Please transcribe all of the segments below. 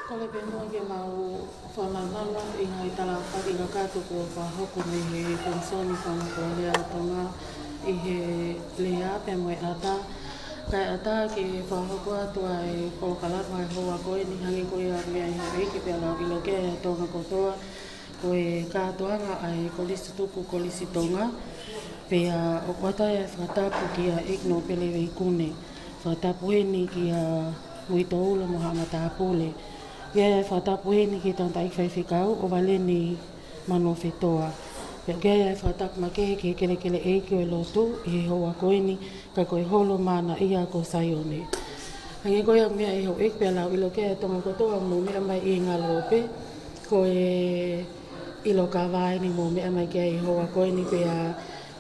Ko le penua ke mau whananana I ngai tala whaki ka kātoko whahoko me he konsoni whanako lea tonga I he lea pe moe ata. Kai ata ke whahoko atua e kolokalapa e hoa koe ni hangi koe a mea I hawe ki pia lau ilo kea e tonga kotoa. Ko e kātoanga ai kolisi tuku kolisi tonga. Pea o kwata e whatapu ki a ikno pele wei kune. Whatapu he ni ki a muito ula mohama tāpule. Gea e whatapu he ni ki tanta ik whaiwhikau o wale ni mano whetoa. Gea e whatapu makehe ki kele kele eiki o e lotu I he hoa koe ni ka koe holo mana ia ko saione. Hangi koe a mea e ho ik pea lau ilo kea e tonga kotoa mo mea mai I ngā lope. Ko e ilo ka vai ni mo mea mai kea I hoa koe ni pea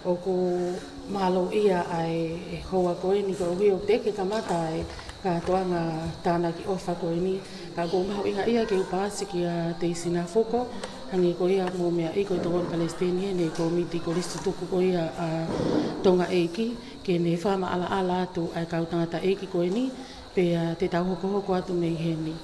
o ku malo ia ai hoa koe ni ko hui o teke kamata ai ka toanga tāna ki ofa koe ni ka ko maho inga ia ke upasi ki a te isina foko hangi ko ia mo mea I ko tongon Palestini ne ko miti ko listu tuku ko ia a tonga eiki ke ne whama ala ala atu ai kau tangata eiki koe ni pe te tau hoko hoko atu nei he ni.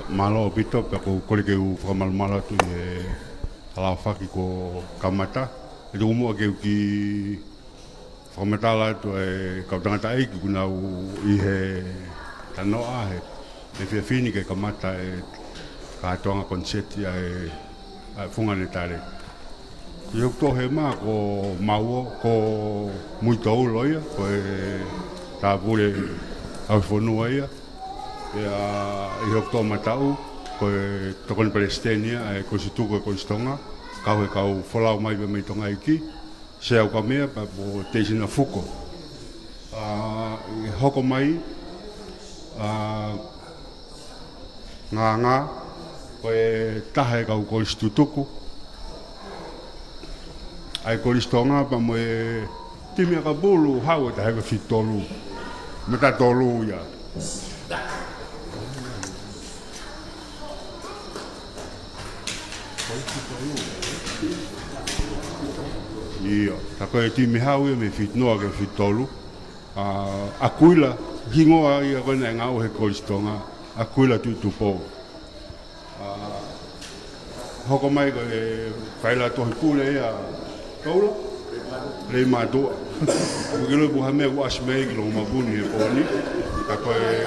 Malo pito pe ko kole ke u whamalmala tu e ala whaki ko kamata. E te umo ke ki whamatala tu e kautangata eiki kuna I he tanoa he. E whia whini ke kamata e kātoanga konseti e whungane tare. I hukto he maa ko maua ko muito ulo ia ko e tāpure au whanua ia. I hokto matau ko tokon Palestina e ko situko ko stonga kau kau folau mai me tonga iki se au kamea pa po teisina fuko hoko mai nga ko e tahe kau ko situko ai ko stonga pa mo e timia ka bulu hau ta he fitolu meta tolu ya Ia, ta koe timi hau me fitnoa ke fitolu. Akuila, hingoa ia kone ngau he koistonga. Akuila tutupo. Hoko mai ko e whaila tohi pule ia kaula. Rei mātua. Kukilo puha mea ku asmei ki lo mabuni e poni. Ta koe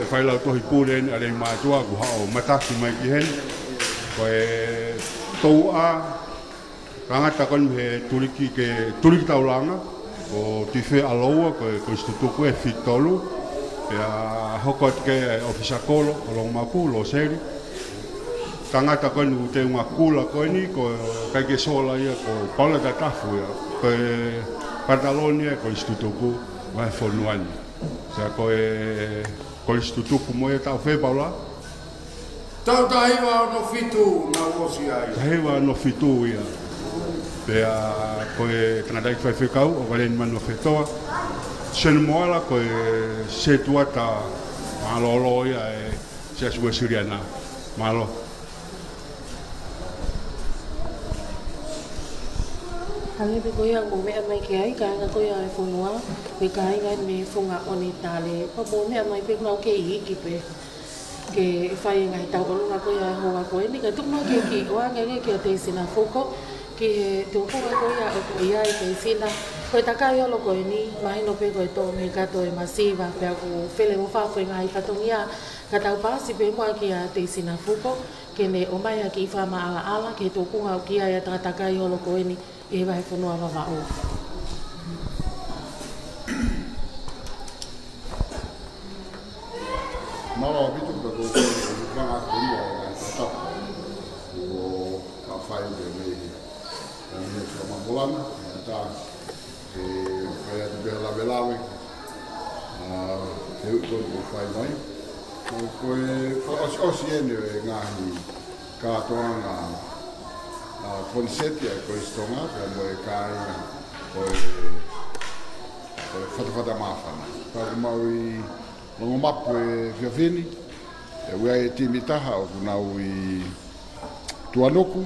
whaila tohi pule ni a rei mātua ku hao mataki mai ki hen. Koe tau a rangata kon he turiki taulanga o tife aloa ko instituto e fitolu ya hokot ke ofisa kolo lo mapu lo seri tangata kon te unha kula ko ni ko kai ke sola ia ko pala da tafu ya ko Patalonia ko instituto vai fornuani sa ko instituto mo e ta fe paula tau taiwa no fitu na osi ai taiwa no fitu ia pea koe tangata ki whaiwhekau o wale ni manu whetoa. Senu moala koe se tuata malolo ia e se asua siriana. Malo. Hangi koe a mo mea mai ke ai, ka anga koe a e whunua, me ka inga me whunga oni tale. Pa mo mea mai pe mau ke iki pe. Ke whai ngai tau olunga koe a hoa koe, ni ka tukma ke ki oa ngai ke a te sina foko. Ki he tukunga koe a o koe ia I te sina. Koe takai olo koe ni, mahino pe koe tō me kato e masiva, pea ko whele o whawhi ngai katongia. Ka tau pāsi pe mua ki a te sina fuko, ke ne o mai a ki I whama ala ala, ke tukunga o ki a ia takai olo koe ni, e wahi whanua wawa o. Mara bitu ka ko ka ko mo ta o ka fai de me ne ka bolana ta e fai de la velave e ko fai mai ko o siene ngahi ka toanga konseti ko istonga ko kai ko fata mafana ka mai Longo mapu e whiawheni, e wea e timitaha o kunau I tuanoku,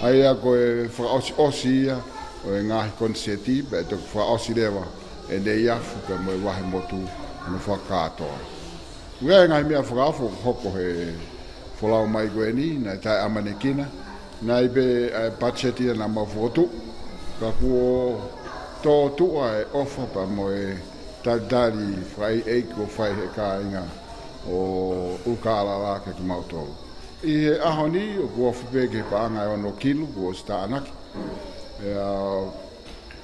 ai a koe whakaosi ia, o e ngahi konseti pe e toku whaosi rewa e nei afu pe mo e wahe motu anu whakatoa. Ua e ngahi mea whakafo hoko he wholau mai koe ni, na tai amanekina, na i be patseti na mawhotu, ka kuo tō tua e ofa pa mo e taldari whai eiko whai he ka inga o ukalala ke ki mautolu. I he ahoni o kua whipeke paanga e ono kilu kua sta anaki.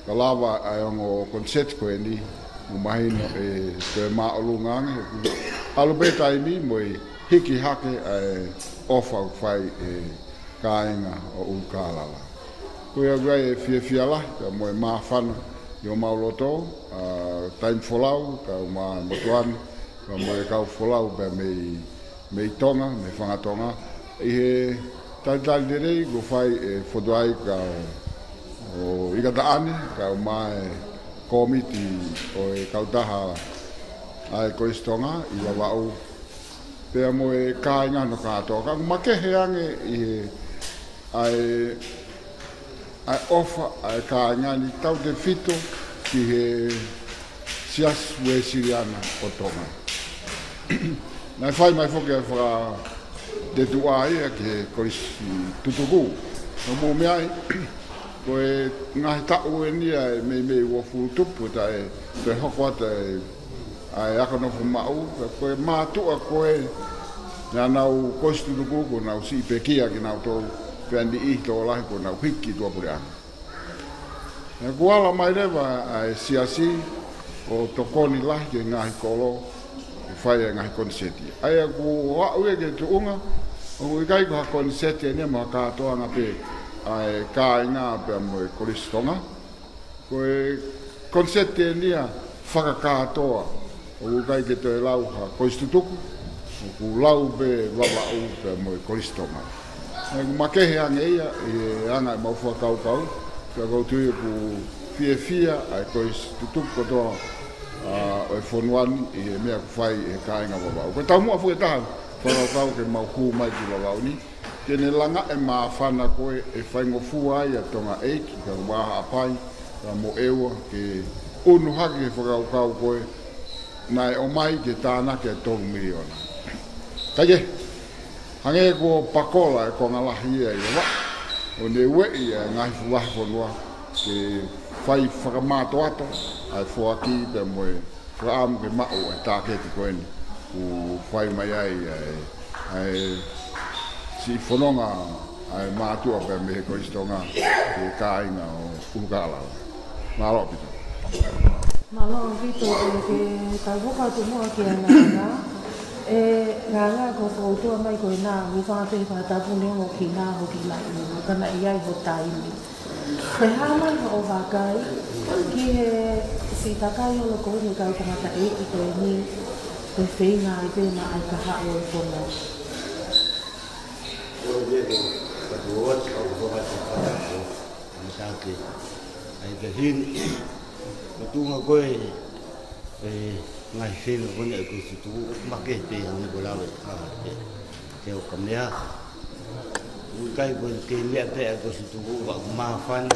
Ka lava ai ongo konset koe ni mo mahino e te maolu ngange alu beta mi mo hiki hake ai ofa fai e kainga o ukalala. Koe agai e fiafiala ka mo e mafana yo mauloto time folau ka ma motuan ka mo e kau folau pe me tonga me whangatonga i he tai direi go fai e fodoai ka o igataane ka mai komiti o e kautaha ai koistonga i lavau pe mo e kainga no katoa ka makehe ange i ai ofa ai kainga ni tau te fito ki he sias we siriana o tonga na fai mai foke a whaka de tuai ki he kois tutuku no mo meai ko e ngahi tau e nia e me ua futupu ta e te hoko ata e ai akonofu mau ko e mātua ko e nga nau kostu tuku ko nau si pekia ki nau tau peandi i tō lahi ko nau hiki tua pure anga. E kuala mai rewa ai siasi o tokoni lahi ke ngahi kolo e whai e ngahi konseti. Ai a ku wau e ke tuunga o i kai ko ha konseti e nema katoa nga pe ai ka inga pe mo e koristonga ko e konseti e nia whakakatoa o kai ke te lau ha koistutuku o ku lau pe wawau pe mo e koristonga e ku makehe ange ia e anga e maufua kau ka koutu e ku fia ai koistutuku kotoa o e whonuani i e mea ku whai e ka inga wawau ko tau mua fu e tahan whanau ke mauku mai ki wawau ni tēne langa e mawhana koe e whaingofu ai a tonga eiki ka waha apai ka mo ewa ke unu haki e whakaukau koe nai o mai ke tāna ke tōru miliona. Kaike, hange ko pakola e konga lahi e wa o ne wei e ngai fuwahi whanua ke whai whakamāto ato ai whuaki pe moe whaamu ke mao e tāketi koe ni ku whai mai ai si whanonga ai mātua pe me he koistonga ke kāinga o ukalala. Mālo pito. Mālo pito e ke tauhoka tu mua ki a nganga. E nganga ko koutua mai koe nā whāpe whātapune o ki nā hoki lai mo kana i ai ho taimi. Te hāmai ho o whakai ki he si takai o loko ni kau kamata e ki koe ni te whenga i pēna ai ka hao e kono. Ai ke hin tunga koe ngai whenga kone e kusi tuku make te hangi ko lawe te o kamea kai koe te mea te e kusi tuku wa kumawhan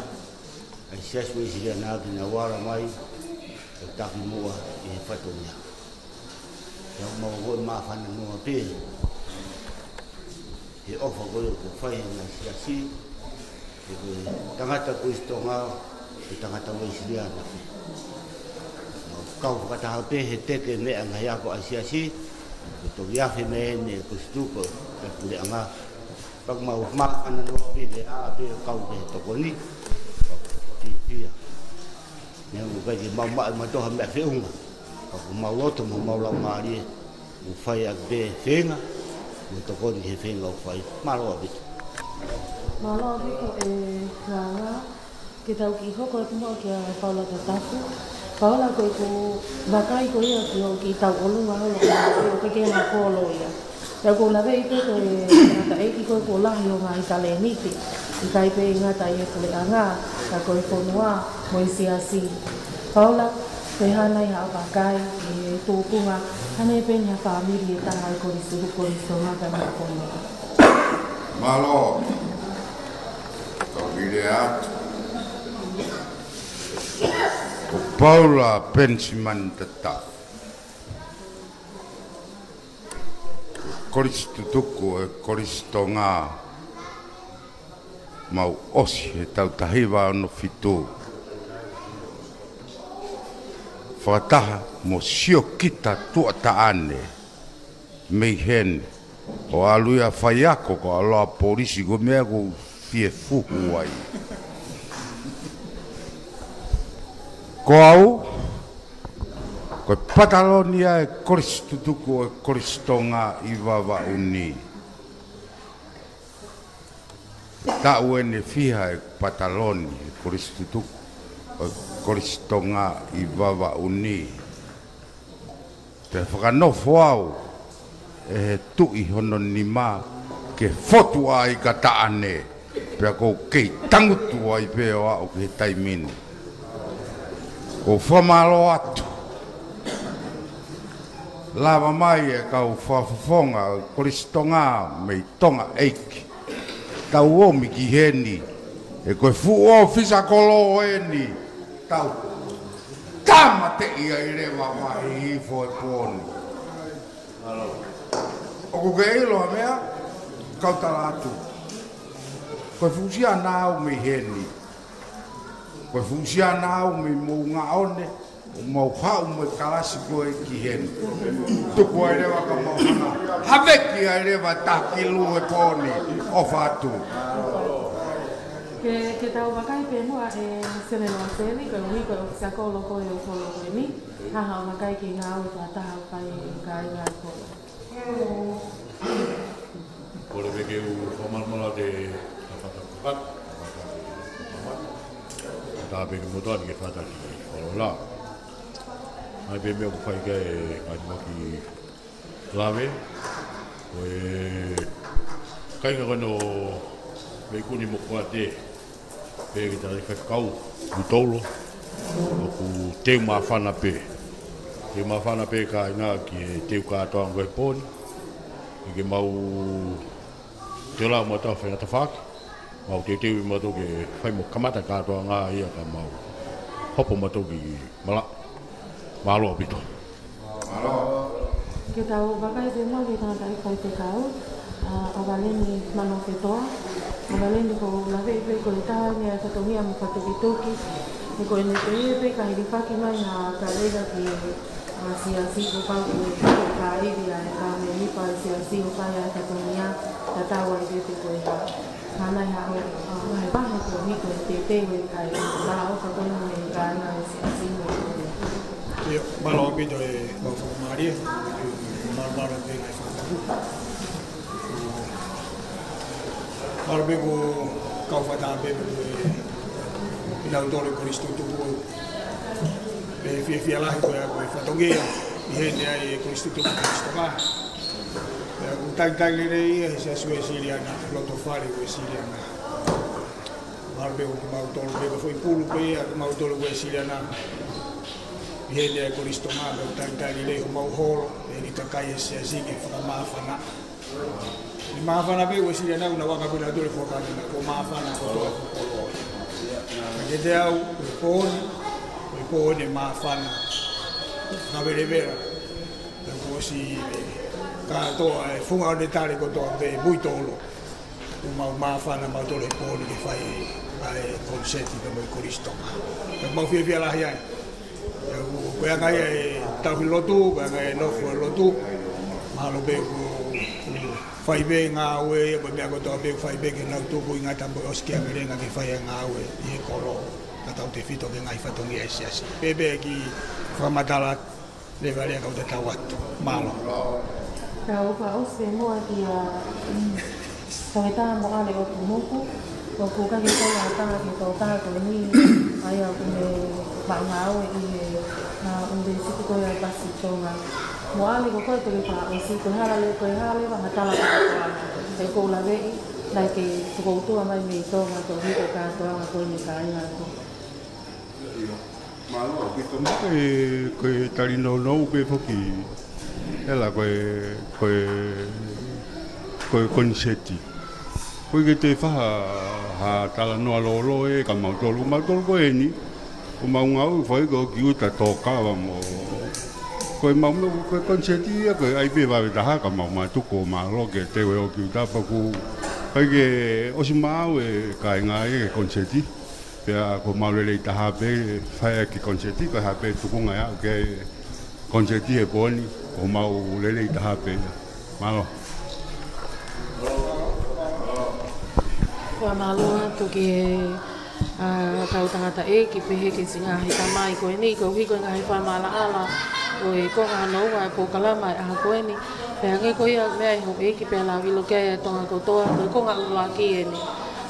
ai siaswe siria nāki na wara mai e taki mua i he whatonia te o mawa koe mawhan na mua pe he ofa koe ko whai na siasi e koe tangata kuistonga e tangata weisiria nāki kau whakataha pe he teke mea ngai ako a siasi e to iafe me ne kustuko e kule anga pak mau mak ana no pe de a pe kau ke tokoni ti tia ne u ka ki mau ma to ha me fe unga pa mau loto mau la mari u fai a be fenga u tokoni he fenga u fai malo abi e nganga ke tau ki hoko e kumo ki a Paula Tatafu Paula koe ko wakai ko ia ki tau olunga holo o ke kena kolo ia. Ia ko lawe i pe koe ngata eiki koe ko lahi o ngā i tale niki. I kai pe ngata i e koe anga ka koe whonua mo i siasi. Paula, koe hanai hao wakai i tōpunga hane pe nia whamiri e tanga i kori suhu kori songa ka ngā whonua. Malo, tau mire atu. Paula Pensiman tata. Koristo tuku e koristo ngā mau osi e tau tahiwa ono fitu. Whakataha mo sio kita tua taane mei hen o aluia whaiako ko aloa polisi ko mea ko fie fuhu ai. Ko au, koe patalonia e koristo tuku e koristo ngā i wawa uni. Tau ene fiha e pataloni e koristo tuku e koristo ngā i wawa uni. Te whakanofo au e he tui hono ni mā ke fotu ai ka taane pia kou kei tangutu ai peo au ke taimini. Ko whamalo atu. Lava mai e kau whafafonga koristo ngā mei tonga eiki. Tau omi ki heni e koe fu o fisa kolo eni. Tau tama te ia i rewa mai hifo e pōni. O ko ke ilo mea, kau tala atu. Koe fusia nāu mei heni. Koe fusia nāu mei mou ngā one. Mau hau me kalasi koe ki hen. Tuku ai rewa ka mau hana. Haveki ai rewa takilu e pōni o whātu. Ke tau wakai pēnua e sene noa sene, koe ui koe o kisakolo koe o kolo koe ni. Haha o wakai ki ngā ui tā taha o kai e kai ngā kolo. Kore weke u whamalmala te whakatakat. Tā peke motoani ke whataki kolo la. Ai pe mea kuwhai ke kai maki lawe. O e kai ngā kano me kuni mo kua te. Pe ki tari whakau ku tolo. O ku teu mawhana pe. Teu mawhana pe ka ina ki e teu kātoa ngoe pōni. I ke mau te lau mo tau whaingata whaki. Mau te teu i mato ke whai mo kamata kātoa ngā ia ka mau. Hopo mato ki mala. Malo pito. Ke tau wakai te mua ki tangata i kai te kau. A waleni mano whetoa. A waleni ko lawe i pe ko i taha nea katongia mo whatuki. E ko ene te i pe ka hiri whaki mai ha ka reira ki siasi ko pau ko ka iri a e ka me nipa e siasi ko kai a katongia. Ta tawa i pe ko i ha. Hanai ha o he wahe ko hiko e te tewe kai. La o ka koina me ka ina e siasi mo. Io malo abito e lo formarie, malo bene fatto. Malo bego kaufata bebe il autore con istituto e fia la ko e fatongea I hene ai con istituto questo va. Un tag lei e si sue siriana, l'otto fare con siriana. Marbe un autore bebe foi pulu pe, autore con siriana. Hene ko risto ma be tangtali le ho mau holo e ni kakai se asigi fra mafana ni mafana be wesi na una waka bila dole foka na ko mafana ko to ke te au ko ni mafana na bere vera ko si ka to e funga de tale ko to be muito lo uma mafana ma dole ko ni fai ai concetti be ko risto ma mau fia la hai Koe ngai e tauhi lotu, koe ngai e nofu e lotu. Mahalo be ku whai be ngā ue, koe mea kotoa be whai be ke nau tūku i ngā tambo o skia mirenga ke whai e ngā ue i e koro. Ka tau te whito ke ngai whatongi e siasi. Bebe ki whamatala le varea kau te tau atu. Mahalo. Ka upa ose mua ki a tawetaha mo ale o tumuku. Ko kukaki koe a tanga ki tau taha koe ni ai au kume wangau i unde siku koe a pasi tonga. Mo ale ko koe tuli pa o si koe hale wa hatala ka toa. E kou la vei, lai ke tukoutua mai mei tonga to hito ka toa koe ni ka inga to. Malo, ki toma koe tari no koe foki. Ela koe konseti. Koe ke te whaha ha tala noa lolo e ka mautolu koe ni. o maungau foi ko ki uta toka wa mo ko mau ko konseti ko ai be va ta ka mau ma tu ko ma lo ke te o ki uta pa ku ai ke o si mau e ka nga e konseti pe ko mau le ta ha be fa ki konseti ko ha be tu ko nga ke konseti e boni o mau le ta ha be malo Kua maloa toki kau tangata e ki pehe ki singa hi tamai koe ni ko hiko ngahi wha mala ala o e konga noa e pokalama e aha koe ni pea nge koe ia mea i ho e ki pea la wilo kea e tonga kotoa koe konga ula ki e ni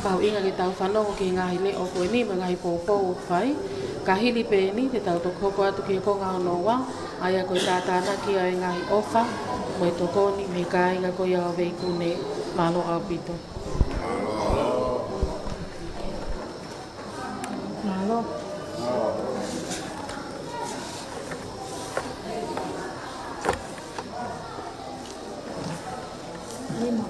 pau inga ki tau whanongo ki ngahi le o koe ni me ngahi pōpō o whai ka hili pe ni te tau toko hoko atu ki e konga noa aia koe tātāna ki a e ngahi ofa mo e toko ni me ka inga koe ia o veiku ne malo au pito Malo. Lima.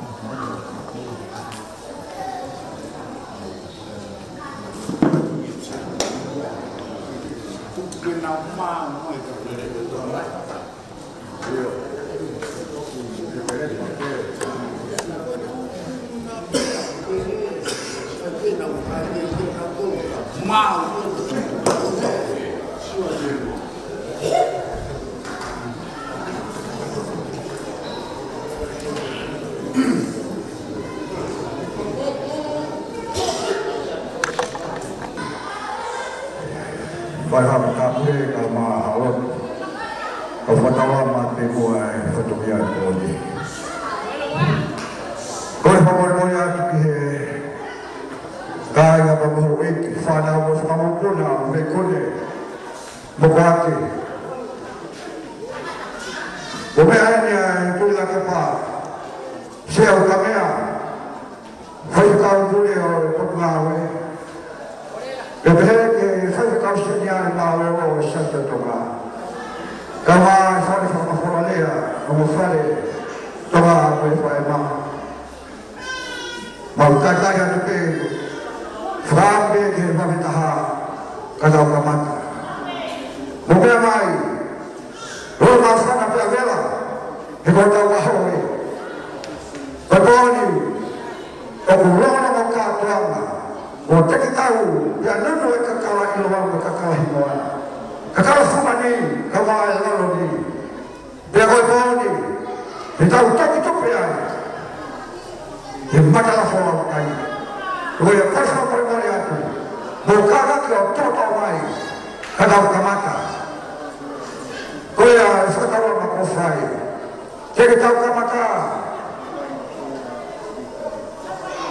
Vai raptar ma alot o fatawa ma te mo e fotomia ko ni ko fa mo ya ki kai ga mo e ki fa na mo fa mo ko na me ko ne mo ba ki o me ai ni ko la ka pa se o ka me a vai ka o le o ko na we e pe ke fai ka o se ya na we o se te to ma kama fai fa ma fora le a mo fare to ma ko fa ma ma ka ka ya te Frambe ke vavitaha kada o kamata. Mupea mai. Roma sana pia vela. He kota wa hoi. Pagoni. O kurono mo ka tuama. O teki tau. Pia nunu e kakala ilowangu kakala himoa. Kakala fumani. Kama e lalo ni. Pia koi poni. He tau toki tupi ai. He matala fora makai. Koe a kasa o parimari atu. Mo kaga ki o toto mai. Kada o kamata. Koe a whakatawa ma kofai. Teke tau kamata.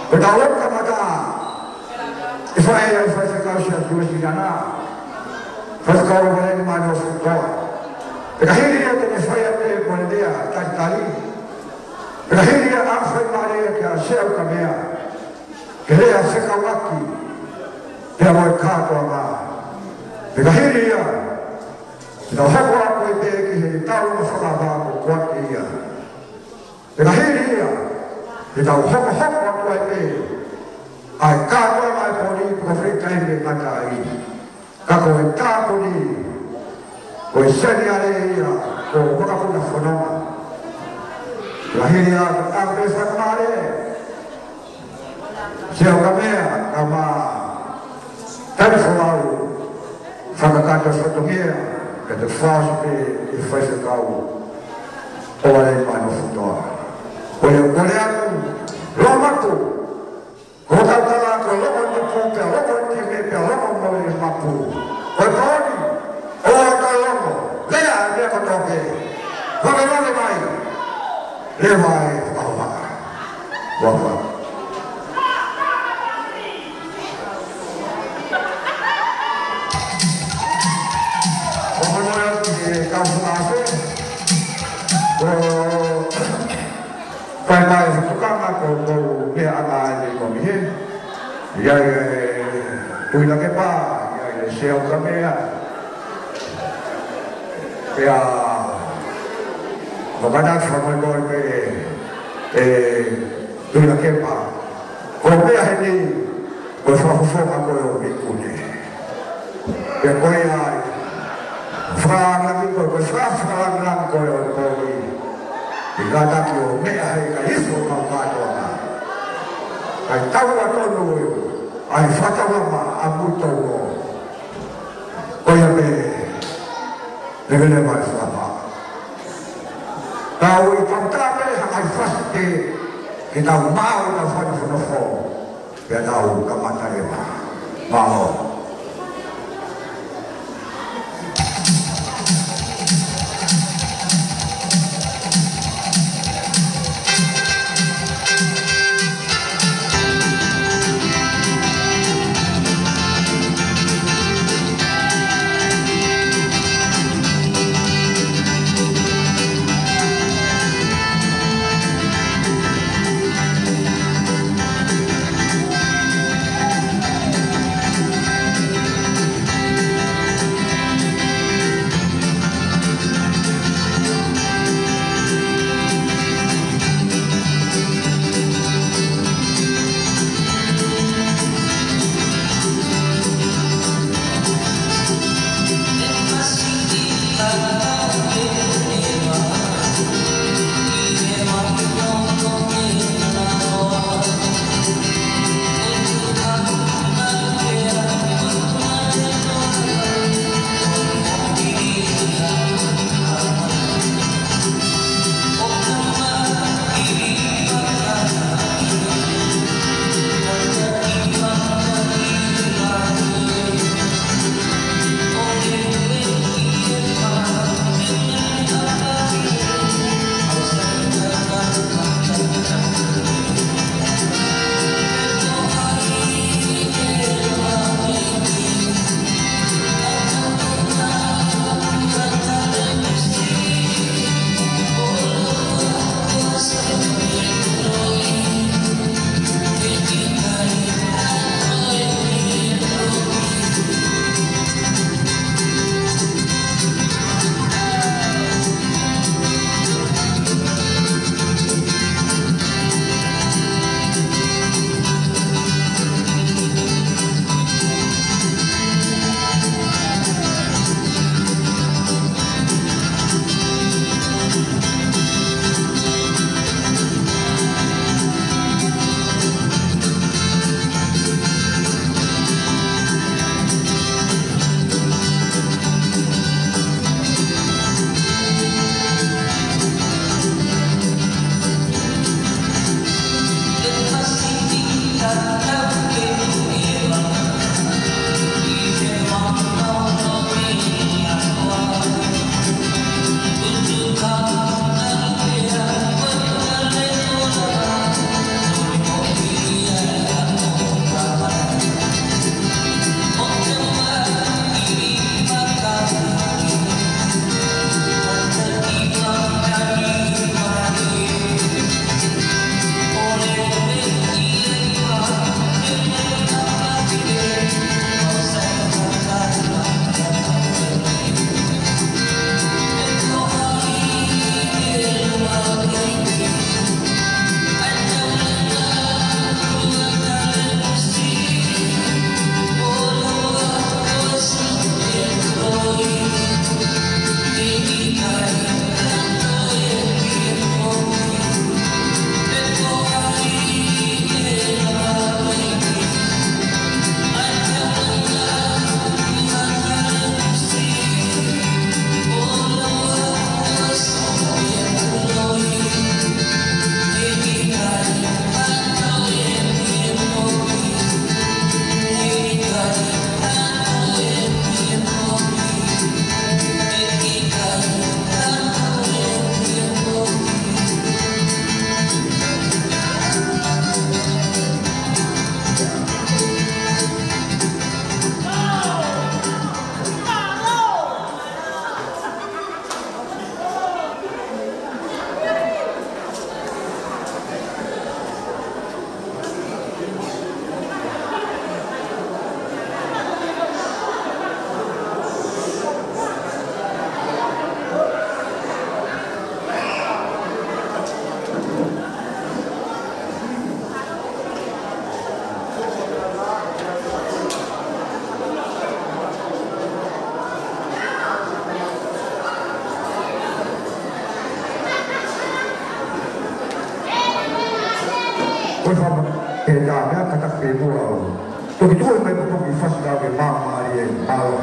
Koe tau o kamata. I whae a whae whakau si a tuwesi ana. Whakau o mene ni mani o whukoa. Peka hiri a tene whae a te kone dea tari. Peka hiri a awhai mare a kia sea o kamea. Kere a seka waki, pia moe kātoa ngā. Peka hiri ia, i tau hoko a koe te ki he tau na whakawā ko kuaki ia. Peka hiri ia, i tau hoko a koe te, ai kātoa mai poni ko whika ime mata i. Ka koe tāponi, koe seni are ia, ko wakapuna whanonga. Peka hiri ia, ka koe whakamare, se o kamea, kama tani whalau, whakakata whatongia, ka te whaasipe i whaise kau, o arei mano whutoa. O ia kore atu, roa matu, ko tautala ko loko ni pūpea, loko ni timepea, loko mauri mapu. Koe paoni, o ata longo, lea mea kotoke, whakanone mai, le mai whakawaka, waka. Pai mai whakukanga ko mea anga ai ko mihe. Iai puina ke pā, iai seo ka mea. Pea whakana whamoi koi pe puina ke pā. Ko mea he ni, ko whakufonga koe o mikune. ke koe ai whaanga ki koe koe whaanga koe o koe i gata ki o mea hei ka iso kau katoa nga ai taua tonu ai whatawama a mutou o koe a me levele mai whapa tau i pantame hai whaste ki tau mao na whanawhanawho pia tau kamatarema mao Oi fa e da me kata pe mo. To ki tu mai ko ki fast da ke mama ye malo.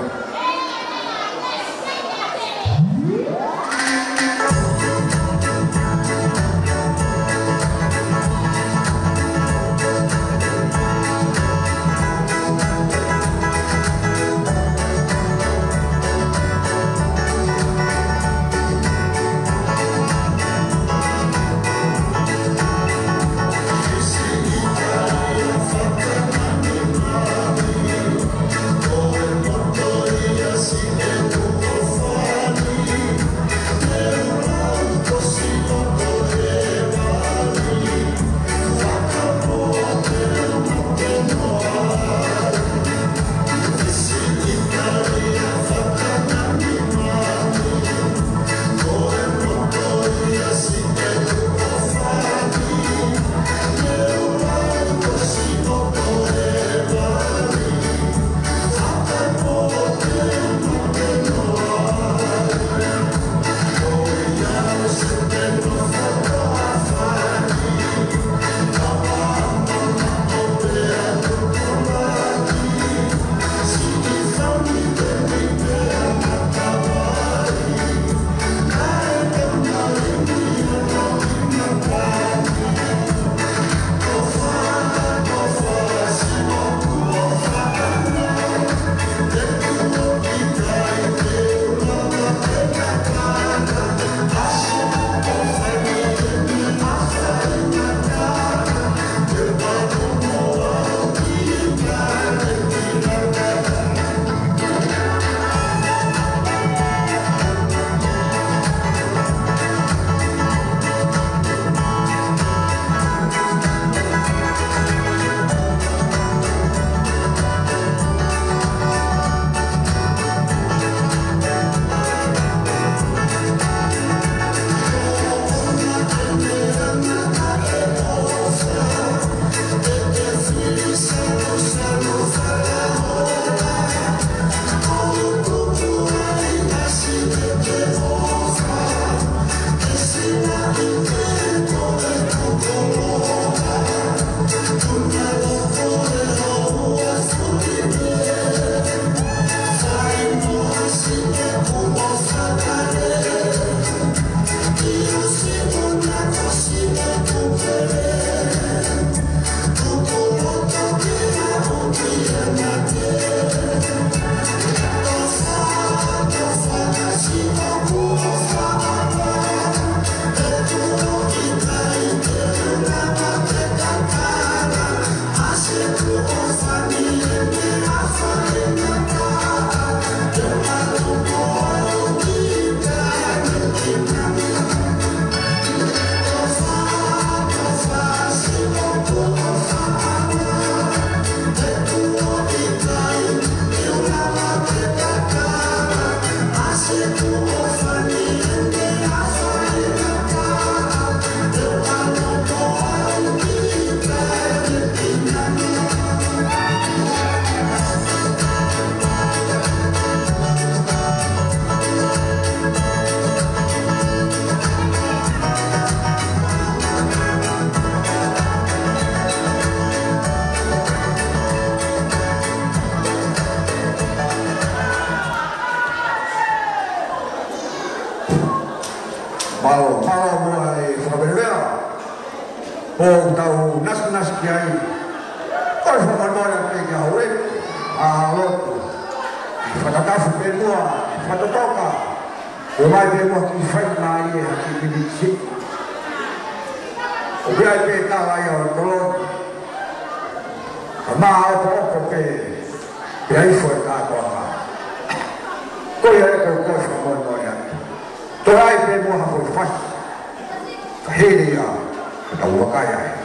Malo mulai Surabaya. Oh tahu nas kiai. Kau sebenarnya kerja oleh alot. Fatakafu kedua, fatatoka. Umai kedua kifai nai hati biji. Ubiai kita layan tolong. Mau apa ke? Biai suara apa? Kau yang kau sebenarnya. Tuai pemo haful fas, kahilia, tahu kaya.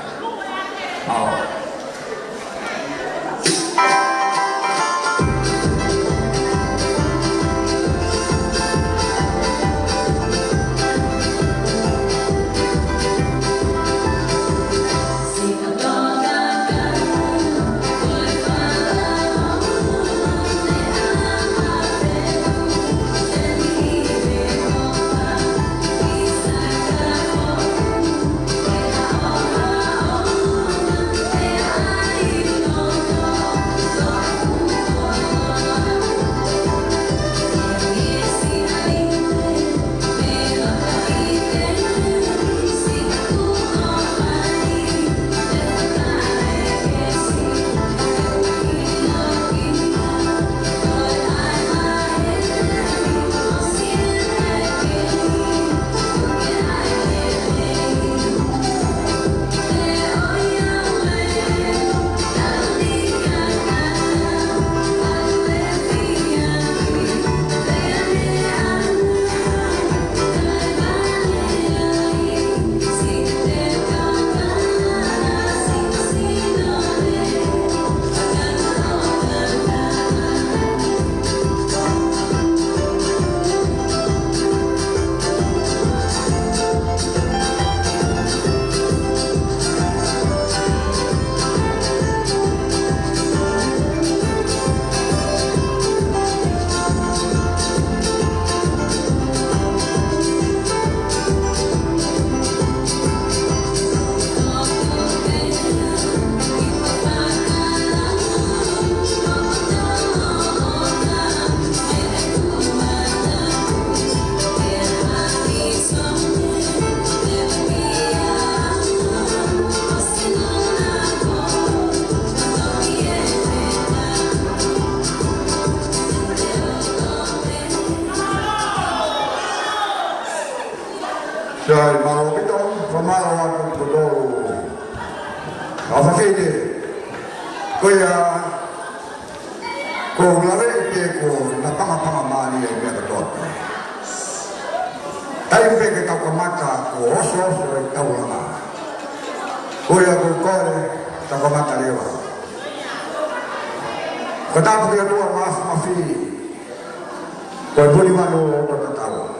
kahide koia ko lawe pe ko na panga mani e me to tai pe ke ka mata ko oso e taula koia ko kore ta mata lewa ko ta ko to ma fi ko boli mano to tao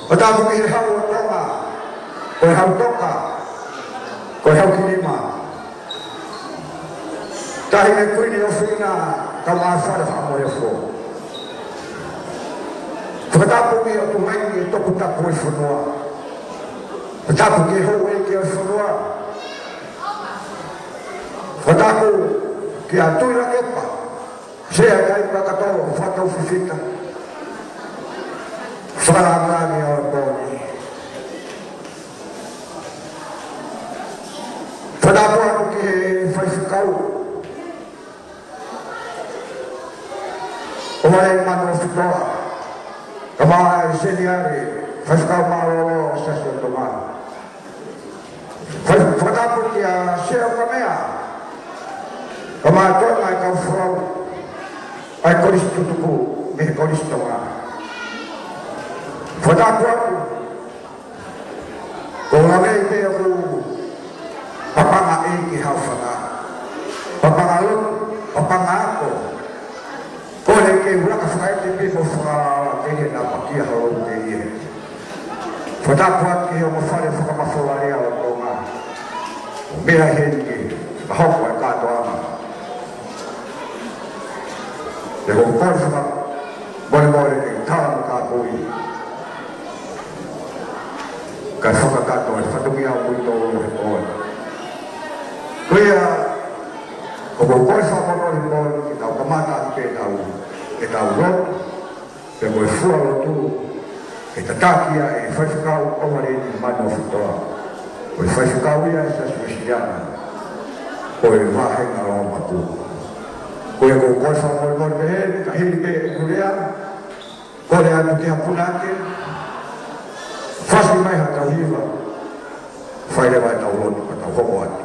ko ta ko ki ha o toka ko ha toka ko ha kinima tahi me kuini o fina ka maafara fa mo fo fatapu mi o tu mai ni to puta ko funua fatapu ke ho e ke funua fatapu ke atu la kepa se ai pa ka to fata o fifita fara ngani o boni fatapu ke fai kau Omai mano fitoa, kama seniari, faz calma o sesso tomar. Faz falar porque a cheia camea, kama toma e calfrau, ai coristo tuku, me coristo lá. Falar quando, com a lei de o papanga e que hafana, papanga lo, papanga ako. Olha que o que faz de bem para quem na paquia rolou de ir. Foi da parte que eu me falei foi uma folaria o toma. O meu gente, a roupa é cada uma. Eu vou passar, vou embora que tá no carro aí. Que foi cada uma, foi do meu muito olho. Cuia como coisa como embora que tá o mata que tá e tau roto, e moi fua rotu, e tatakia e fai whakau omare ni mano whitoa. O e fai whakau ia e sa suesiana, o e wahenga o matu. O e ko koi whamoi mori mehe, ka hiri pe e kurea, kore anu te hapunake, whasi mai ha tau hiwa, whai rewa e tau rotu ka tau homo atu.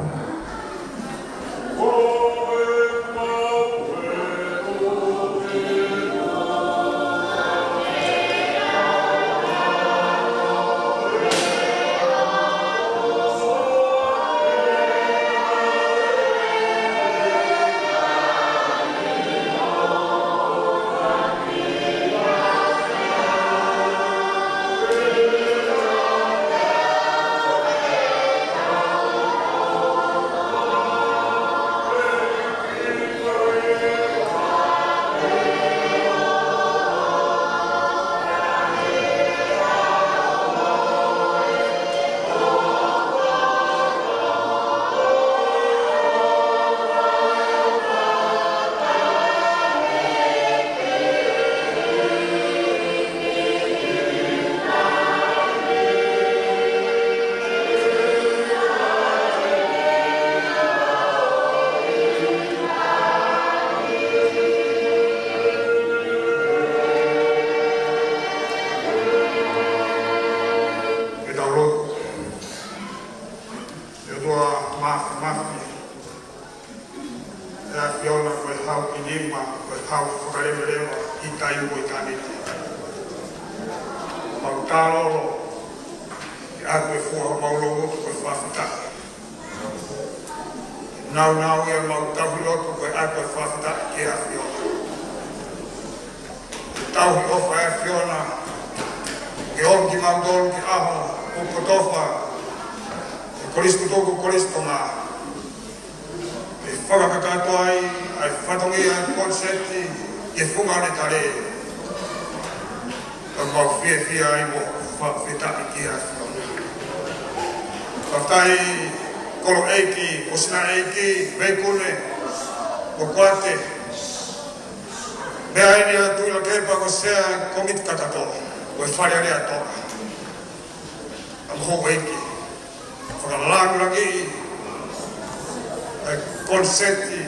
Concetti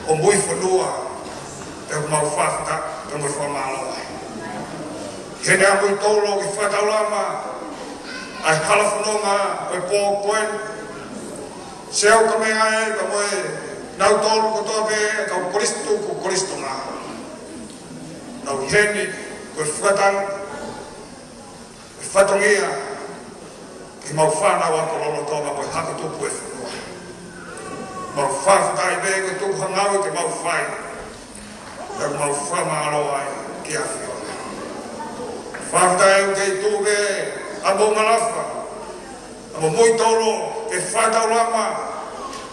o muy fonua e mau fasta e mo formalo Kene a muy tolo ki whataulama ai kalafunonga e pō koen Seu ka me ai ka moe nau tolu ko toa pe ka koristo nga. Nau heni ko whakatan e whatongia ki mau whanau a kololo toa koe haka tupu e whanua. Mau whawhatai me ko tupu hangau ke mau whai. Ka mau whamaro ai ki a whiona. Whawhatai o kei tupe a mo ngalafa. A mo mui tolo ke whatau lama,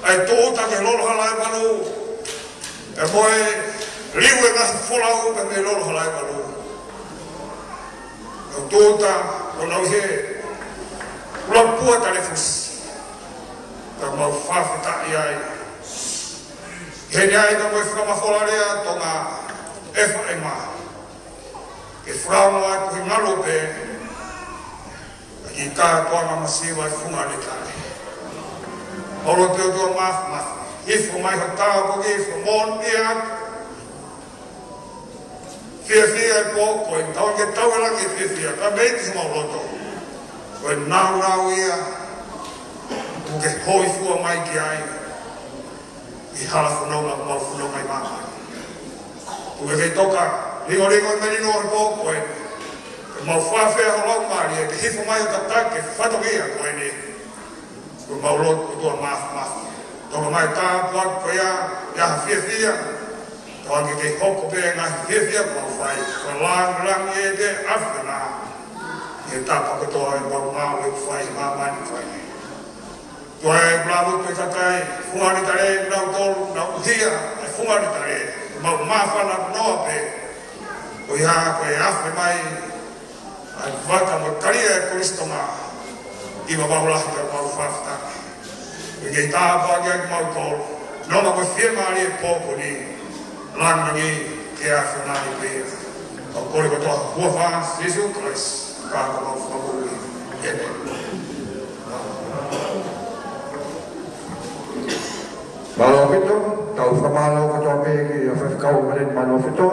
ai tōta ke lolo halai malu, e moe riu e ngahi wholau pe me lolo halai malu. E tōta o nau he, ulapua tale fusi, ka mau whawhitai ai. He niai ka moe whamawholarea tonga efa e maa. Ke whraunga ai kuhi ngalo pe, ki kā toanga masiwa e whunga le tane. Oro te o tua mafu. Hifo mai ha tāo koki, hifo mon i atu. Fia e pōko, e tau ke tau e langi fia. Ka meiti si mau roto. Koe nau ia. Uke hoi fua mai ki ai. I hala whanau la mau whanau mai maa. Uke kei toka, ringo e menino e pōko e. Mau whawhea ho lau maari e ke hifo mai o tatake whatongia koe ni. Ko mau roto tua mafu. Tonga mai tā puak koe ia hawhia. Toangi kei hoko pe ngā hia mau whai. Ko lang e te awhina. E tā pakatoa e mau mau e whai māmani whai. Tua e blavu koe tatai, whungani tare, nau tolu, nau hia, e whungani tare. Mau mawhana noa pe. Ko ia koe awhi mai. Ai waka mo karia e koristonga i mawawalahi ka mau whawhtaka. E kei tāpā ki aki mau tōru. Noma koe whia maari e pōko ni langangi ke a whanani pēr. Kau kore ko toa hua whāns, Jesu Christ, kā ka mau whamuri. Ene. Malo pito, tau whamalo ka toa pēki a whawhikau maren malo pito.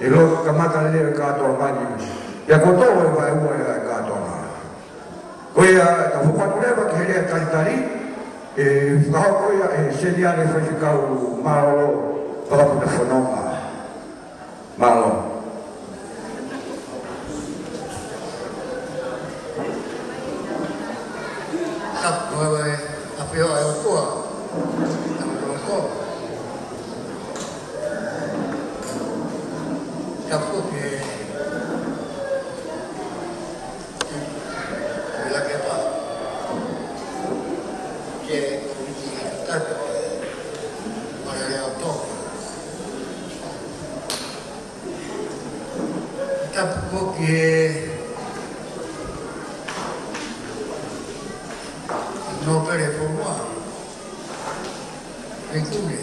I lo ka mata lea ka toa mani. Ia kotoa e vai ua e kātonga. Koe a whupatu lewa ki herea taritari, e whakahau koe a e seriare whaifikau maolo whakaputa whanonga. Maolo. Koe e apioa e o toa. Kapu ke porque no performa recule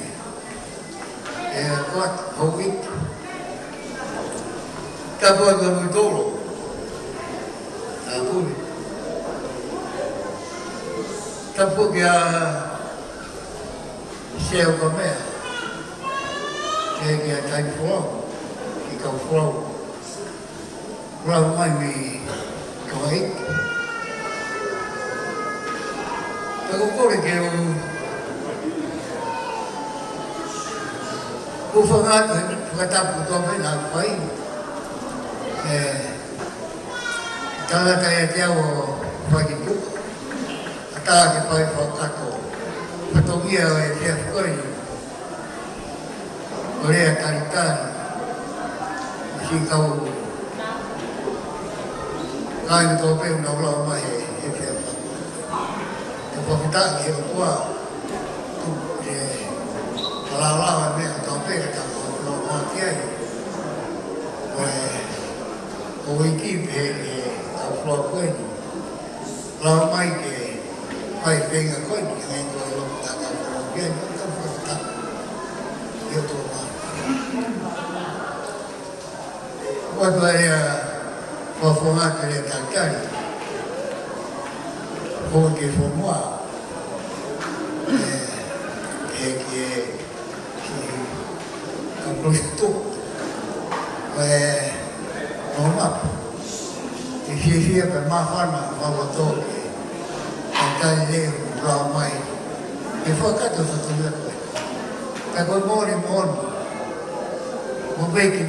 what hobbit tabo do dolo abul tabo que se o comer que está em fogo e com fogo Rau mai mi koe. Tako kore ke o whangata whakatapu tō pena koe. Tangata e te au whakipu. Ata ke pai whakato. Whatongia e te koe. Korea karitani. Si kau Ngai tō pe una ula mai e whia whaka. Te whakitaki e kua tu e palalawa mea tō pe ka tō whaki ai. O wiki pe e tau whua koeni. Lau mai ke pai whenga koeni ka ngai tō e lopu tā ka whua koeni. Ka whakitaki e tō mai. Kua tō e Whawhongata le tākari. Hō ke whomoa. E ke kaprosto. E no mapu. E whia pe mawhana wawa tōke. E tai leo rā mai. e whakata whakatua koe. Ka koe mōre mōre, mō beki,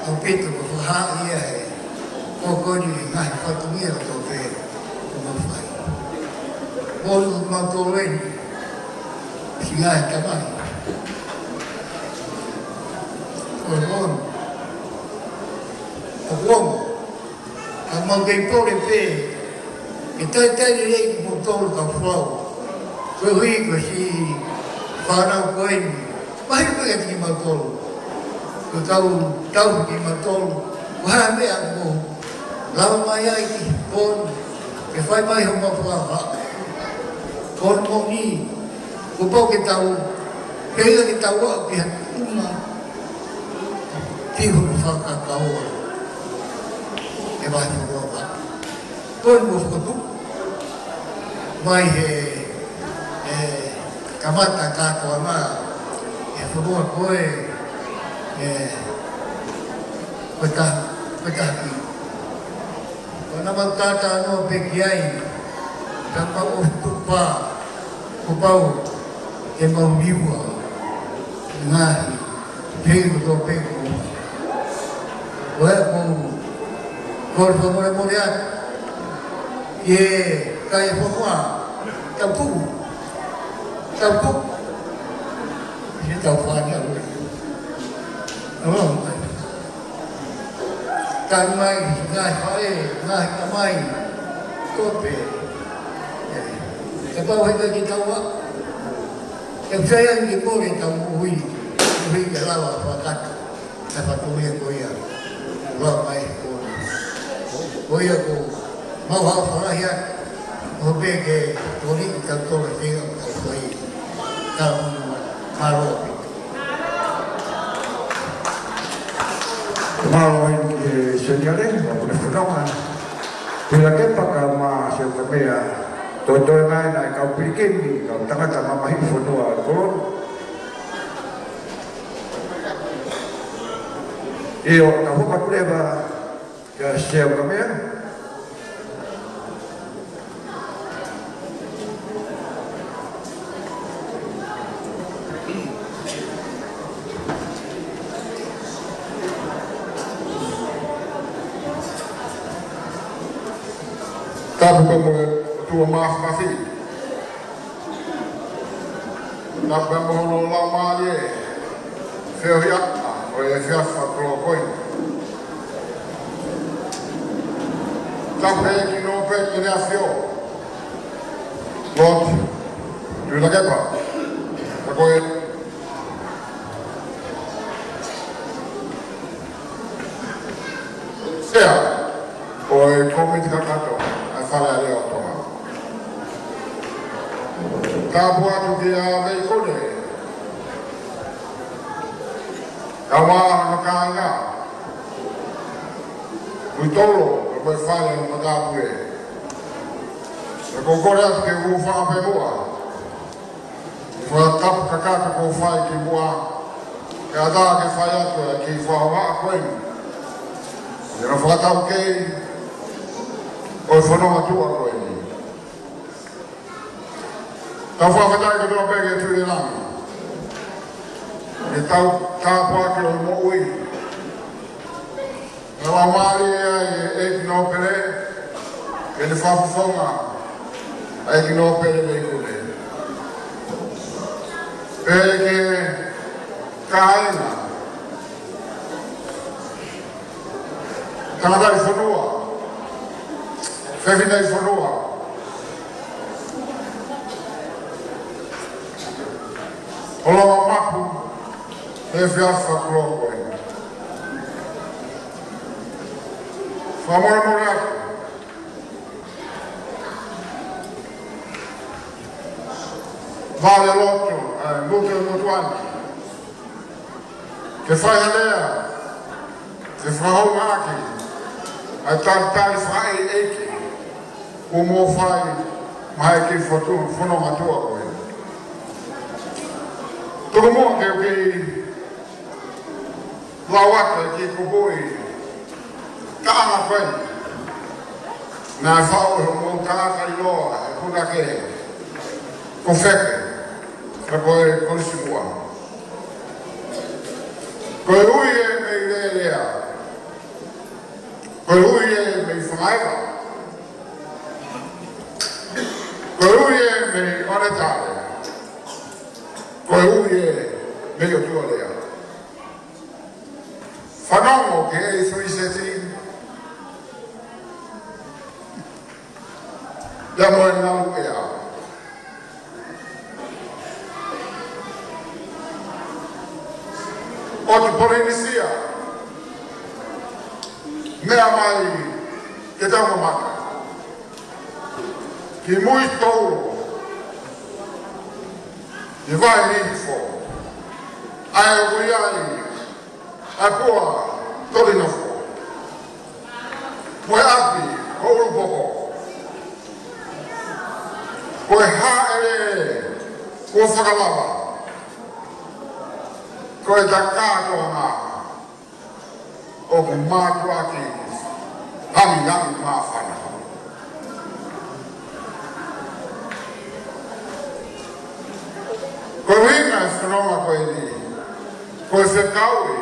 au pito ko whaha ia he, o koni ni ngahi whatumia o tō pēr, o mō whai. Mōru o mā tō reni, si ngahi tamai. Koe mōru, o wongo, a mō kei pōre pēr, e tai rei ki mō tōru ka whau, koe hui ko si whanau koeni, mahi koe ati ki mā tōru, ko tau ki mā tōru, ko haa mea ko, lau mai ai ki kōnu, e whai mai ho mā whaha, kōnu mō ni, ko pau ke tau, pēga ke tau au ki hatu uma, tihu ni whakakaua, e mai ho mō whaka. Kōnu mō whakatu, mai he kamata kātoa mā, e whamoa koe, koe tāki. Ko nā mau tātā anō peki ai, ka mau tupā, ko pau e mau miua, ngāhi, pēki ko tō pēku. Ko e kou, kore whamore more atu, e kai e whamoa, tau puku, e tau whāni a ui. Amam mai. Tani mai, ngai whae, ngai tamai, kope. E pau heka ki taua, e whiaia ki kore tau ui, ui ke lawa whakata, e whatuia koia, lawa mai kore. Koia ko, mau hau wharahia, o peke, tori ki tau tore whenga, o koi, tau maroa. Malo in segnale, ma pure fenoma. Quella che paka ma se kamea to na ka plikeni ka tangata mama hi fonoa ko. Io na ho pakuleva ka se kamea. Tapu como tua mafi. Tapu como lo la mali. Feo ya, o e fia fa pro coi. Tapu ki no pe ki na fio. Lot. Tu la kepa. Ta coi. Sea. O e komit kakato. Fala leo toma. Tapu atu ki a mei kone. Kawa no kanga. Kuitolo, ko fale no tapu e. E ko kore atu ke u fa pe mua. Fa tapu kakata ko fai ki mua. Ka da ke fai atu ki fa wa ko. E no fa tapu ke o whanonga tua koe ni. Tau whawhatai ka tō pēke tūre langi. E tau tāpua ki o mo ui. E wa maari e ki nō pere, e ne whawhawhonga e ki nō pere mei kune. Pēke kāinga. Tanatai whanua. Fevina i whanua. O lawa maku, e whiawha kuro koe. Whamore more aku. Vale loto, mutu e mutuani. Ke whai halea, ke whahau aki, ai tātai whai eiki. O mo fai mai ki whanonga tua koe. Toko mo ke lawata ki kuboi kaanga koe. Nā whao mo tāka i loa e kuna ke ko wheke. ka koe kolisimua. Koe hui e mei lea. Koe hui e mei whangaiwa. Koe hui e mei onetare. Koe hui e mei o tua lea. Whanongo ke e sui seti. Ia moe ngau e a. O te Polinisia, mea mai ke tau maka. Ki mui touro, i vai nifo, ai o kui ai, ai pua torinofo. Koe api, ko urupoko. Koe haere, ko whakalawa. Koe ta kātoa ngā, o ku mātua ki, hangi mā whana. Koe winga e whanonga koe ni, koe whekaue,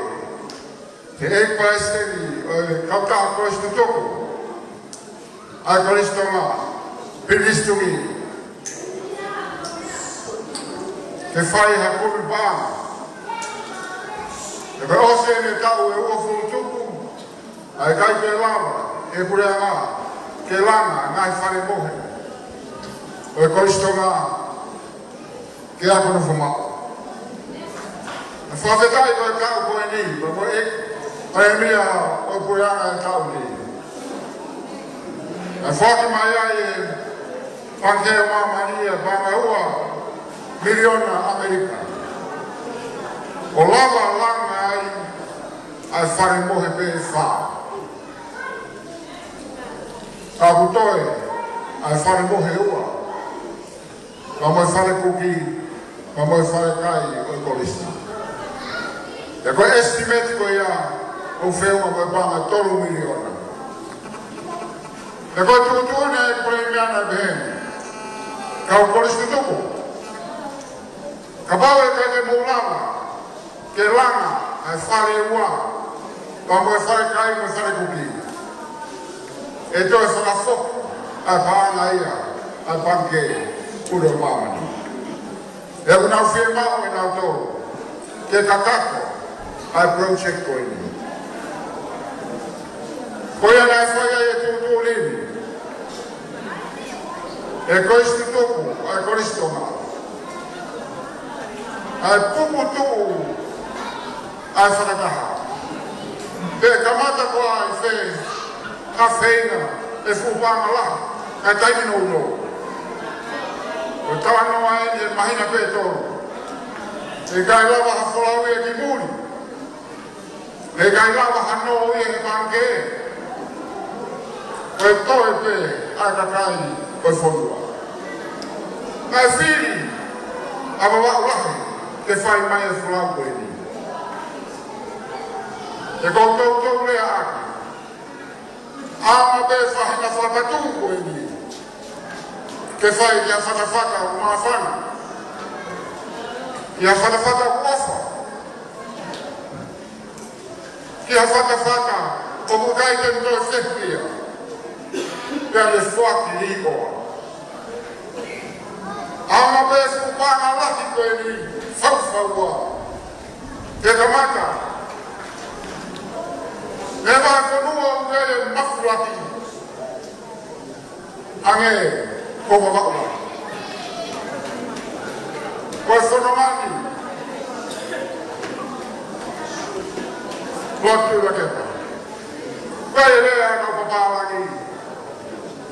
te ekpaesteri o e kautaa koe stu toko, ai koristonga, piristungi, te whai hakuru pāna, e koe ose ne tau e ua furutuku, ai kai te lava, e purea ngā, ke langa, ngai whare mohe. O e koristonga, ke akono whamako. E whawhetai koe kau koe ni, koe e, ai mea o purea ngā e tau ni. E whaki mai ai e, pankea mamania, panga miliona Amerika. O lava langa ai whare mohe pe wha. Ka kutoe ai whare mohe ua. Ka moe whare kuki, ka moe whare kai o i kolista. E koe estimate koe ia o wheunga koe panga 3 miliona. E koe tukutuone e koe meana e behene. Ka o kolista tuku. Ka pau e kai te moulama. Ke langa ai whare ua, ka moe whare kai moe whare kuki. E toi whakafoko ai pāna ia, ai panke uro mamani. E aku nau whie mao e nau tōru, ke kakako ai project koe ni. Koe ana e whai ai e tūtū lini. E koe stu tuku ai koristonga. Ai pupu tuku ai whakataha. Pe kamata koa ai whe kawheina e whupanga la, kai taimino uno. O tawanoa e mahina pe tōru. E kai lava hawholau e ki muri. E kai lava hano e ki panke. O e toe pe ai kakai o e whonua. Kai whiri, awa wau lahi, te whai mai e wholau koe ni. E koutou tau lea aki. Ama pe whahina whakatū koe ni. Ke whai ia whatawhaka o mā whana. Ia whatawhaka o ofa. Kia whatawhaka o mukai te mtoi whehia. Pea le whaki rikoa. Ama pe whupanga laki koe ni whauwhaua. Te kamata. Ne va konua ungere mafuraki. Ange koma wakula. Koe whanamani. Lotu la kepa. Koe rea ka papalaki.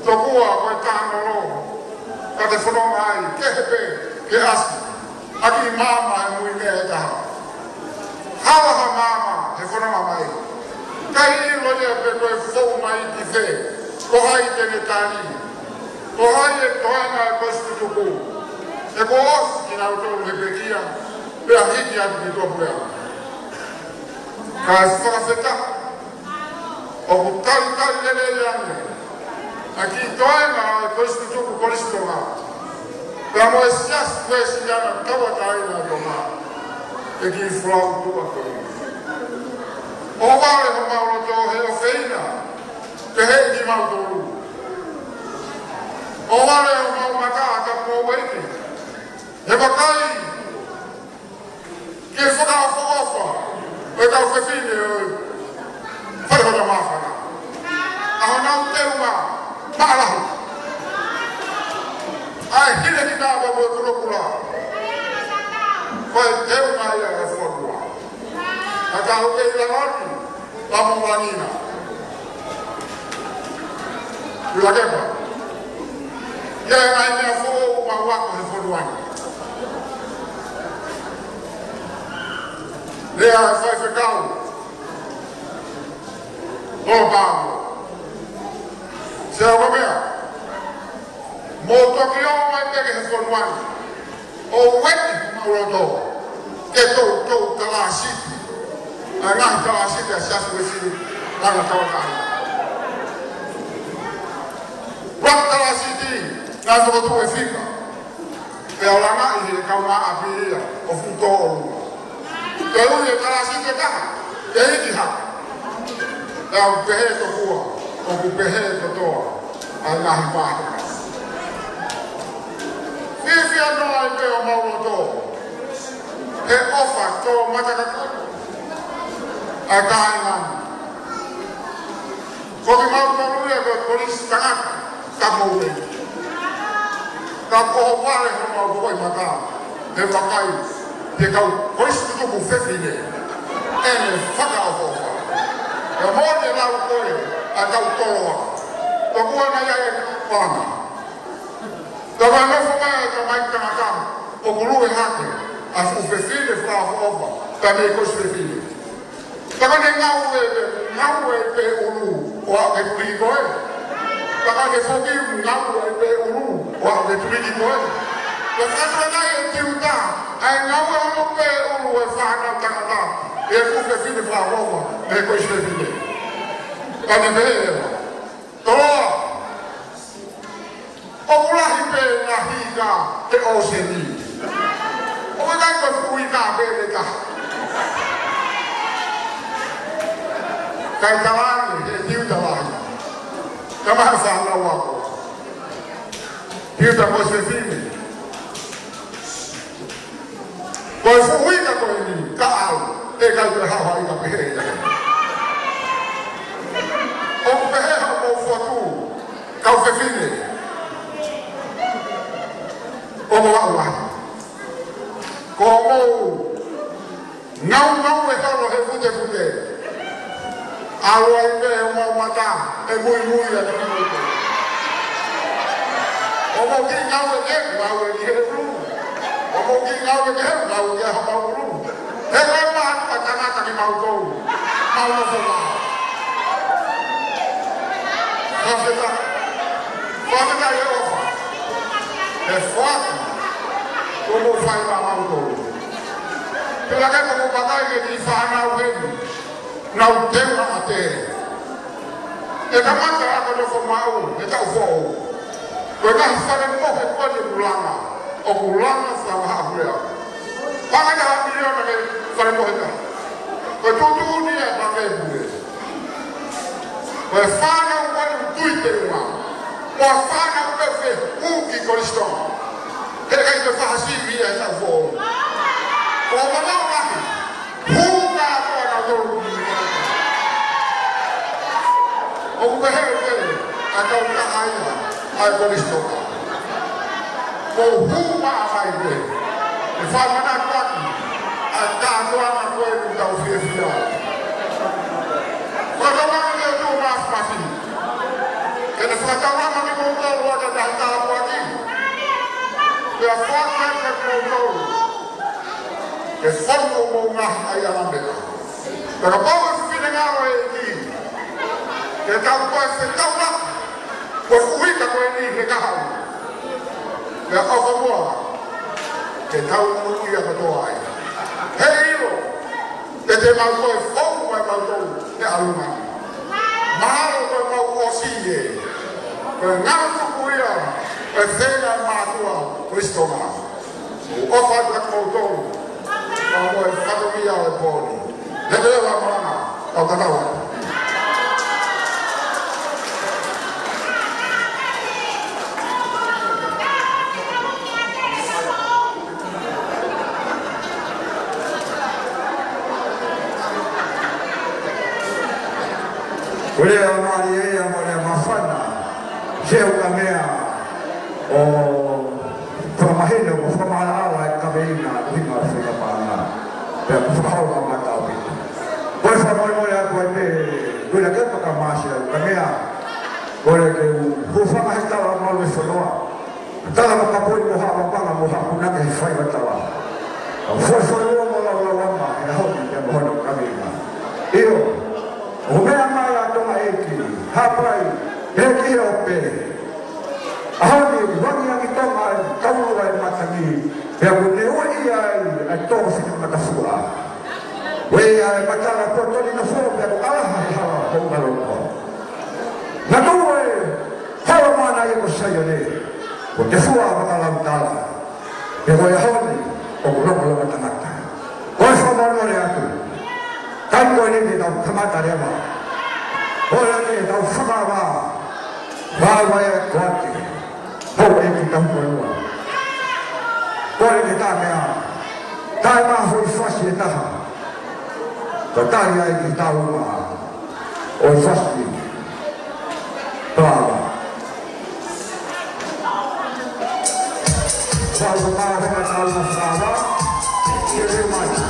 Tokua koe tāna no. Ka te whanoma ai. Kehepe, ke asi. Aki mama e mui mea e taha. Halaha mama he whanoma mai. Kai ilo ia pe koe whou mai ki whe, ko hai tene tāni, ko hai e toanga e koe stutuku, e ko osi ki nau tōru he pekia, pea hiki atu ki tō purea. Ka e whakawheta, o ku tari lele ane, a ki toanga e koe stutuku koristonga, Kamo sias kwesiana tawa taina doma. Eki flau tua koi. O wale ho mauro to he o feina. Te he ki mau tolu. O wale ho mau maka ka po weiti. He wakai. Ki whaka ofa. E kau whewhine oi. Whaihora mawhana. Aho nau te uma. Maalahu. Ai hile ki nā wa mua kurokura. Whai te uma ia e whanua. A ka hoke i langoni. Lamo wanina. Ila kepa. Ia e ngai mea fo ma wako he whanuani. Lea e whai whekau. O pāmo. Sea wamea. Mo toki o mai peke he whanuani. O weti mauroto. Ke tau talasiti. A ngahi talasiti a siasu e siri. Langa tawakani. Wak talasiti. Nā whakatu e whika. Pea langa i he kaunga api ia. O futo o luma. Te ui e talasiti e kaha. Te hiki haka. Pea u pehe to kua. O ku pehe to toa. A ngahi pāhika. Whiwhi anoa i peo mauro tō. He ofa tō matakaka. A kāi ngāni. Koki mauru ia koe polisi tangata. Ka mōre. Ka koho wale he mauru koi maka. He wakai. Te kau polisi tutuku whiwhine. Ene whaka o whofa. Ka mōre lau koe. A kau toroa. Ka kua na ia e whana. Tawa nofo mai ka mai tangata o kurue hake a fufefine fra ofa ka me ko fefine. Tawa ne ngau e pe ulu o a ke tuli koe. Tawa ne foki ngau e pe ulu o a ke tuli koe. Ka fatra na e tiuta ai ngau e o pe ulu e fana tangata e fufefine fra ofa me ko fefine. Ka ne me toa. O kurahi pe na hika te o se ni. O kai ko fui ka pe le ka. Kai kalani he tiu talani. Kama sa na wa ko. Tiu ta ko se fini. Ko fui ka ko ni ka au e kai te ha ha i ka pe he. O pe he ha mo fotu. Ka fe fini. Como va lá? Como não é só no refúgio porque a lua é uma mata é muito muito como que não é que vai o que é como que não é que vai o que é o é uma mata que mal go mal não foi lá você tá aí é forte como faz lá o todo. Pela que como papai que diz na web não tem uma matéria. É que manda a quando for mal, é que o voo. Quando a história não é quando bulana, o bulana está lá a mulher. Para que a mulher não vai morrer. Quando tudo dia para que mulher. Quando fala o quando Twitter lá. Quando fala o que que cristão. Ele quer que faça assim via essa voz. Como não vai? Ruga agora do o que é a causa aí a cristão. O ruga vai ver. E fala na quatro. A causa na coisa da oficina. Quando eu do mais fácil. Ele fala que a mama que montou o outro da tábua aqui. E a força que montou. Que forma o monga aí a lambeira. Pero como se finegaram aqui. Que tal coisa se tal lá. Pois cuida com ele regalo. E a favor. Que tal o dia que estou aí. Heiro. Que te mandou fogo vai mandou de aluna. Malo que não consigue. Que não se cuida. Que seja matua. Cristo ma. O fa la moto. O e fa do via o poli. Le deve la mano. O tatawa. Olha a Maria, a Mafana, Geo Camea, o Famahino, o Famala, a Caveina, o Rima Filapana, o Faula Matawi. Pois a Moria, o Capa Camacha, o Camea, o Famahitala, o Malve Sonoa, Tala Capoi, o Havapana, o Hapunaka, e Faivatala. O Fosoloma, o Lama, e a Hopi, e a Mono Camina. Eu. O mea mai a tonga eki, hapai, eki ope. Ahoni, wangi angi tonga, taurua e matangi, pia kune ui ai, ai tonga whina matafua. Wei ai matara potoni na fua, pia ku alaha i hawa, honga loko. Na tua e, hawa mana i ko sayone, o te fua wakalau tala. Pia koe ahoni, o kuloko lama tangata. Koe whamanore atu. Tanto ini tau kamata rema, orang ini tau sama bawa ya kuat, bawa ini tau perlu. Orang ini tak mea, tak mahu fasi dah, tetapi ini tahu mah, orang fasi, bawa, bawa dengan tahu sama, ini macam.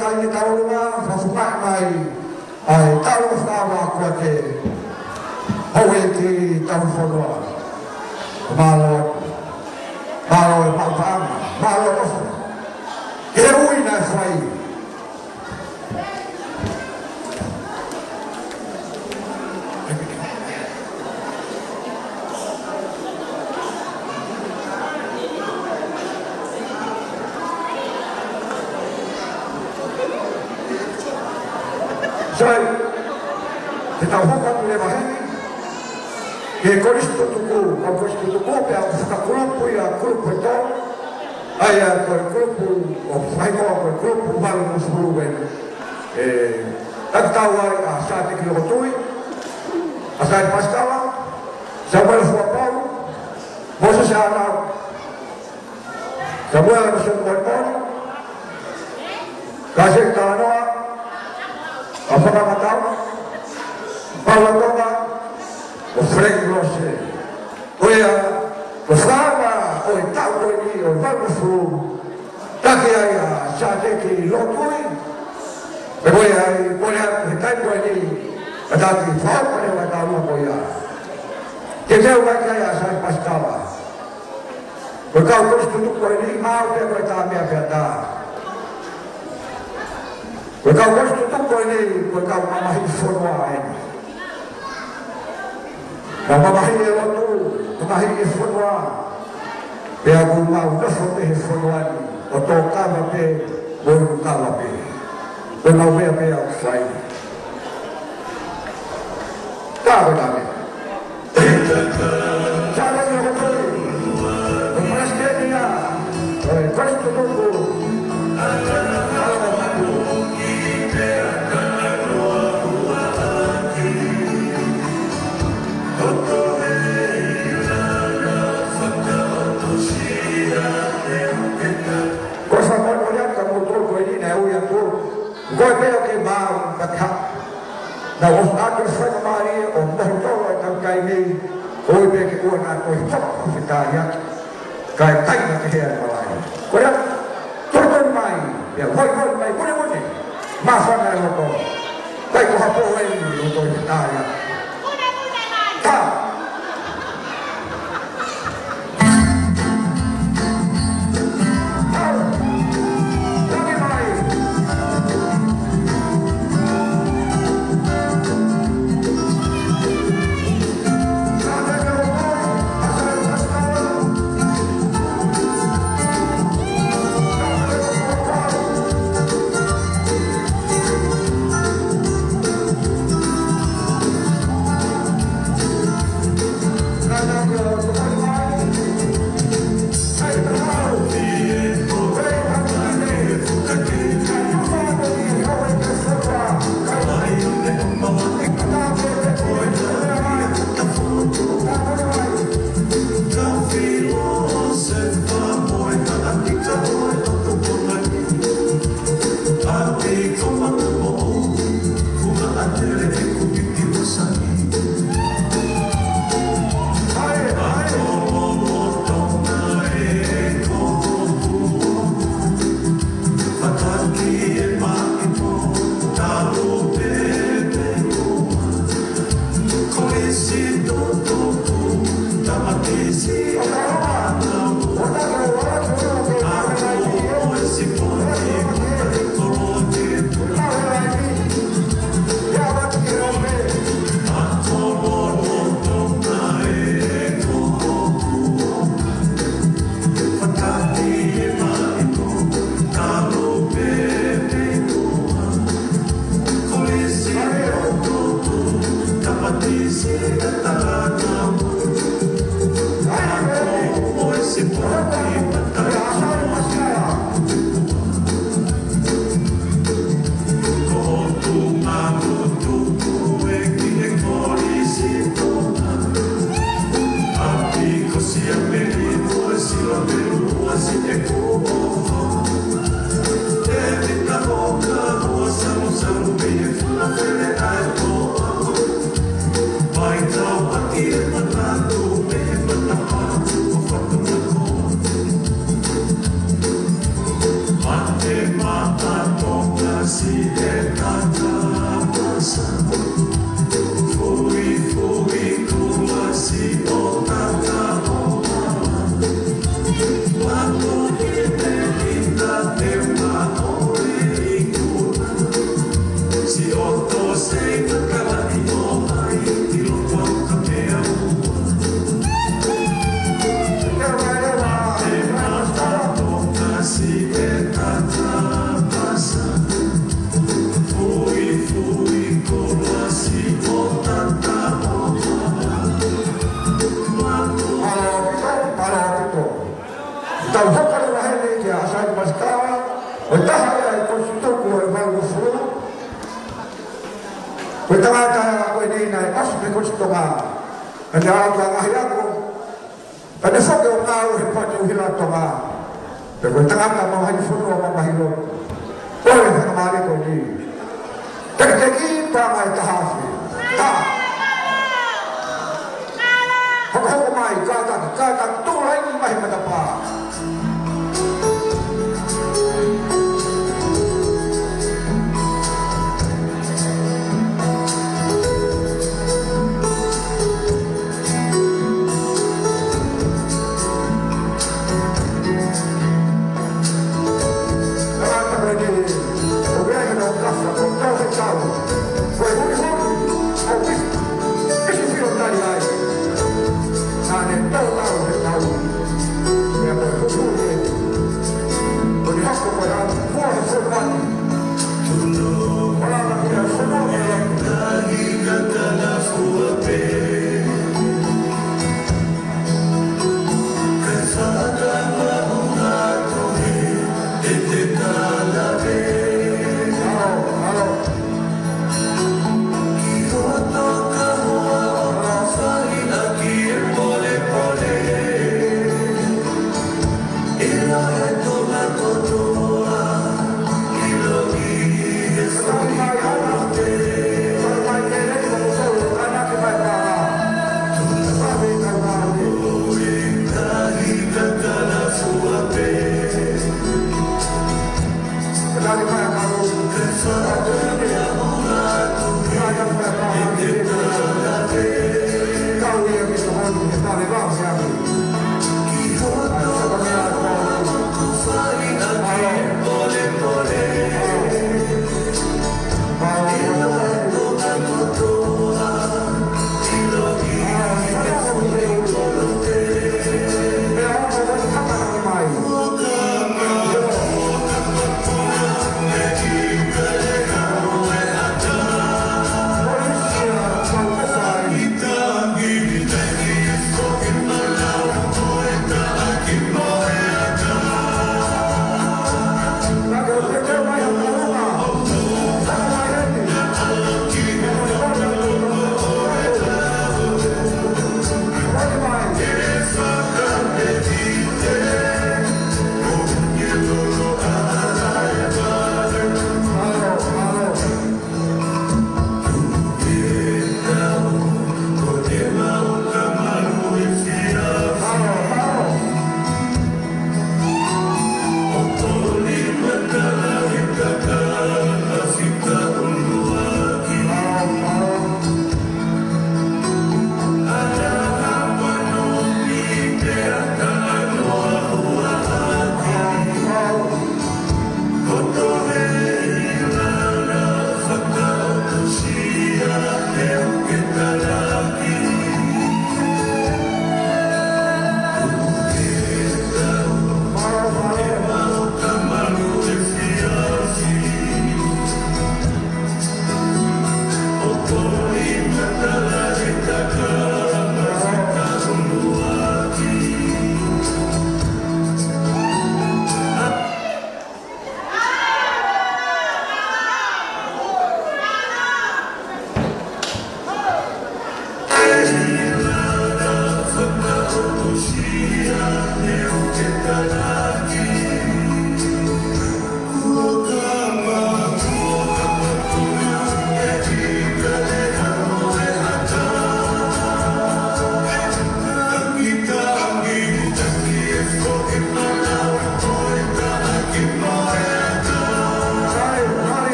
kai ni taurunga fafukai mai ai taru whawa kua te haue ki taru whanua malo e paupanga malo ofu ke ui nai whai Sai, te tau hoka tu le wahengi, ke koristo tuku, ka koristo tuku, pe au whakakurupu i a kurupu e tō, ai a koe kurupu, o whaingoa koe kurupu, malu musuru wenu, tau ai a Sāte ki loko tui, a Sāte Paskawa, Samuel Fuapau, Moses Anau, Samuel Anusun Moimoni, Kasek Tānoa, a whakamatau, Paulatonga, o Frank Rose, oia, o whaama, o i tau koe ni, o Valmufuru, take ai a Sāte ki Lotui, e koe ai, koe ai, he kai koe ni, a tāki whaokare wa tālua koe ia. Te teo mai kai a Sāte Paskawa, koe kau koristutu koe ni, mau pia koe tā mea pia tā. Koe kau koristutu koe ni, koe kau mamahi whanua eni. Ka mamahi e lotu, mamahi e whanua, pea ku mau nafo te he whanua ni, o tō kāma pe, o iru kāma pe. Koe mau mea mea o whai. Kāwe nāme. Tāwe ni o koe, o praskeni a, o e koristutu koe, Koe peo ke māu kaka, na o ake whaika maari o mohi tōra tau kai nei, oi peo ke ua nā koe whaka whitāri ake, kai taina ke hea malai. Koe rea, tōtoni mai, pia hoi mai, mune, mā whana e loko, kai ko hapo ei o koe whitāri ake. Tā! Mate mata toka tau hoka le wahele ki a asai masikawa, o taha ea e kosi tuku o e maungu furu. Koe tangata ea koe neina e kasi me kosi tonga, e ne au ka ngahi ako, e ne whoke o ngā uhi pati uhila tonga, pe koe tangata mawahini furu o mamahilo, koe whakamare koe ni. Teke te ki pāma e tahawhi, taha. Hoko mai, kātaka, tūrai ni mahi matapā.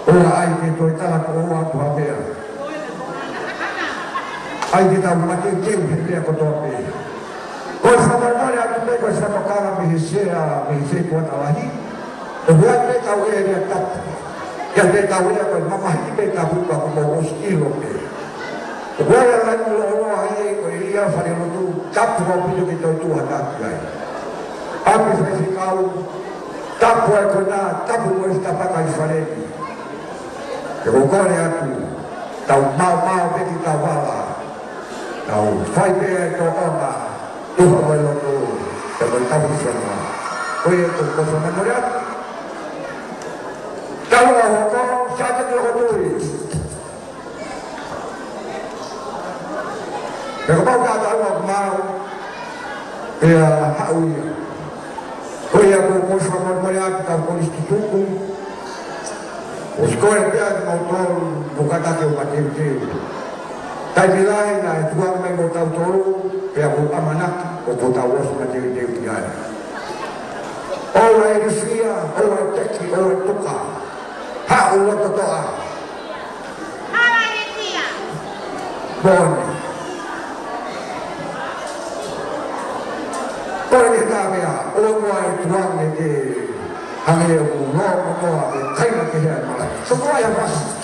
ora ai ke toi tala ko o atu hapea. Ai ke tau mate keu he mea kotoa pe. Koe whamarmare atu me koe whamakara me he sea kua tawahi. O hea me tau e rea tapu. Ia me tau ea koe mamahi me tapu ka kumo oskilo pe. O hea lai ulo ono ai koe ia whare lotu tapu kau pito ki tau tuha tapu ai. Ape whaisi kau tapu ai koe nā tapu mo i tapaka i whareni. E ko kore atu, tau mau peki tau wala, tau whai pea e tō ona, tuha mai loto, te mai tau whisana. Koe e tō kosa memore atu. Tau a hoko, sāta ki loko tui. E ko pau kāta aua kumau, e a hauia. Koe e a ko kosa memore atu, tau koristu tuku, o skoe pea ki mautoru, bukata ke o mateu. Tai milai na e tuang mai mo tau toru, pea ko amanaki, o ko tau osu mateu ki ai. Ola e rifia, ola e teki, ola e tuka. Ha o loto toa. Hala e rifia. Bone. Ola e tāmea, ola e tuang e ke hange o noa motoa e kaina ke hea malai. So koa ia wasi.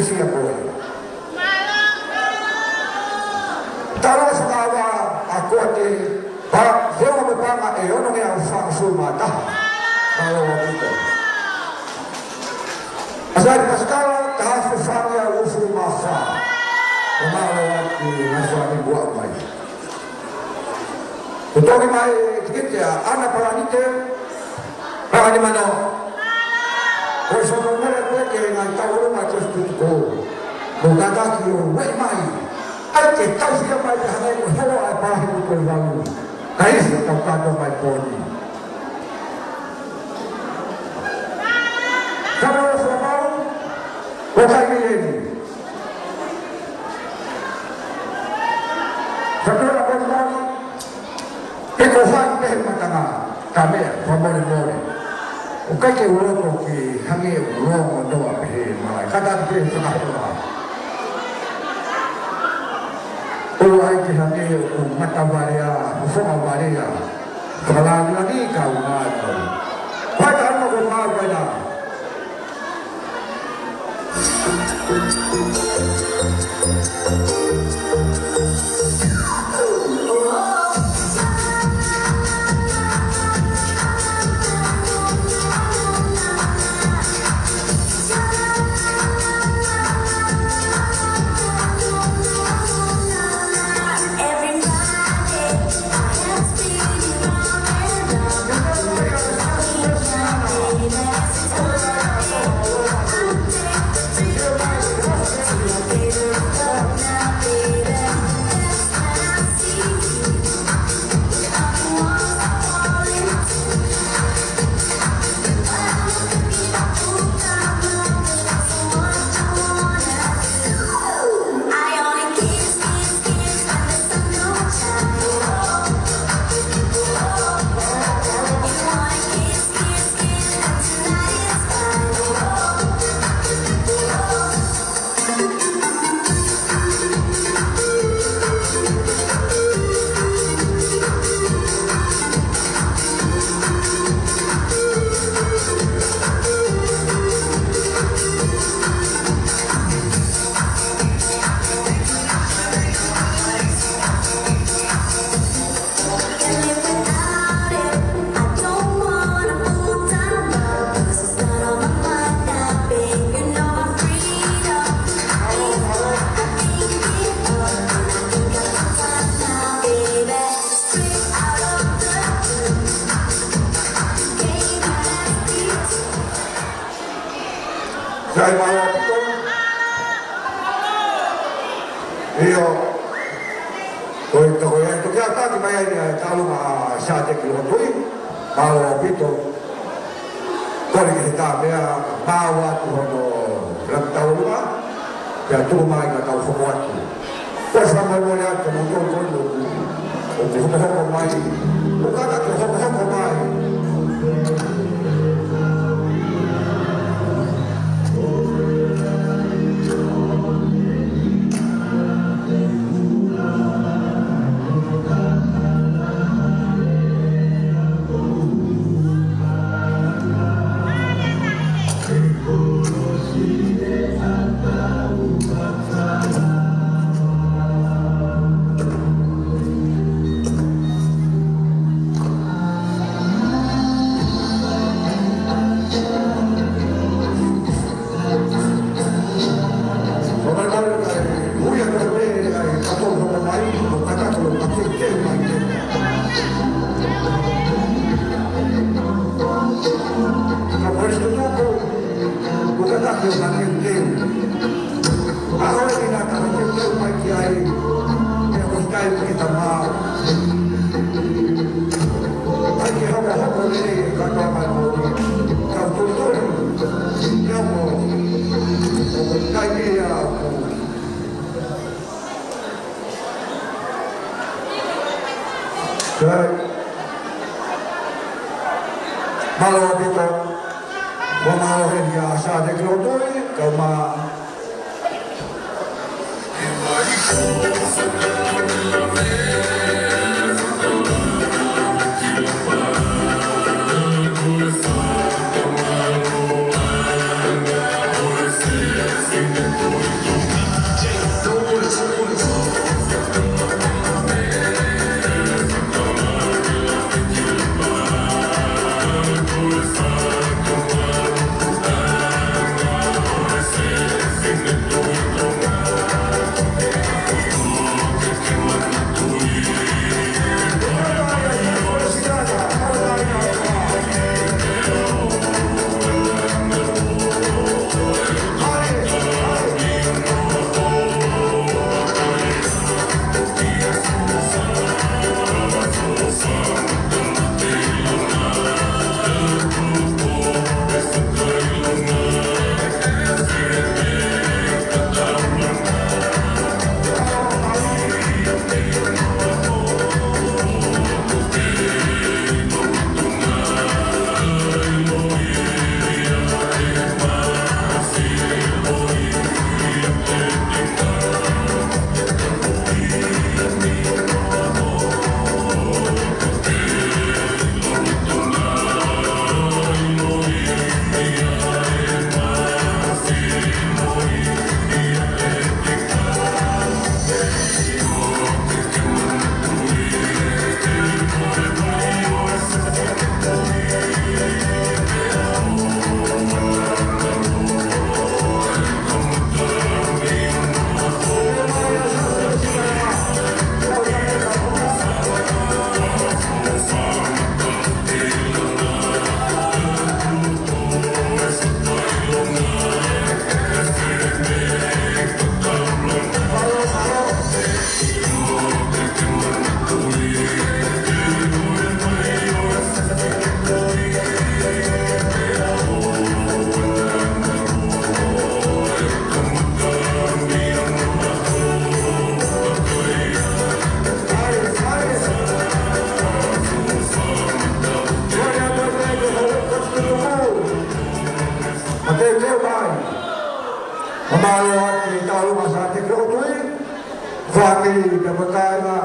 fia boy. Taros kawa ako te pa heo me panga e ono me au fa su mata. Malo dito. Asal paskala tahafu famia ufu mafa. Malo ati naswani buat mai. Kutoki mai tikitia ana paranite para di mana. Kau sebab mana kau kena tahu rumah tersebut kau. Bukan kaki orang mai. Ate tahu siapa yang hendak kau apa hidup kau lalu. Kau siapa kau mai poni. Kalau sebab kau kaki ini. Sekarang kau lagi. Ikut sampai matanga kami famori. O kai ke uroto ki hangi urongo noa pehe malai kata te whakahewa o ai ki hangi o matawarea o whakawarea whakalangani ka o ngātau pai ka anma ko ngāwaina Saya mahu betul. Iyo, kau yang tu kita di mana ni? Kalau mah sahaja kilo tu, mahu betul. Kau ni kita dia bawa tu hono rantau rumah, dia tu rumah kita tahu semua tu. Kau sama boleh tu mungkin kau tu, kau hono mai, bukan aku hono mai. Malu kita, malu dia sahaja kelotoi, kau mah. Thank you. teu mai. Amalo ati tau masa te krotui. Family ka pagkaina.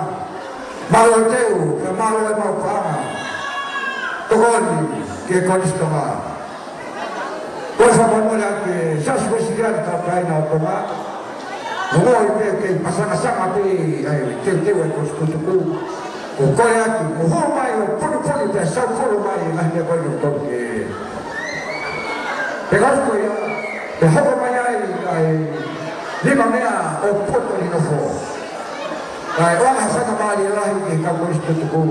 Malo teu, ka malo ay maupanga. Tukoni, ke konisto nga. Kung sa pamula ke saswesigan ka kaina o tunga. Ngoi pe ke pasanga-sanga pe teu ay konskutuku. Kung kaya ati, muhumay o puni-puni pe sa pulumay ngahnya ko yung toke. Pegas ko ya, behoko mayay ay lima mea o puto ni nofo. Kaya wala sa kamali lahi ke konskutuku.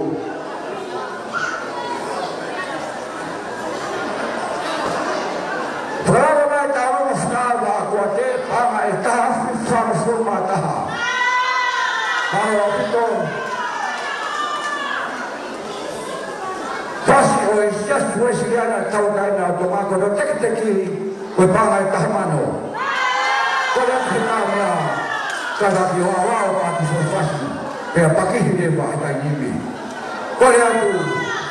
Prawa may tao mas nawa ako ate, panga itaas sa masurma taha. Para ito, kasi o isas mo siya na tao na tumako na teki-teki o panga itahamano. Kaya kita niya, kada kiwawa o pati sa fasi, kaya pakihili ba itang nimi. Kaya ito,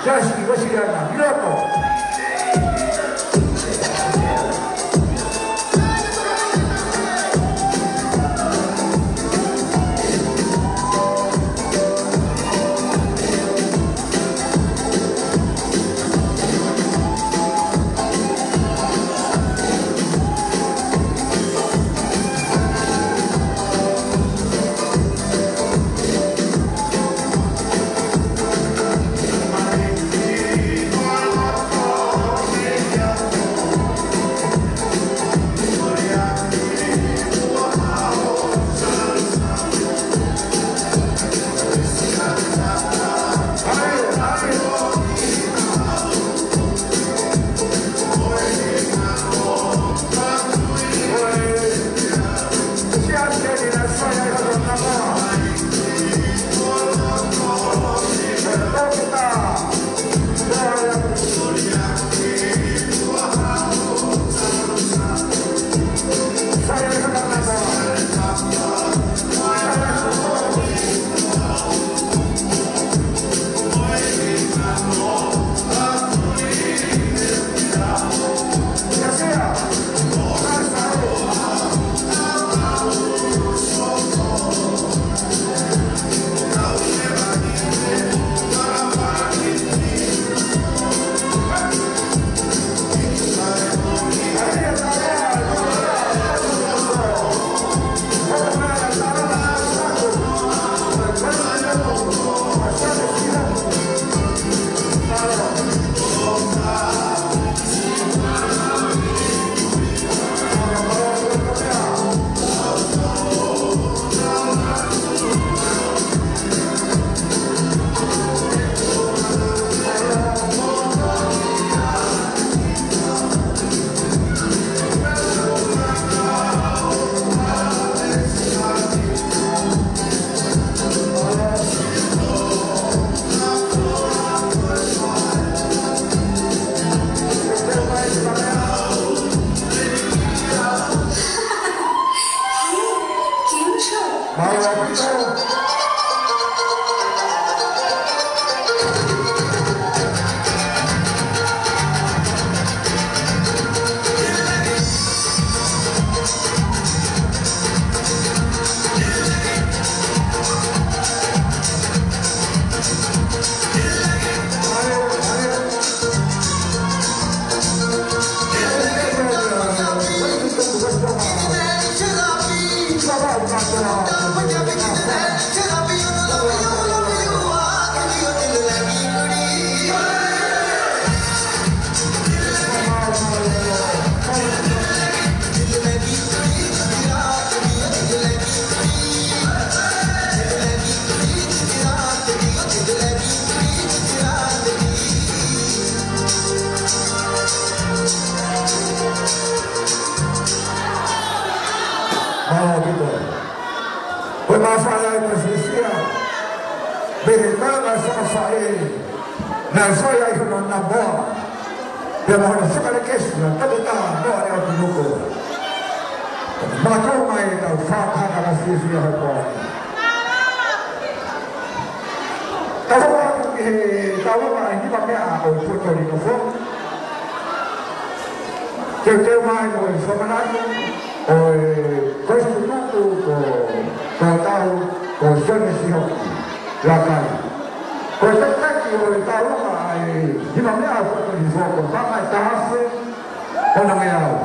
kasi mo siya na biloto. que mai mo whamanatu o koistu tuku ko tau ko sone si hoki la kai. Ko te teki o tau ai hima mea whaka ni whoko pama e tahase ona mea au.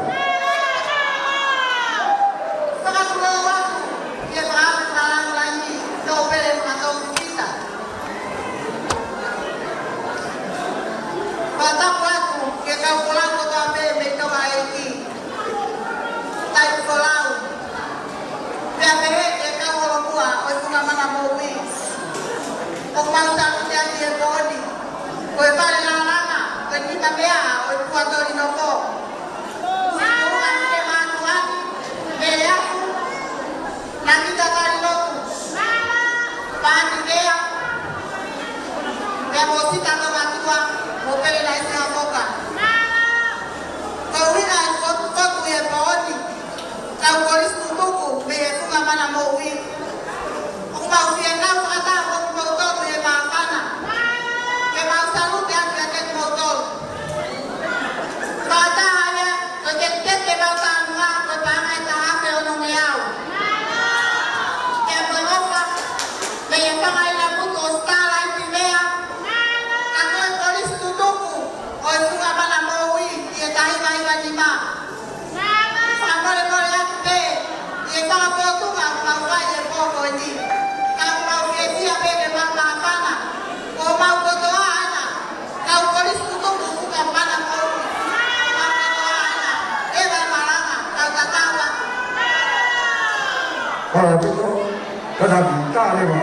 Kada bita lewa.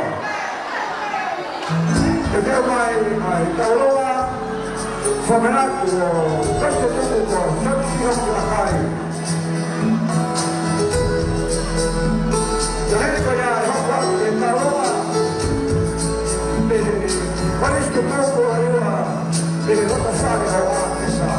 Teo mai tauroa whamanatu o kaste tuku ko santi hoki la kai. Te hei ko ia e hokwa e tauroa pe wharistu tauko a iwa pe rota sare o a esa.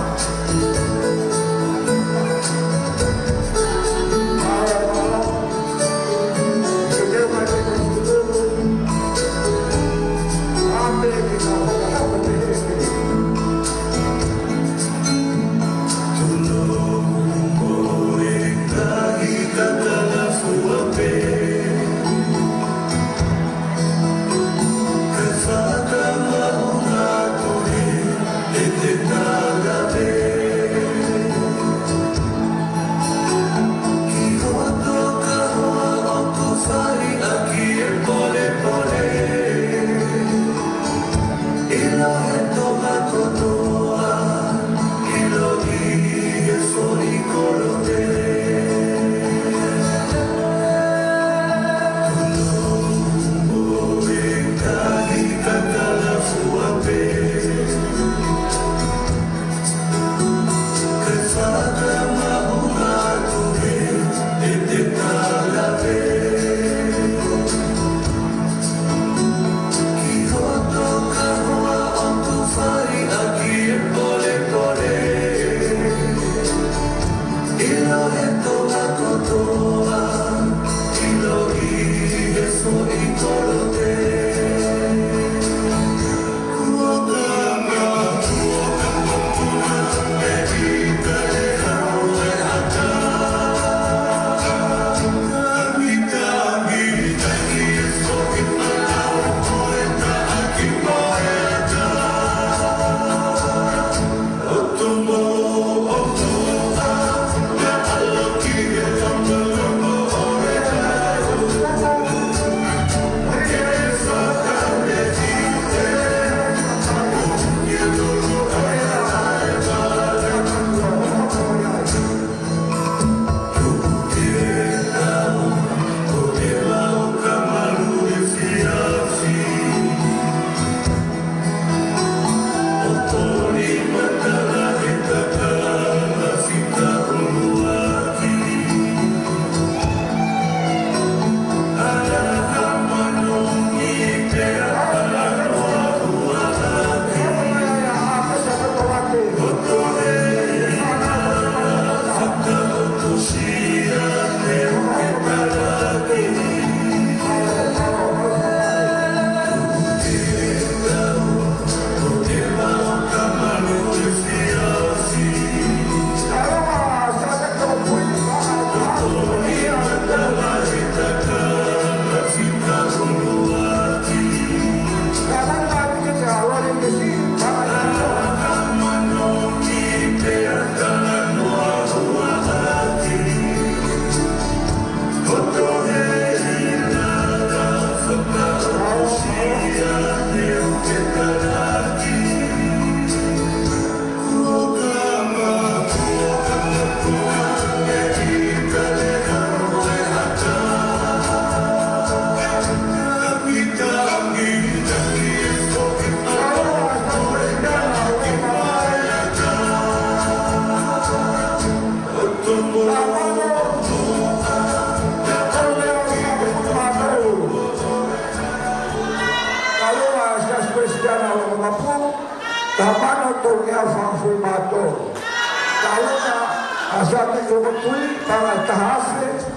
asate ko tui para tahase.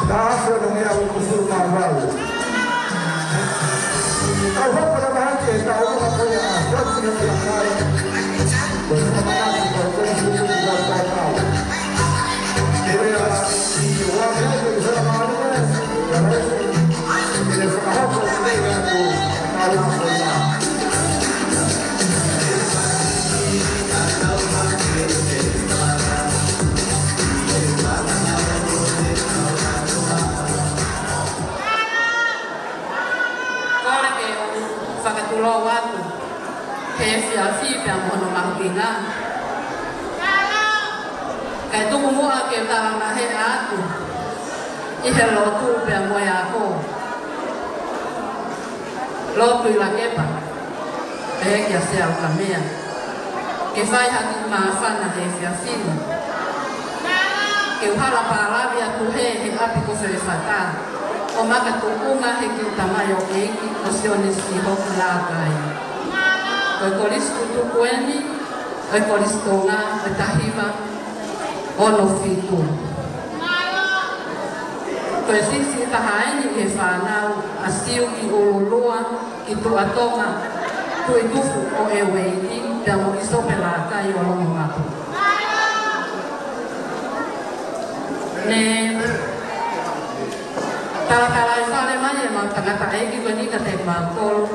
Tahase no me hago kusur mawal. Kau hok pada bahasa kau hok pada asal punya pelakar. Bersama kau kusur mawal kau. Jadi wajah itu sama ada. Jadi sekarang kau sudah aku tahu apa. Fakatulo watu fiafi pia mono makinga kai tu mua ke ta na he atu I he lotu pia moya ko lotu la kepa kia sea kamea ke fai haki maafana he fiafi ke uhala para via tu he api ko fe fata o maka tukunga he ki tamayo eki o sionis ki hoku lakai. O kolis kutukueni, o kolis tonga, o tahiva, o no fitu. Ko sisi tahaini he whanau, asiu ki ululua, ki tu atonga, tu itufu o e weiti, pia mo isope lakai o longo ngapu. Ne Kala i whare mai e mau tangata eki ko ni ka te mākolo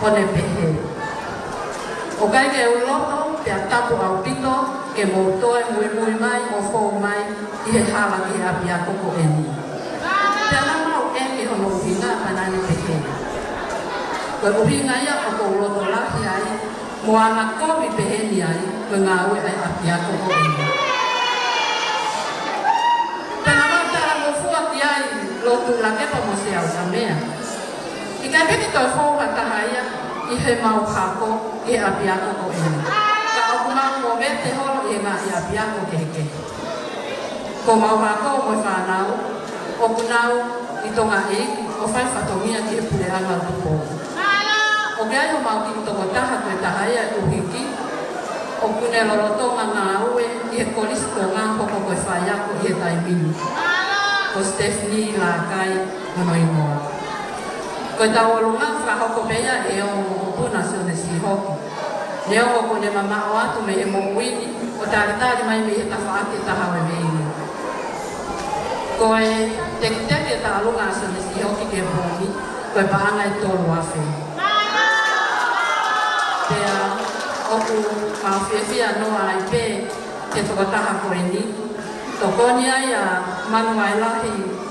o ne pehe. O kai ke uloto te atapu au pito ke moutoe mui mai o fōu mai I he hala ki api a koko e ni. Te anamau eki hono uhinga panani pehe. Koe uhinga ia o ko uloto lahi ai mo ana komi pehe ni ai koe ngā ue ai api a koko e ni. Te namata mo fuaki ai lotu la kepa mo se au samea. I kai peki toi fōu hatahaya I he mau hako I apiako ko eni. Ka au kumau mo vete holo I ngā I apiako keke. Ko mau hako mo whanau, o kunau I tonga eki, o whai whatongia ki e pule anga tupo. O gai o mau ki tongo taha koe tahaya uhiki, o kune lorotonga ngā ue I he kolisi tonga hoko koe whaiako I he taimini. Ko Stephanie Lakai mono ingoa. Ko tau olunga whahoko pea e o puna sio ne si hoki. Ne o ko ne mama o atu me e mo wini, o tāritari mai me e ta whaake taha we me ini. Ko e teki ta alunga sio ne si hoki ke puni, ko e paanga I tolu afe. Pea o ku mawhiawhia noa ai pe ke toko taha ko e ni. Tokoni ai a manu ai lahi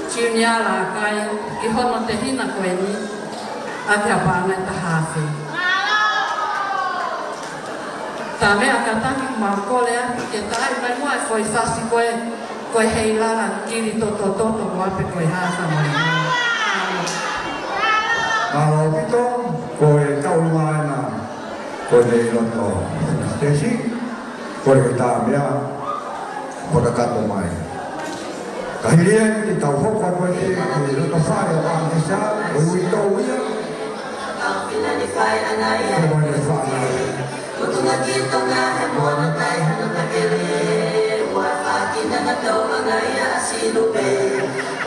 Junior Lakai I hono te hina koe ni a te apanga ta hawhi. Tā mea ka taki maukole aki ke tai mai mua e foi fasi koe hei lara kiri toto mo ape koe hasa mai. Alo pito koe taulunga ena koe nei loto. Tesi koe tā mea Kona kato mai. Kahiria ni tau hoko koe te roto whare o Angesa, o ui tau ia. Kina ni whai anai ai. Kona ni whai. Kutunga ki tonga he mono tai hano takere. Ua whakina na tau anai a asinu pe.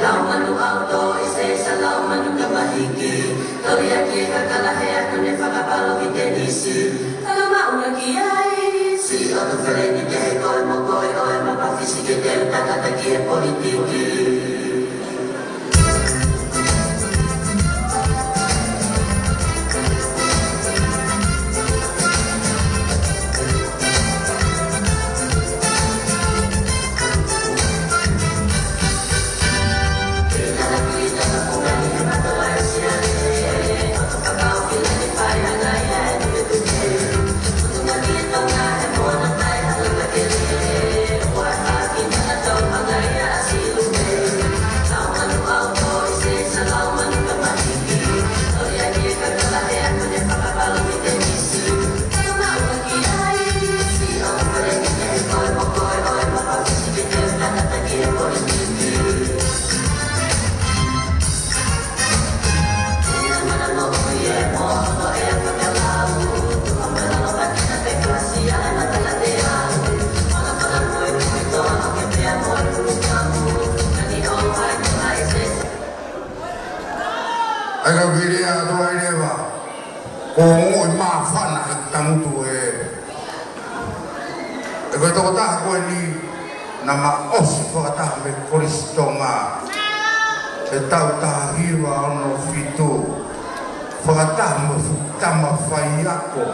Lau manu auto I se sa lau manu kamahiki. Tori aki e kakalahe atu ne whakapalo ki te nisi. Kala maunga ki ai. Si o tu whereni te he koe mo koe oe ma pawhisi ke te utakata ki e politiki. Así E koe toko taha koe ni na ma osi whakataha me Koristo ngā. E tau taha hiwa ono fitu. Whakataha me whutama whai ako.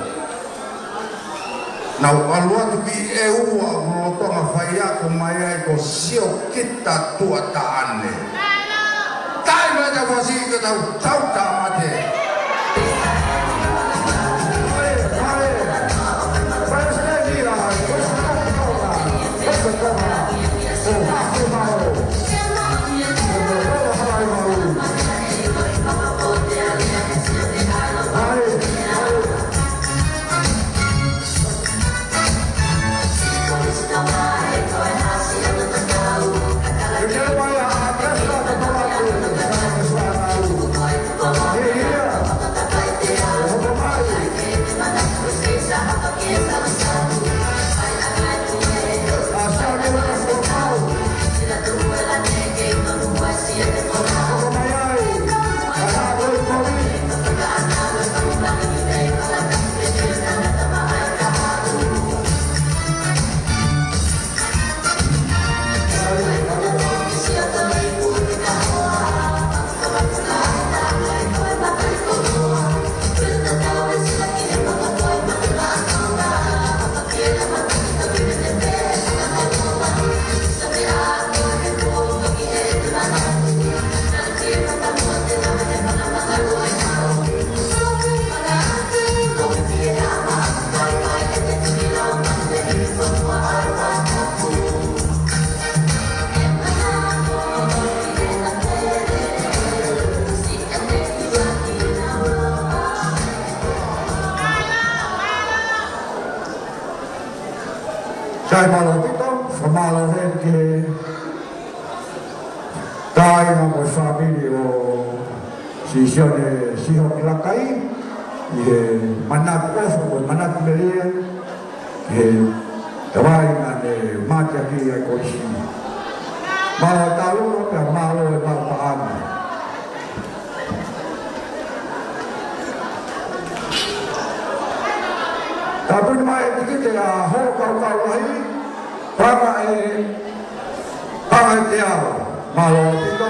Nau alu atu ki e ua ulotonga whai ako mai ai ko sio kita tua ta ane. Tai mai ta wasi ka tau tau ta mate. Sai malo pito, famalo que tai na mo famili o sisione siho kilakai e manak oso o manak melia e tawai na ne mati aki ai koisi malo talu pe malo e malo paana tapi mai dikite a ho kau lai para e para te ao malo pito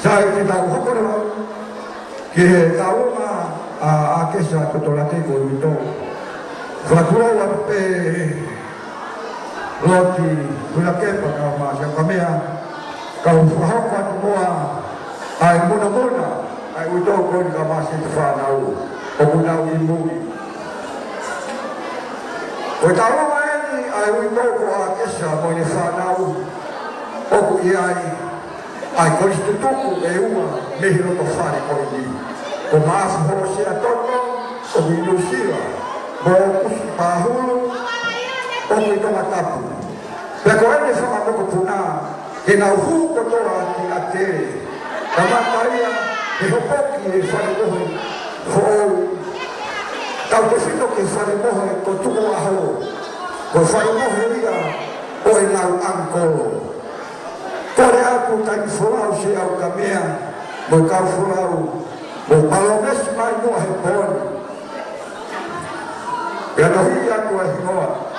sai ki tau hokoro ki tau a kesa totolate ko mito fakuro wa pe loti kula kepa ka ma sa kamea ka ufahoka moa ai mona ai uto ko ka ma se fa na o kuna imu o tau mai ai uto ko a kesa mo ni fa na o ku ai Koristo tuku e uma mehiro to fare ko ni o mas ho se atono o minusira mo kusi pahulu o ni to matapu pe ko ene sa ko puna ke na hu ko to ati ate kama taria e ho poki e fare ko ho tau to fito ke fare mo ko tuku aho ko fare mo ia o e lau ankolo Kore aku kai fulau se au kamea, mo kau fulau, mo palomes mai no he pon. Ya no hi aku ai noa.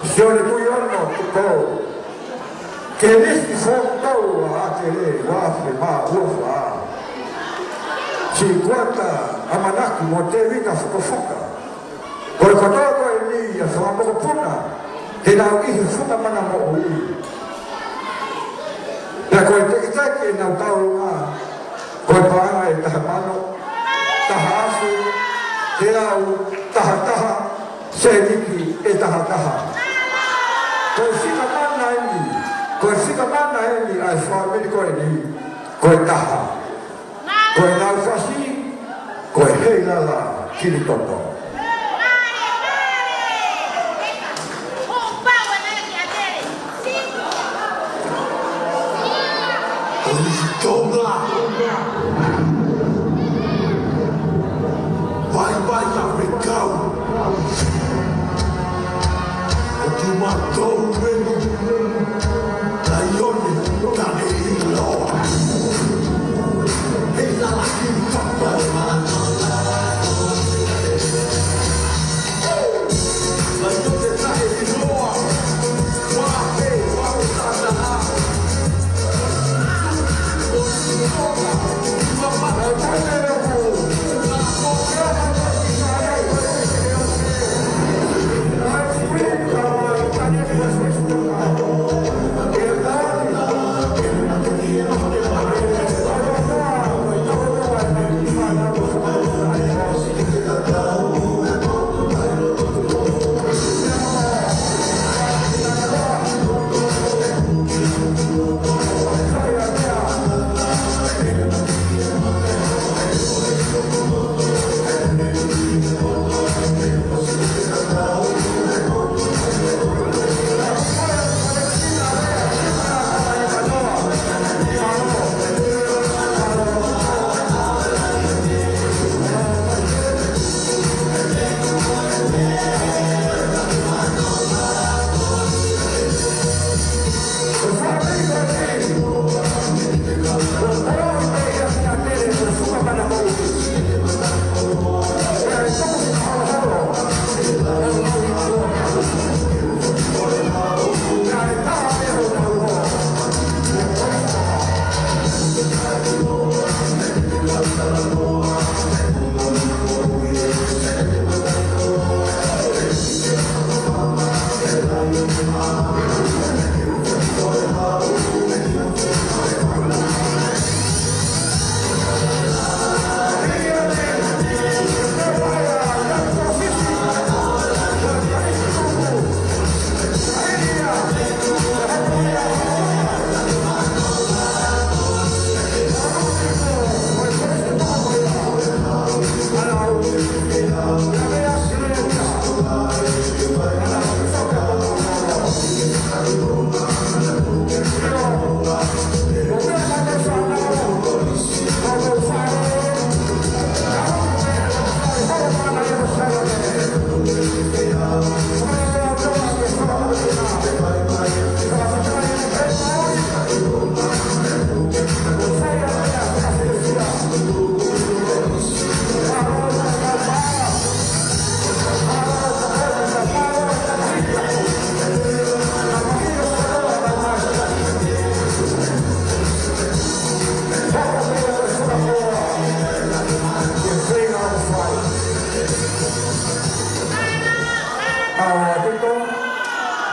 Sione tu yono tu ko. Que neste foto a tele wa fe ma ufa. 50 amanaki mo te vika fuka. Kore koto ni ya so mo puna. Te na ki fuka mana mo ui. Na koe te nau tau ngā, koe pānga e taha mano, taha asu, te au, taha, se niki e taha. Koe whika mana eni, ai whamiri koe ni, koe taha. Koe nau whasi, koe hei lala kiri toto. Vai Africão. O que matou o meu Lione Canelo. Ei lá que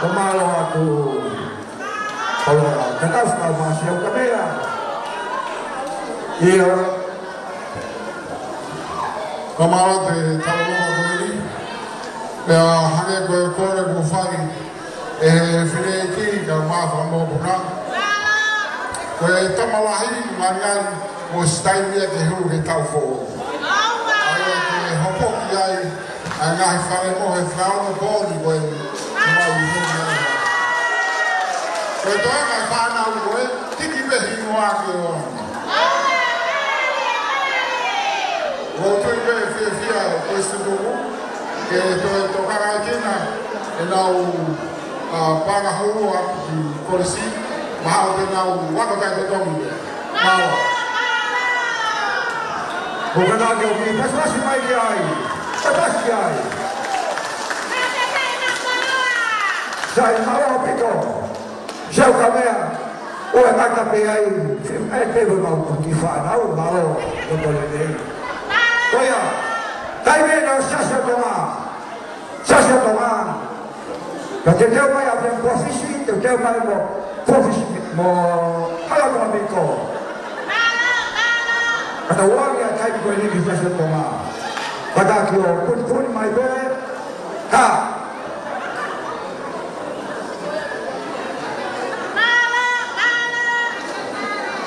Kumalo aku kalau kita sudah masih yang kamera, iya. Kumalo te tahu aku ini, ya hanya gue korek gue fai, fineki kalau maaf kamu bukan, gue tamalahi mangan gue style dia kehiru kita tahu. Ayah ke hopok jai, angai fai mo hefrau bodi gue. Gue tuh nggak fana gue, tiki behi muak yo. Gue tuh gue via questo dulu, ke tuh karena kena, enau pagahu aku di polisi, mau enau waktu kayak betul gitu, mau. Bukan lagi oke, masih mai kiai, pas kiai. Saya mau pito. Saya kamera, oh mata peai, teve mau porque fala, o malo, o boleh. Olha, tá vendo sasa toma. Porque teu pai abre profissão, teu pai mo hala com amigo. Ada orang yang cai ko ini sasa toma. Pada kio pun mai be, ha.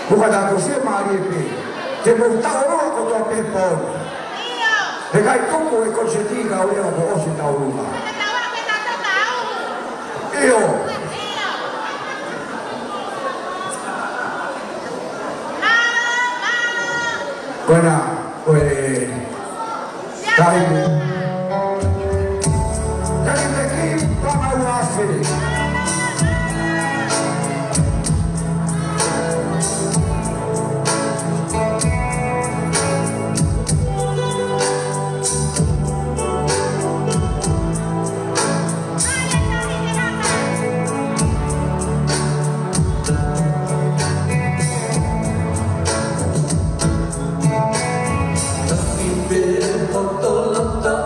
Bukan aku sih mari pe, temu tahu aku tu apa pun. Dekai tunggu ekor sedih kau yang bawa si tahu rumah. Iyo. Kena, kami lagi pengawasi. Tolong tak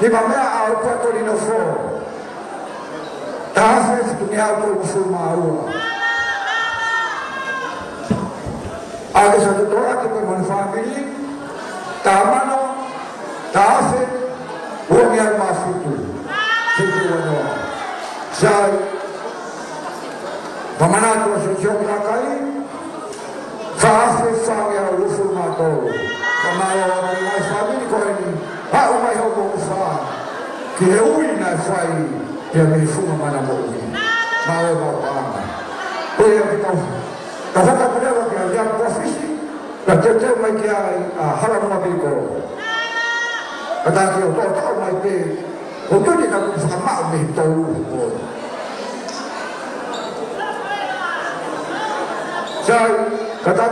Ni mamea au pato ni no fo. Tafe tu ni au ko fu maua. Aga sa tu tora ke mon family. Tamano tafe o mi al mafutu. Situ wono. Sai pamana tu so jok na kai. Tafe fa ya u fu ma to. Pamalo ni family ko ni. Ha o mai ho ko fa. Ke ui na fai ya me fu ma na mo. Ma o ba pa. O ya ko ka fa ka pera ka ya ko fisi. Ka te te mai ki a hala mo bi ko. Ka ta ki o to mai pe. O to ni ka ku fa ma me to ko. Sai kata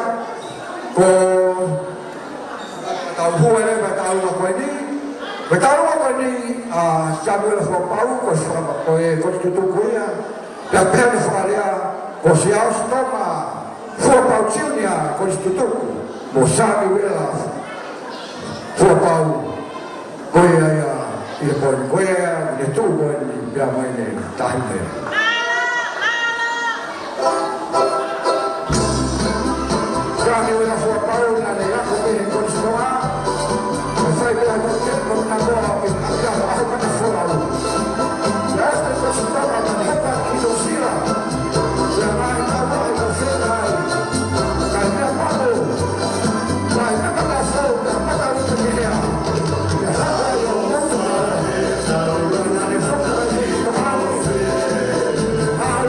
ko tau huele ba tau ko ni ba tau ko ni Samuel fo pau ko sa ko e ko tu ko ya ya per faria ko si stoma fo pau chiunia ko tu mo sabe vela fo pau ko ya e ko ya de tu ko ni ya mai ne tai ne Kami wala fo pau na le ya ko ko stoma sai que a gente não está boa a roupa de fora já está precisando a roupa que não tira já vai na boa e você vai cair a mão vai na cabeça da matarita que é já vai o mundo na reforma de tomar a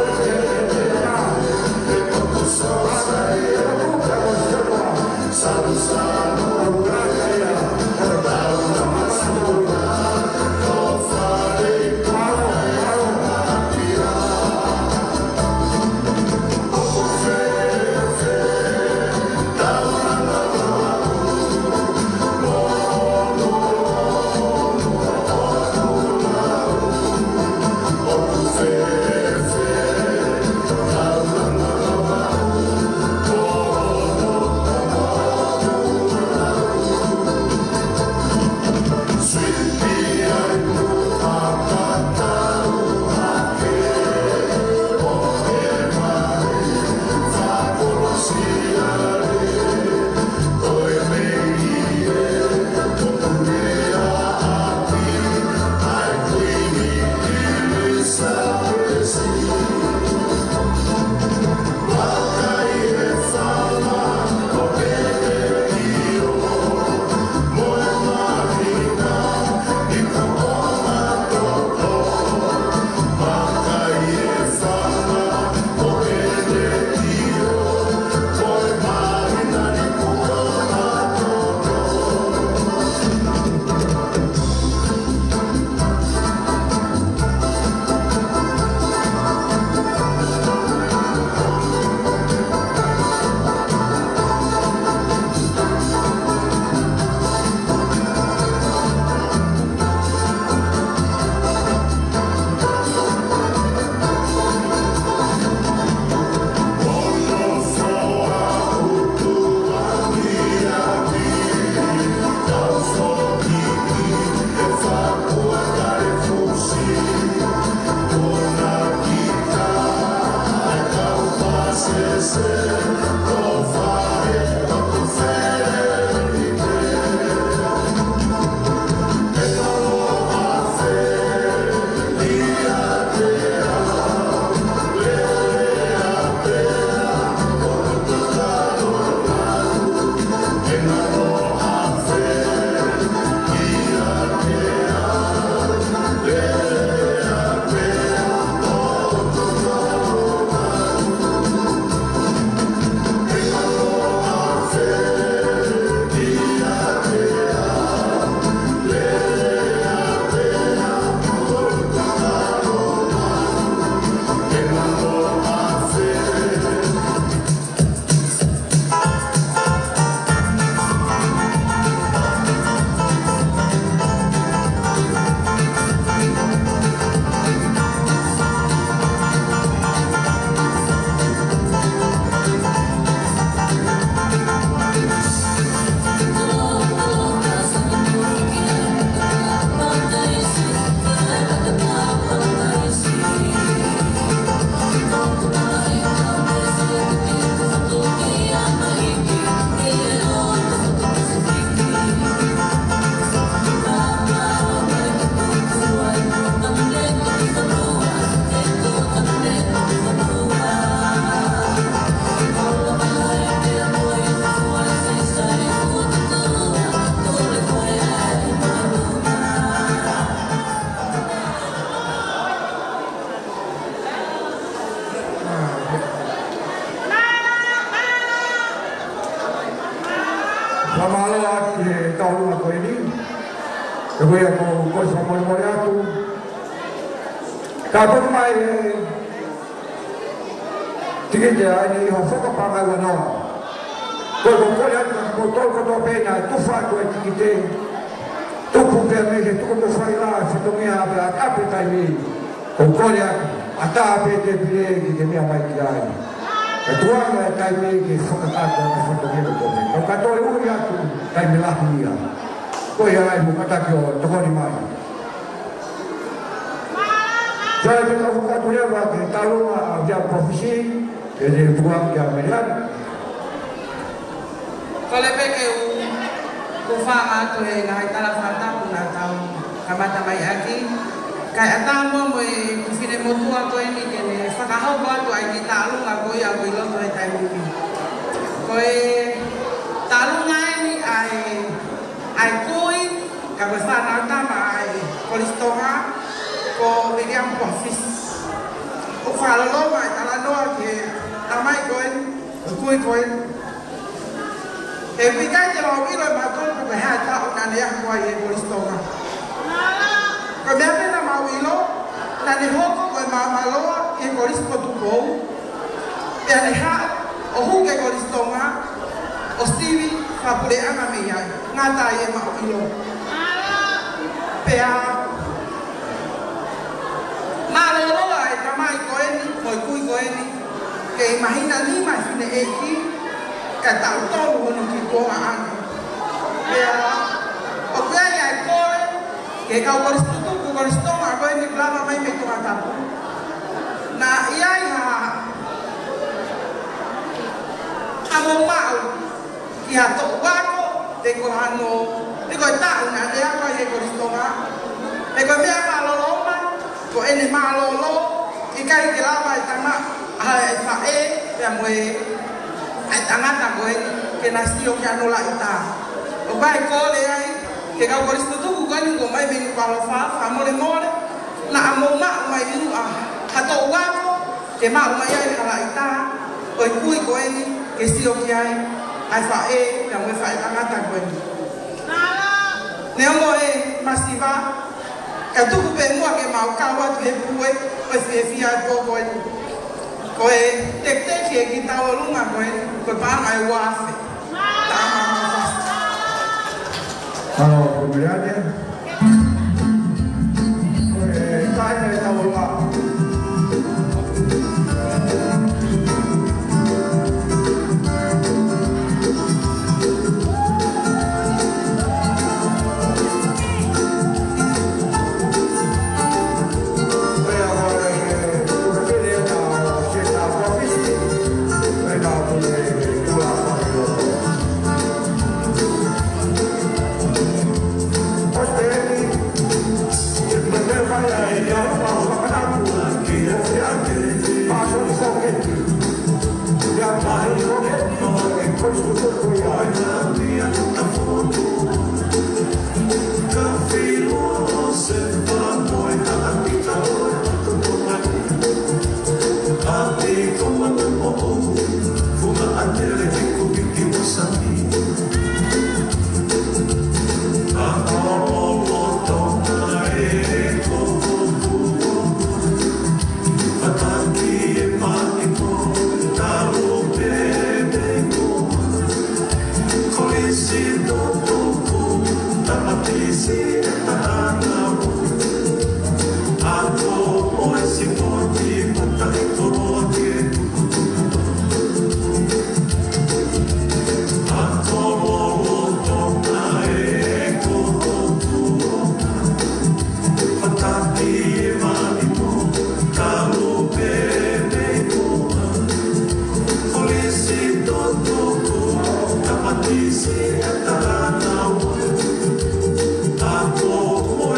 tau lunga koe ni. Ka koe ako koe sa mole atu. Ka koe mai tike te aini ho whakapanga ua noa. Koe ko kore atu ko tol koto pena tuwha koe tiki te. Tupu pia me ke tuku tuwhai la whitungia ape a kape tai mi. Ko kore atu a tāpe te pire ki te mea mai ki ai. Ka tuanga e tai me ke whakatako na whitungia koto pena. Ko katore uri atu tai me lahu ia. Koe ai mo kataki o tokoni mai. Saya kita buka dunia bagi tahu dia profesi jadi buang dia melihat. Kalau begitu, kufah tu yang kita lakukan pun tahu kamata mai lagi. Kayak tamu mau kufine mutua tu ini jadi fakahau buat tu ini tahu aku yang bilang tu yang ini. Koi tahu ni ai koi kalau sana nama ai kolistonga. Ko William Office. O falo lo mai tala no ke tamai koen kui koen. E pikai te lo vilo ma kon ko ha ta o na ya ko ai polistonga. Ko me pena ma vilo na ni hoko ko ma maloa e polisto tu ko. E ale ha o hu ke polistonga o stivi fa pure ana me ya ngata ye ma vilo. Pea Malo ay kamay ko ini, moy kuy ko ini. Kay mahina ni mas neeki katao to mo ni ko aan. Kaya o kaya ay ko kay ka koristo ma ko ini plama may me tumatapo. Na iyay ha among mau kiha to wako de ko hano de ko tao na de ako ay koristo ma. De ko me malo ko ene malolo ikai ke lava itama ai fae ya moe ai tangata ko ke nasio ke anola ita o bai ko le ai ke ka koristo tu ko ni ko mai ben ko fa amore mole na amoma mai lu a hato wa ke ma mai ai kala ita o kui ko ene ke sio ke ai fae ya moe fae tangata ko ni ne moe masiva ka tu pe mo ke mau ka wa tu e pue o se fia ko ko e tek tek ke ki ta o lunga ko pa mai wa se ta ma ma Kalau pemilihannya kaya ta o lunga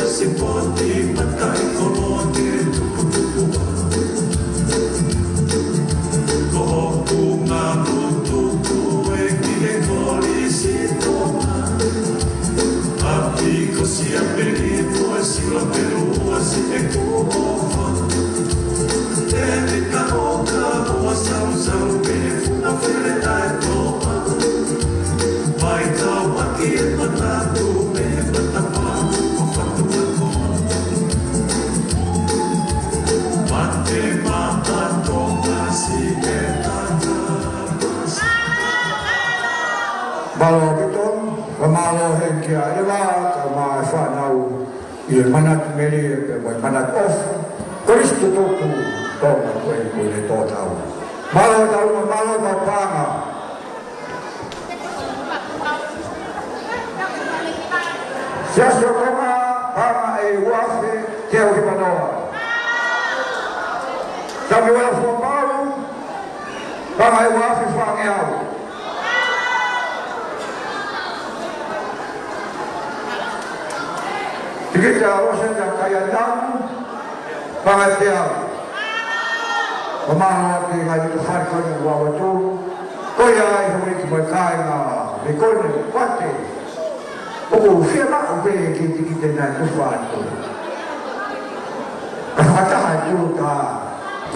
Esse ponte, matai, coloque, Malo betul, malo hengkia adalah kama fanau ia manat meri manat off Kristo tuku toma kue kue totau. Malo tahu malo bapanga. Siapa koma panga wafe tiaw himanoa. Kami wala fomau panga wafe fangiau. Kita awasan yang kaya tamu, pangatia, pemaham di kaya Tuhan kau yang bawa tu, kau yang hidup berkaya na, ikon kuat. Oh, siapa ubah kita nak Tuhan tu? Kata haju ta,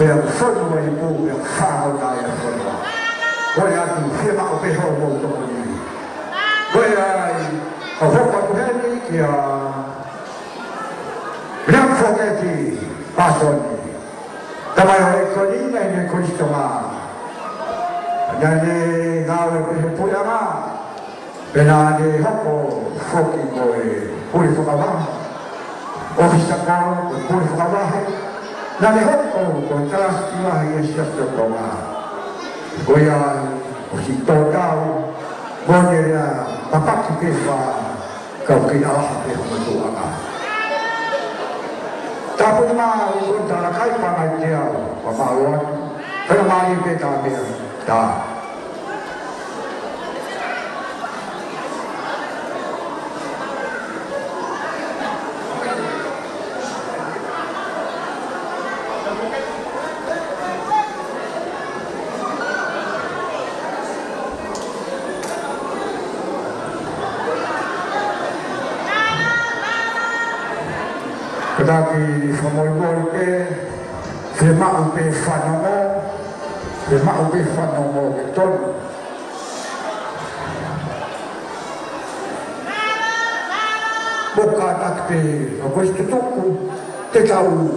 berfirman ibu berfirman kaya semua. Kau yang tu siapa ubah orang tu ni? Kau yang kau Tuhan ni kia. Yang fogeti pasoni, tamai hari kini ini kunstoma, jadi gawe puyama, benade hoko foki boy puri fukaba, ofis akal puri fukaba, jadi hoko kontras tiwa yesias jokoma, goyan usito tahu, gonya tapak kipefa kau kena apa yang mentua. Tapi mah untuk dalam kait pangai dia, pemaluan, permainan kita dia, dah. Tetapi semua ke firman upe fanomo betul. Bukan takpe, aku istutuku tekau.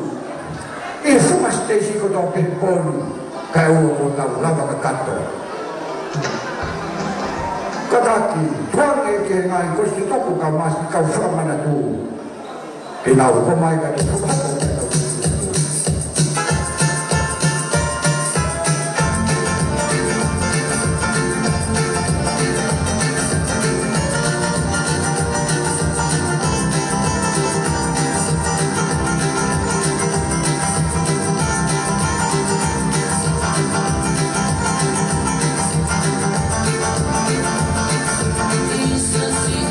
Itu mesti si kau tahu pun kau tahu lama berkata. Tetapi tuan ikenai kau istutuku kau masih kau sama mana tu. Kenal pemain dari tempat. Isso se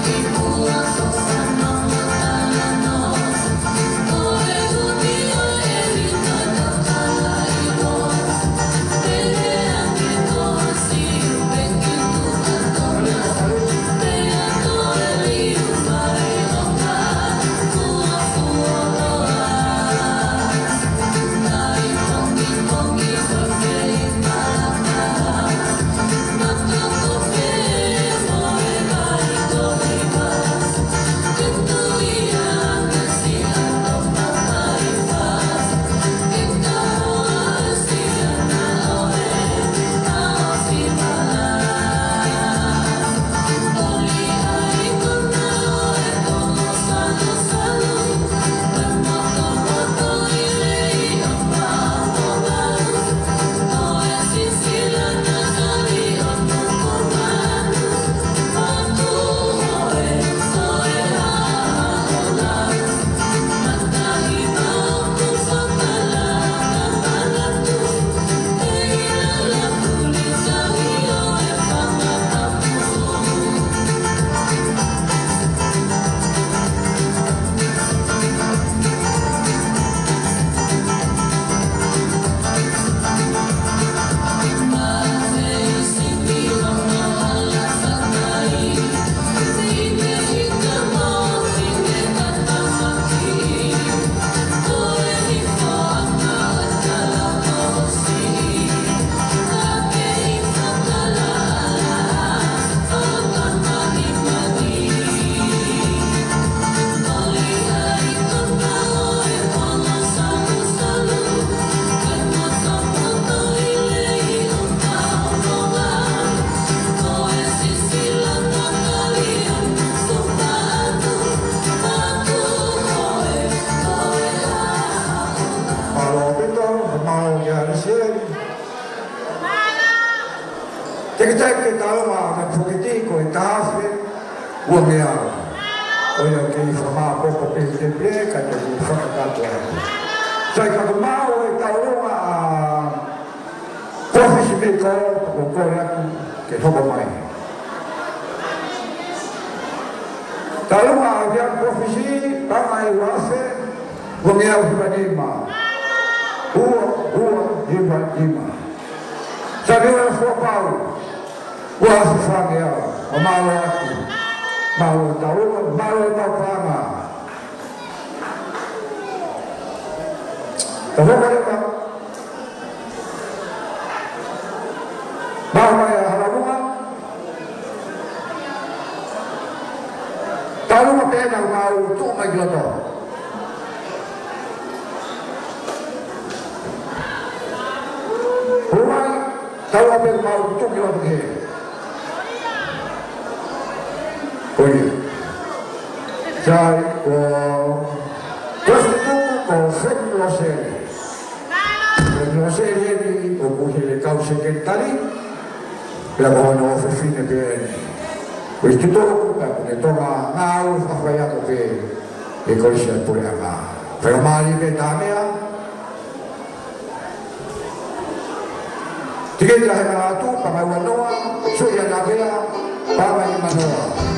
mau ya sih. Teke tawa ka pukiti ko itafe uangnya. Oh ya ke sama popo PTP ka de fakata. Sai ka mau tawa profesi ko ko ke hobo mai. Tawa dia profesi pamai wase uangnya ubanima. Ubanima. Sabi na fopau. Wah, sesuatu ya, malu aku, malu tahu, malu apa? Tahu apa? Bawa ya halaman. Tahu apa yang mau tu majuto. Rumah tahu apa yang mau tu kita pergi. Oye, saya terus itu serie ini, oke kau sekretari, lakukan ofisnya begini. Itu tuh, itu mah ngau apa yang oke, ekologis boleh apa? Permali betamnya, tiga jalan itu pengawal doa, suya nabia, pengawal manoa.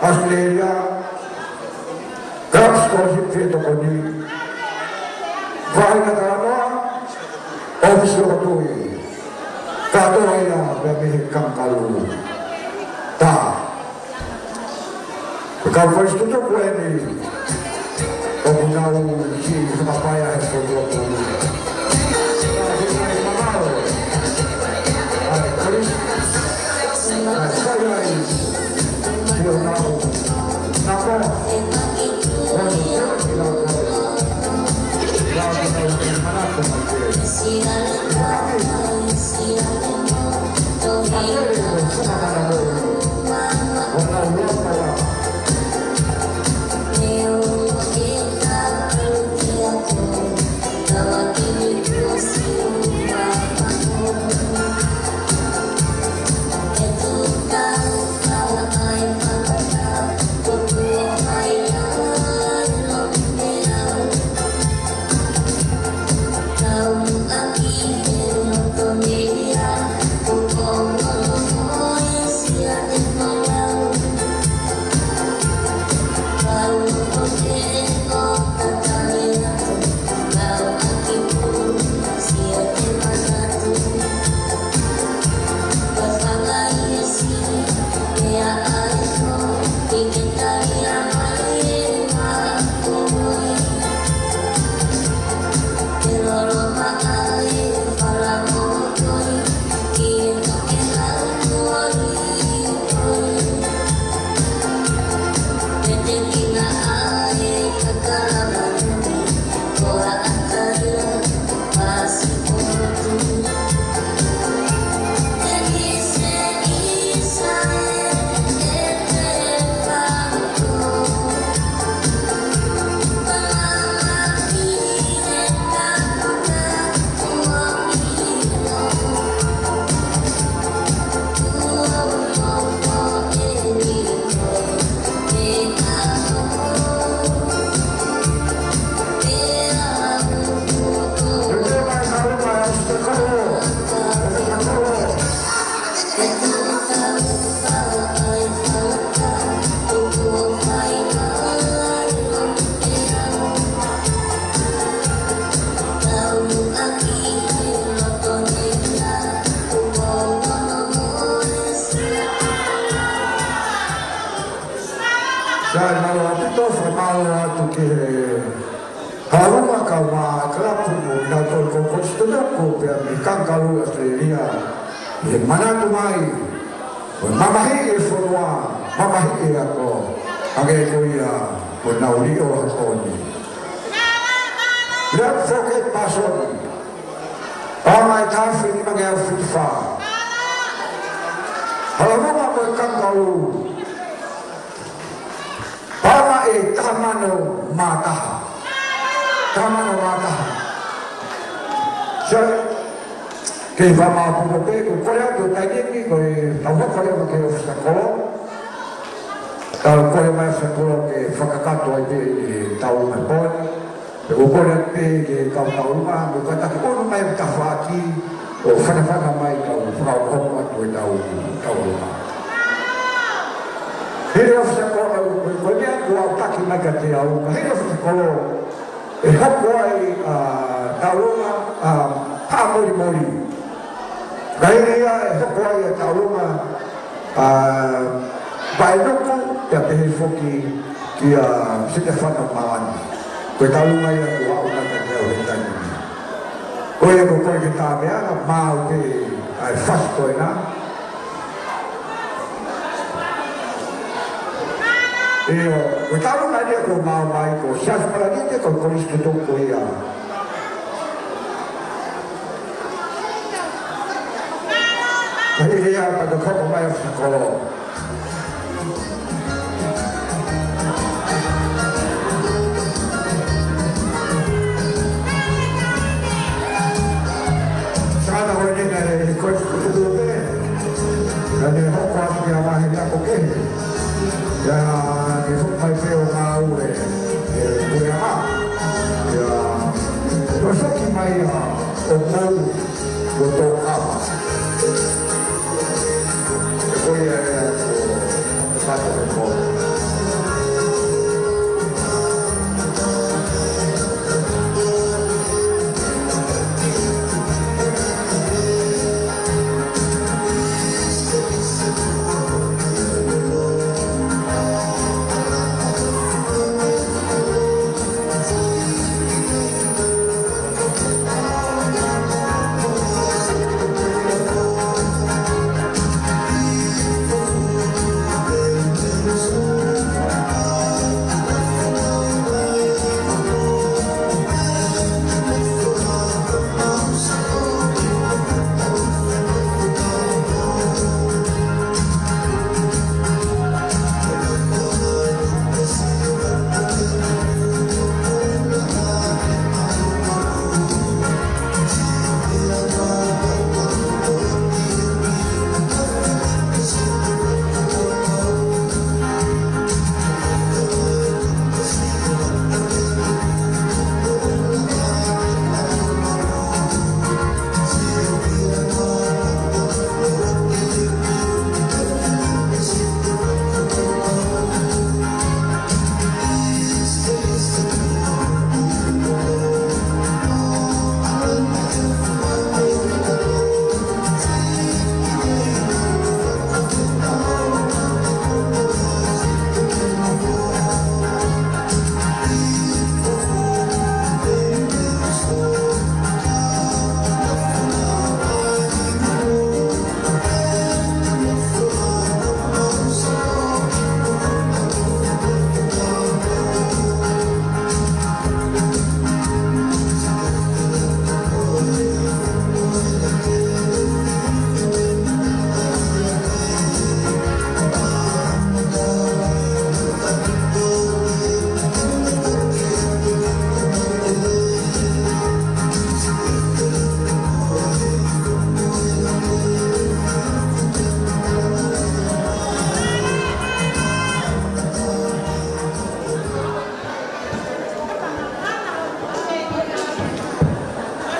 Australia, Grab Scholarship Fito Koni, Vaina Karanoa, Office of Tui, Katoaya, Baby Kamkalu, Ta. Kau first tu kau ni, kau tahu si apa yang saya buat dulu. Che va ma poco che con quello che dai che non va quello che ostacolo tal quello mai quello che fa cacato ai tau mai poi e o quello che tau ma mo kata ko no mai ta faki o fa mai tau fra o ma to tau ma ele ostacolo quello che o attacchi mai che au ma ele ostacolo e hakuai tau ha mori Gairia e koia taurunga vai nuku te pehe foki ki a Stefano Mawani. Koe taurunga ia kua una te teo he tani. Koe ko koe ki tā meanga māu te ai whasko e nā. Koe taurunga ia ko māu mai ko Sias Paranite ko koristu toko ia. Kaya pada kau mai sekolah. Sekarang orang ni dari ikut dulu ni, dari hokwa dia mahir dia okey. Ya, dia sampai peo mau punya mak. Ya, besok kita ya, okey, betul apa? Voy a satu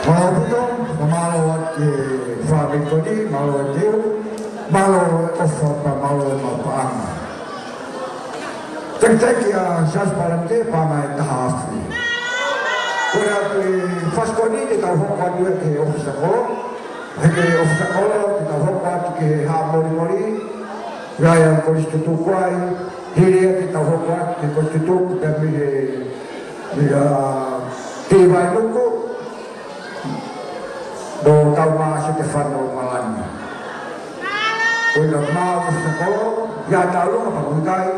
Mau betul, mau ke fabrik ini, mau deal, mau offer, mau maupang. Terjadi asas parante pamai tahafi. Kalau ke fast ini kita hokkan juga ke office sekolah, ke office sekolah kita hokkan ke hamori raya konstitusi, hiria kita hokkan ke konstitusi tapi dia tiba itu do Talma Stefano Malani. Kalau mau sekolah, ya tahu apa bukai.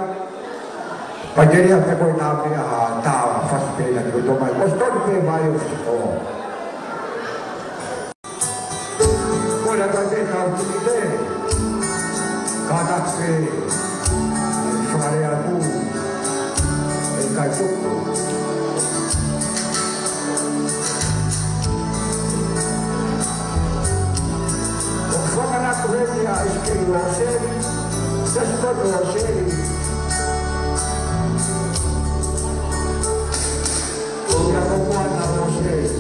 Pajeri apa kau tahu ya tahu fast pay yang itu mai. Mesti pay bayu sekolah. Kalau tak tahu kita, kata pay, soalnya tu, kayu. Ready a escribir a série, just got a série. Ya no guarda a série.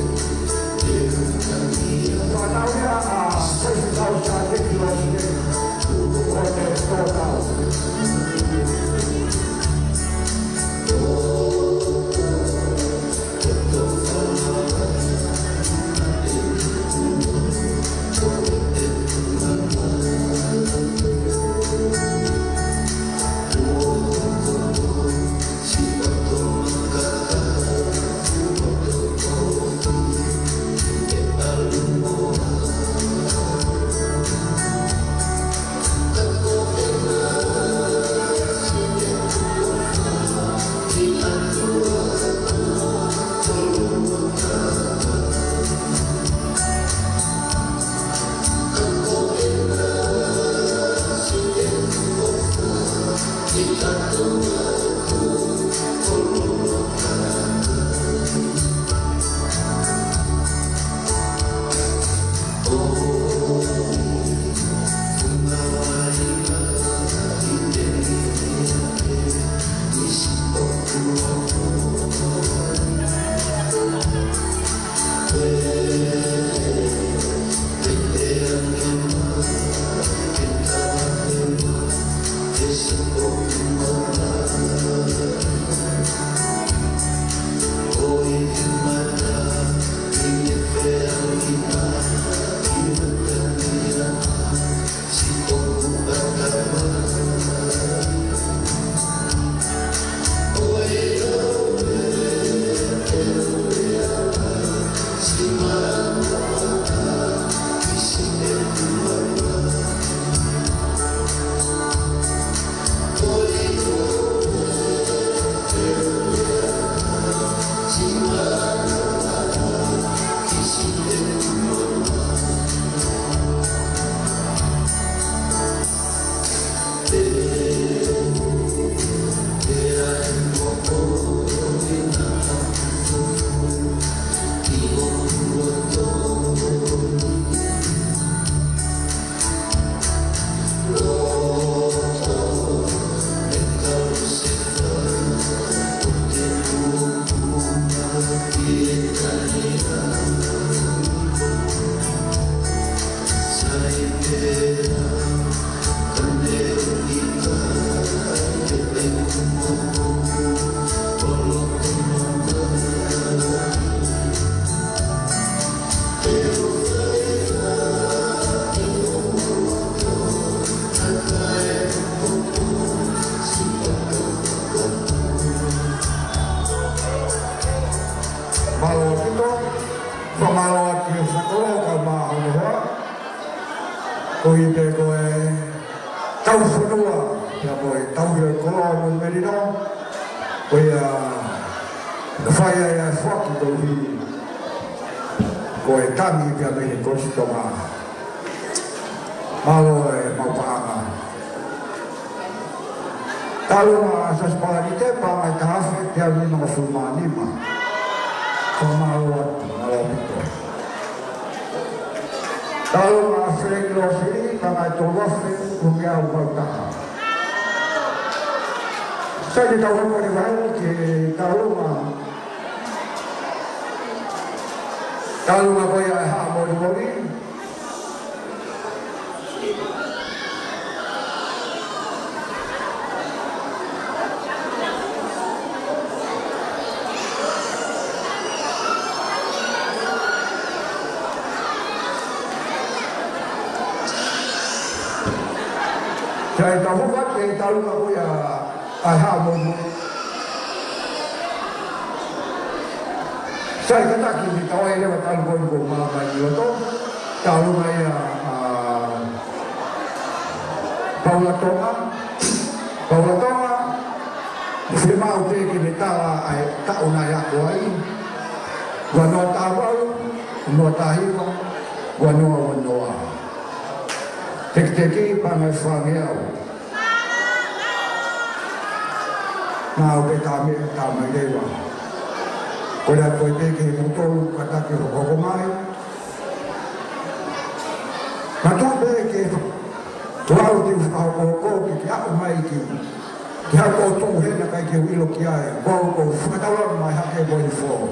Para ahora a seis causa de los série. Porque total. Kalau asas palagite pa may kahafit yan yung mga sulmani ma. Kamalawat, malawat ito. Kalau asring rosiri, pa may tulafin, kumyaw magtaha. Sa ditawag ko ni Bahal, kalau Kalau nga koe ai haa mori mori. Saya tahu kan yang tahu aku ya ayah mau. Saya kata kini tahu ini betul pun malah bagi itu tahu saya Paula Tonga, firma uti kini tahu tak unaya kuai, gua no tahu, no tahu, gua no. Tek-teki pangaswangiaw. Mau petami dewa. Kaya pwede kay mutol kataki hukumay. Matube kay tuaw di ukako kaya umay ki. Kaya ko tuhe na kay kiwilo kaya. Ko fumatawan may hake boy fo.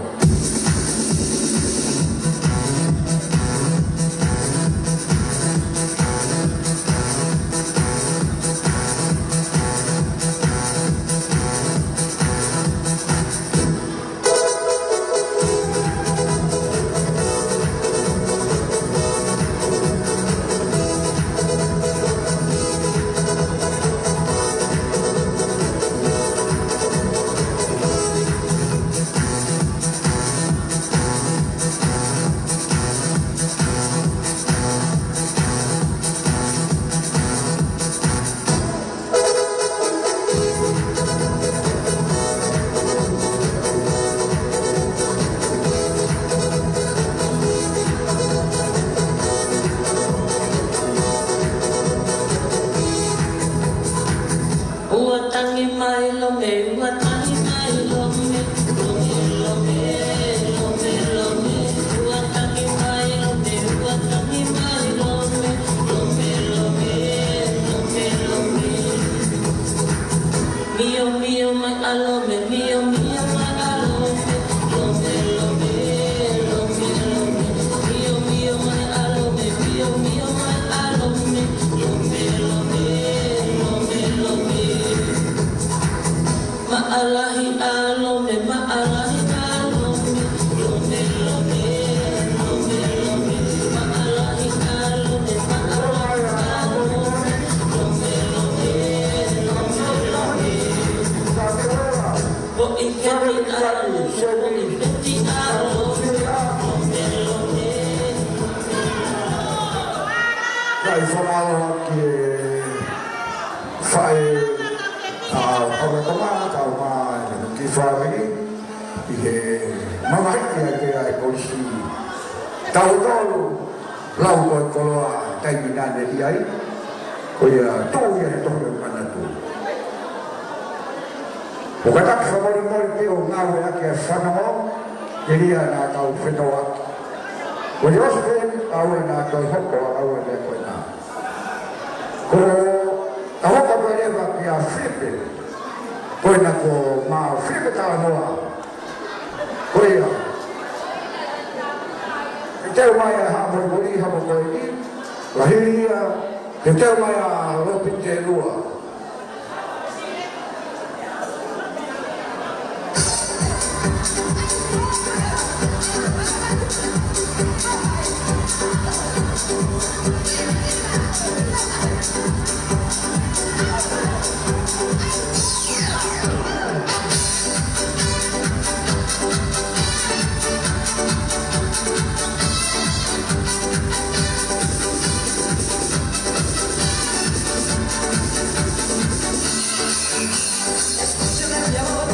Escúchame mi amor,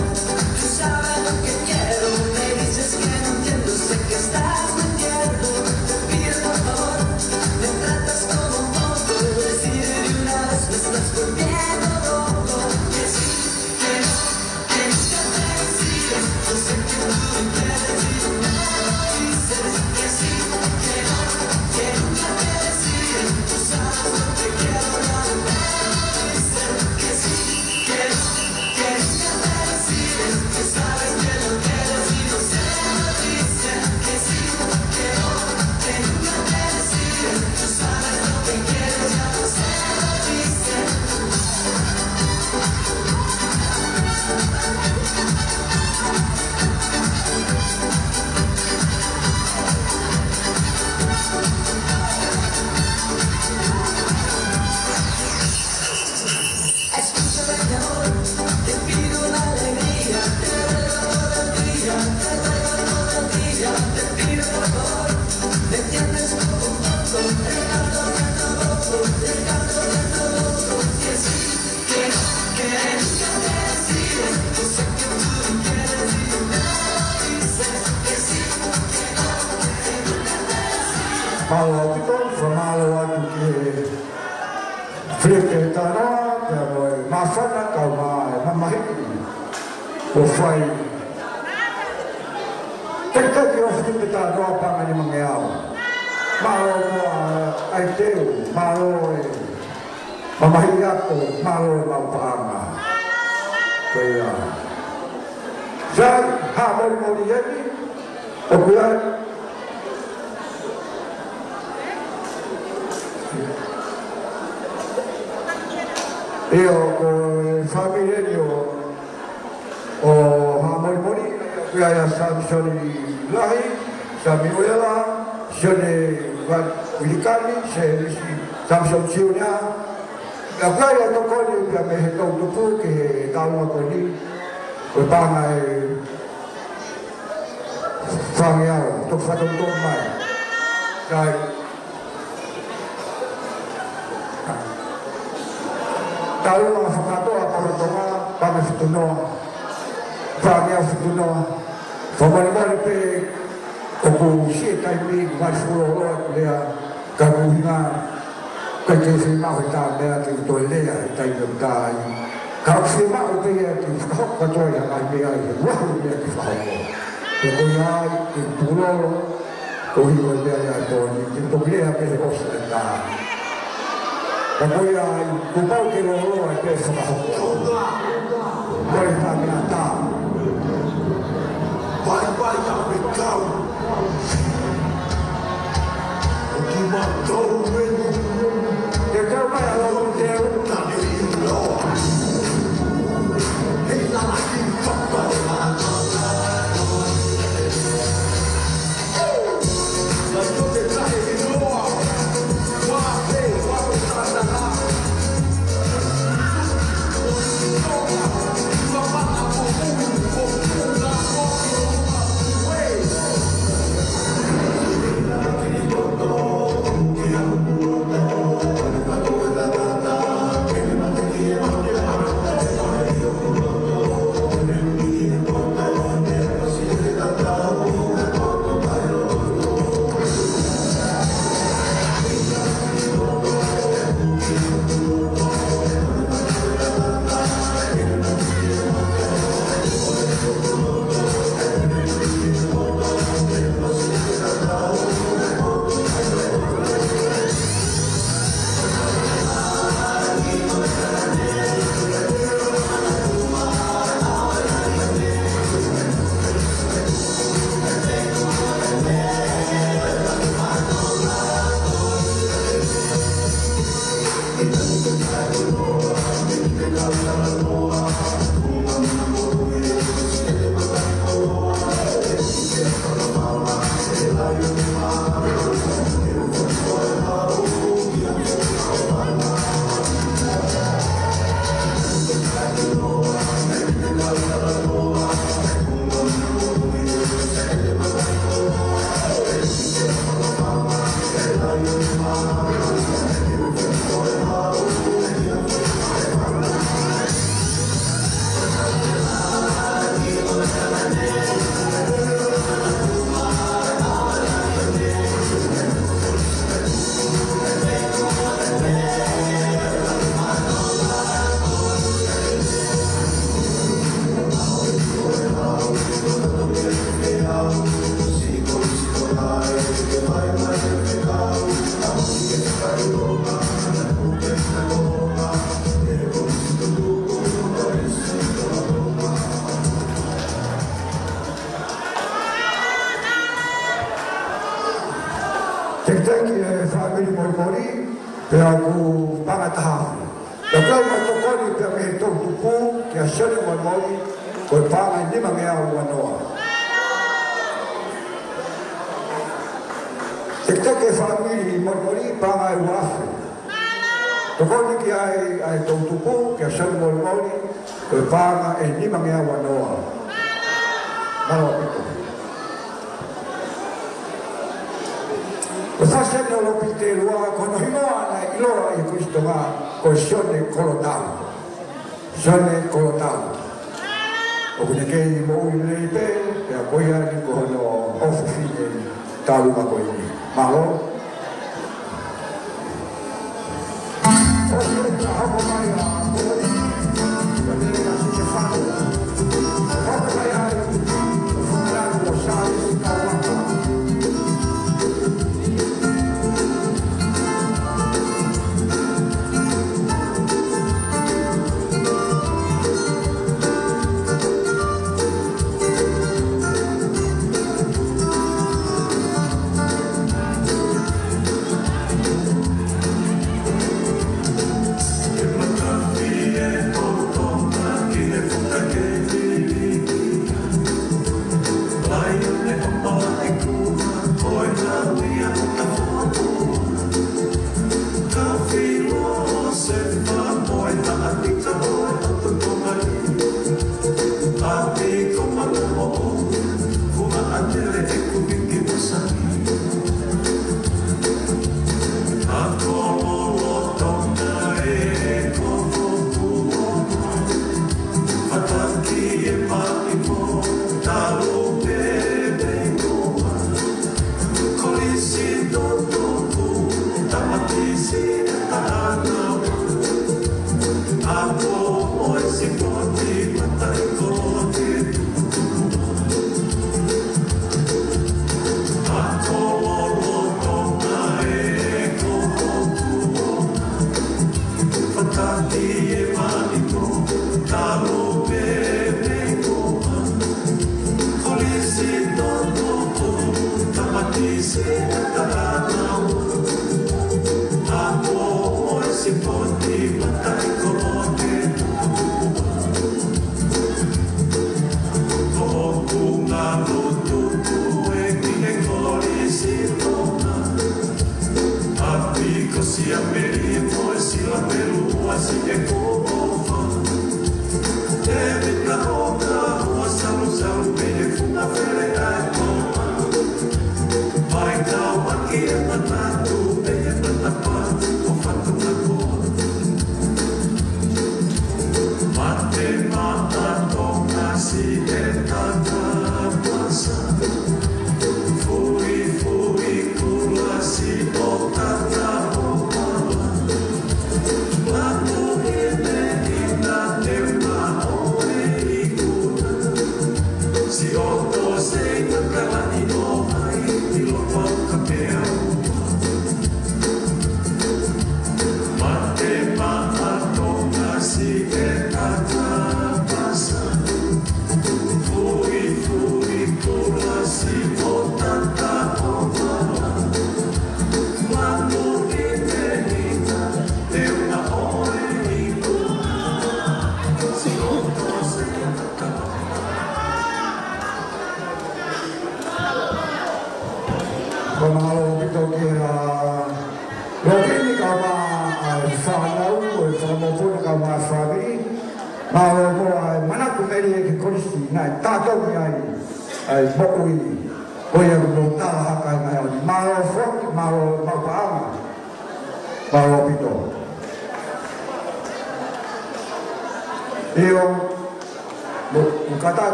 tú sabes lo que quiero, baby. Malo pito, famalo atu ke Flipe tanoa, te amoe mawhana kau mai mamahi o whai. Teka ki o Flipe tanoa panga ni mangeao. Malo moa ai teo, malo e mamahi ako, malo e maupanga. Kaya Jai, ha mori yeni, o kuai. Io con famiglia o hamoi qui a Samsoni Lahi, Samuela, Sone Vilicani, se Samson Ciunia, la quale a toccare per me dopo che da una così, e bana e famiglia, tu fatto un po' mai. Dai. Tahu mga fakatoa para tonga para fitunoa para fitunoa famali pe oku si taimi marfulo lea kaguhinga kake se ma hota lea ki to lea tai dai ka se ma pe ki ka to ya ai pe ai wa lea ki fa ko ko ya ki pulo ko hi ko lea ya to ni ki to lea pe ko se da Voy a ocupar que lo hago a peso bajo. Voy a tratar. Vai capital. O que matou o menino. Eu quero mais logo no teu. Tá meio louco. Ei, lá aqui, papai. Mas não te traje de novo.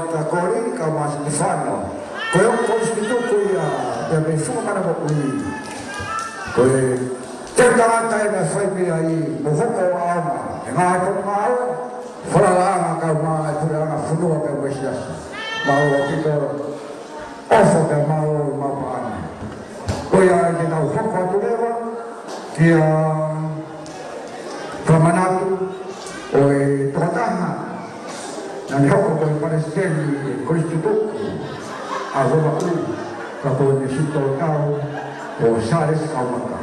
ka kori ka mas di fano. Ko yo ko stitu ko ya ya be fu mana ko ni. Ko te ka ta na fai me ai mo ko ama. Nga ko mau fora la ka ma tu ya na fu no ka we sia. Mau ki ko oso ka mau ma pa. Ko ya ni na fu ko tu lewa. Kia Pramanatu oi tratana na hoko ko palestini Kristo a roba ku ka ko ni sito tao o sares kaumaka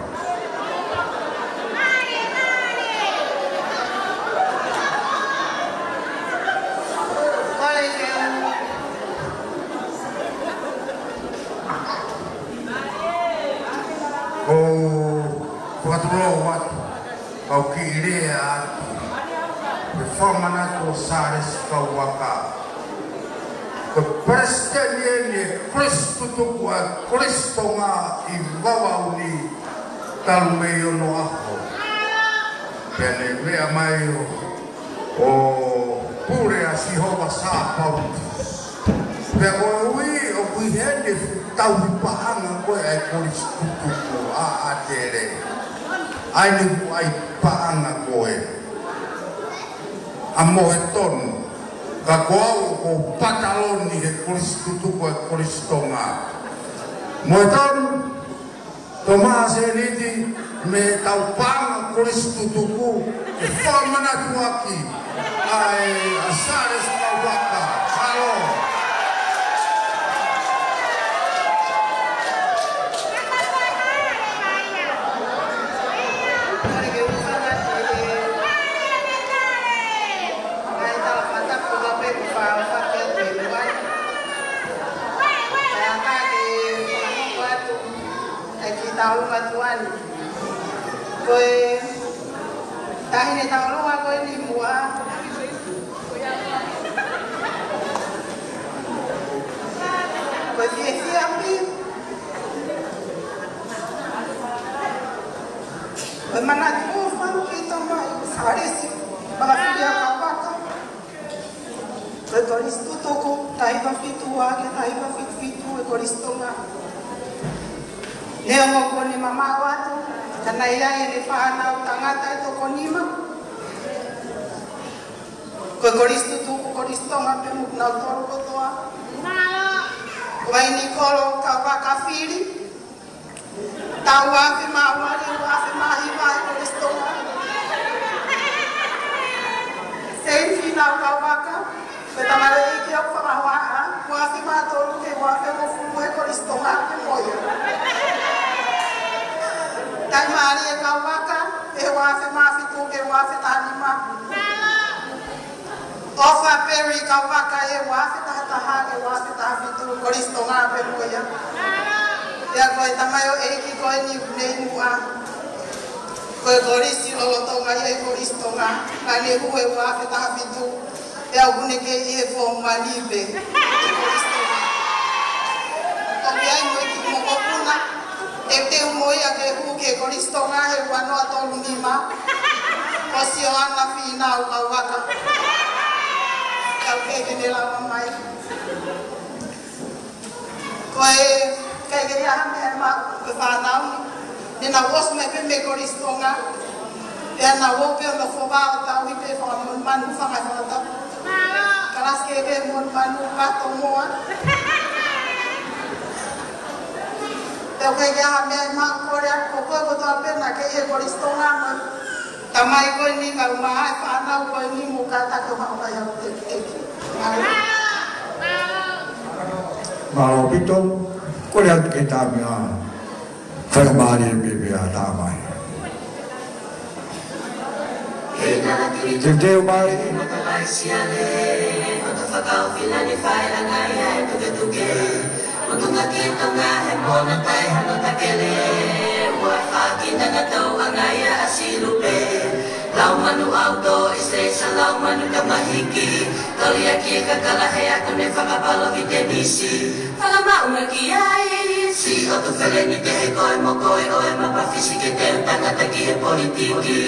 kau kirea performana ko sares kawaka ke presiden Kristo tukwa Kristo nga ibabaw ni talmeyo no ako pele mea mayo o pure asihoba sa pau pero ui o kuihende tau pahanga ko ay Kristo tukwa a atere ai ni ai paanga koe a moheton ka koau ko pataloni he Kristo tuko e Kristo nga moheton Tomas Eliti me tau paanga Kristo tuku e formana tuaki ai asares kawaka halo tahu Tuhan, koi tahin tahu lu aku ini buah, koi siap ni, koi mana tu fan kita mai sehari sih, bagai dia apa, koi koris tu toko, tahi bafitua, tahi bafitu, koris tu mah. Leo ngoko ni mama watu kana ia ni fana utangata to konima ko Kristo tu Kristo ngape mukna toro kotoa wai ni kolo ka kafiri tawa fi mawali wa fi mahiwa Kristo sei fina ka waka betamare iki au fa wa fi ma toro ke wa fi mo fu Kristo ngape moyo Kau hari kau makan, wafe mafi tu ke wafe tanima. Ofa peri kau makan wafe tahtaha wafe tafi tu Kristo ngape moya. Ya kau tamayo eki kau ni bunyi mua. Kau Kristo lo tonga ya Kristo nga, kani huwe wafe tafi tu. Ya bunyi ke ie fo malibe. Kristo. Kau biar moki mokopuna. Ete umoia ke huke Kristo nga he wano atolu nima Osio ana fina ukawaka Kau kege nila mamai Koe kege ya hame ema kefanau Nina wos me peme Kristo nga Pea na wope ono foba ota wipe fa mon manu fa ngai fata Kalas kege mon manu pato moa Teu kaya kami mak Korea koko betul pernah kaya Kristo ngamen. Tamai kau ini kalau mahal, karena kau ini muka tak kau bayar tek. Mau itu Korea kita punya termari bibiya damai. Jadi mari. Untunga kita ngahe mona tai hano takele Wafa kita ngatau angaya asilupe Lau manu auto istesa lau manu kamahiki Kaliaki kakalahe aku ne fakapalo vitemisi Fakama ungakiai Si otu feleni tehe koe mokoe oe mapa fisike te utanga takihe politiki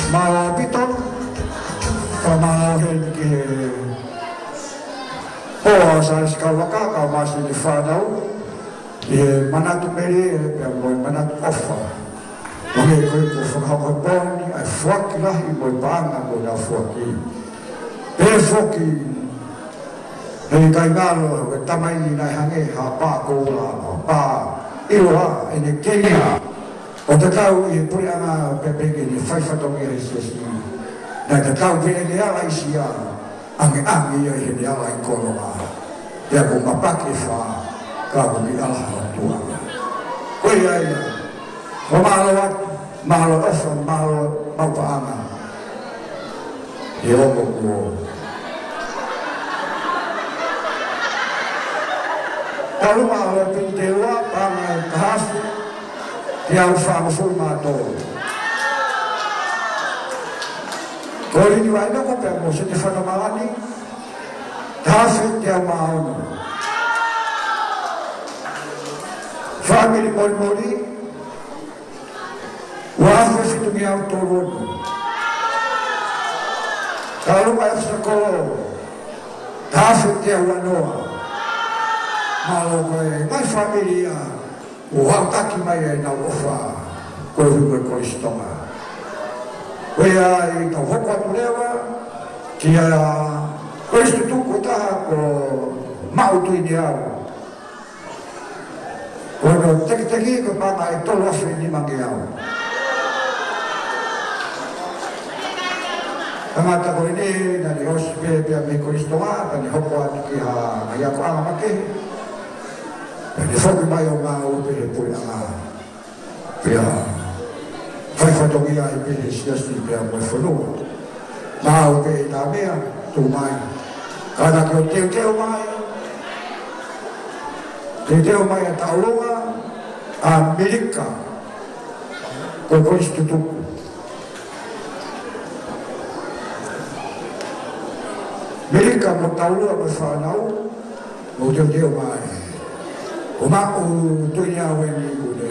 Malapiton, kamahin ke oh sa skawaka ka masih di fadau, ye manatu meri yang boy manatu ofa, mungkin kau itu faham boni, ay fuaki lah boy banga boy na fuaki, fuaki, dari kau ngalo, tamai ni na hange hapa kola, hapa iloha ini Kenya. O te tau i puri anga pepeke ni whaiwhatongi a isi. Nai te tau pene ni ala isi a ange ia i ni ala i kolonga. Ia ko mapake wha ka ko mi ala hatua. Koe aia, o mahalo atu, mahalo ofa, mahalo maupa anga. E omo kuo. Talu mahalo pintewa, panga e kahafu, ia ufa fui matou. Kori ni vai no ko pe mo se te fa malani. Tafe te amao. Family mori. Wa se tu mi auto rodo. Kalau vai se ko. Tafe te wanoa. Malo ko mai familia. O hautaki mai e na ofa ko hu ko istoma. Koia i ka hoko atu lewa kia ko istu tuku taha ko mautu i ni au. Ko no teki ko panga i tolo afi ni mangi au. Kamata ko ini na ni hosi pia me ko istoma pa ni hoko atu ki ha ia ko ama make. Ni foki mai o ngā upe he pui anga. Pia, whaiwhatongi ai pere siasi pia mai whanua. Ngā upe e tā mea, tū mai, Kada ki o teo mai. Teo mai a taulunga a Amerika. Ko Kristo tuku. Amerika mo taulunga mo whanau. O teo mai. O mako tuinia weni kune.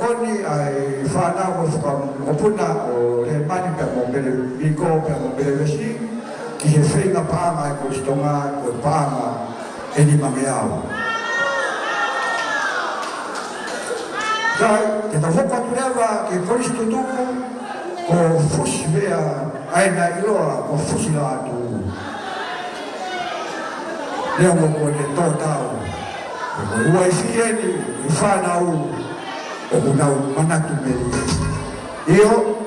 Koni ai whanau o whakapuna o le mani pe mo bere biko pe mo bere wesi ki he whenga paanga e Koristonga o e paanga e ni mangeau. Kai, te ta whoka turewa ke Koristo tuku ko fusi vea aina iloa ko fusi la atu. Leo mo ko le tō tau. Ko ua i whieni i whanau o unau manatu meri. Io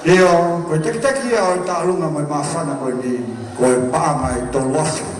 Io, koe teki ia o ta alunga mai mawhana koe ni, koe paanga i tolu asu.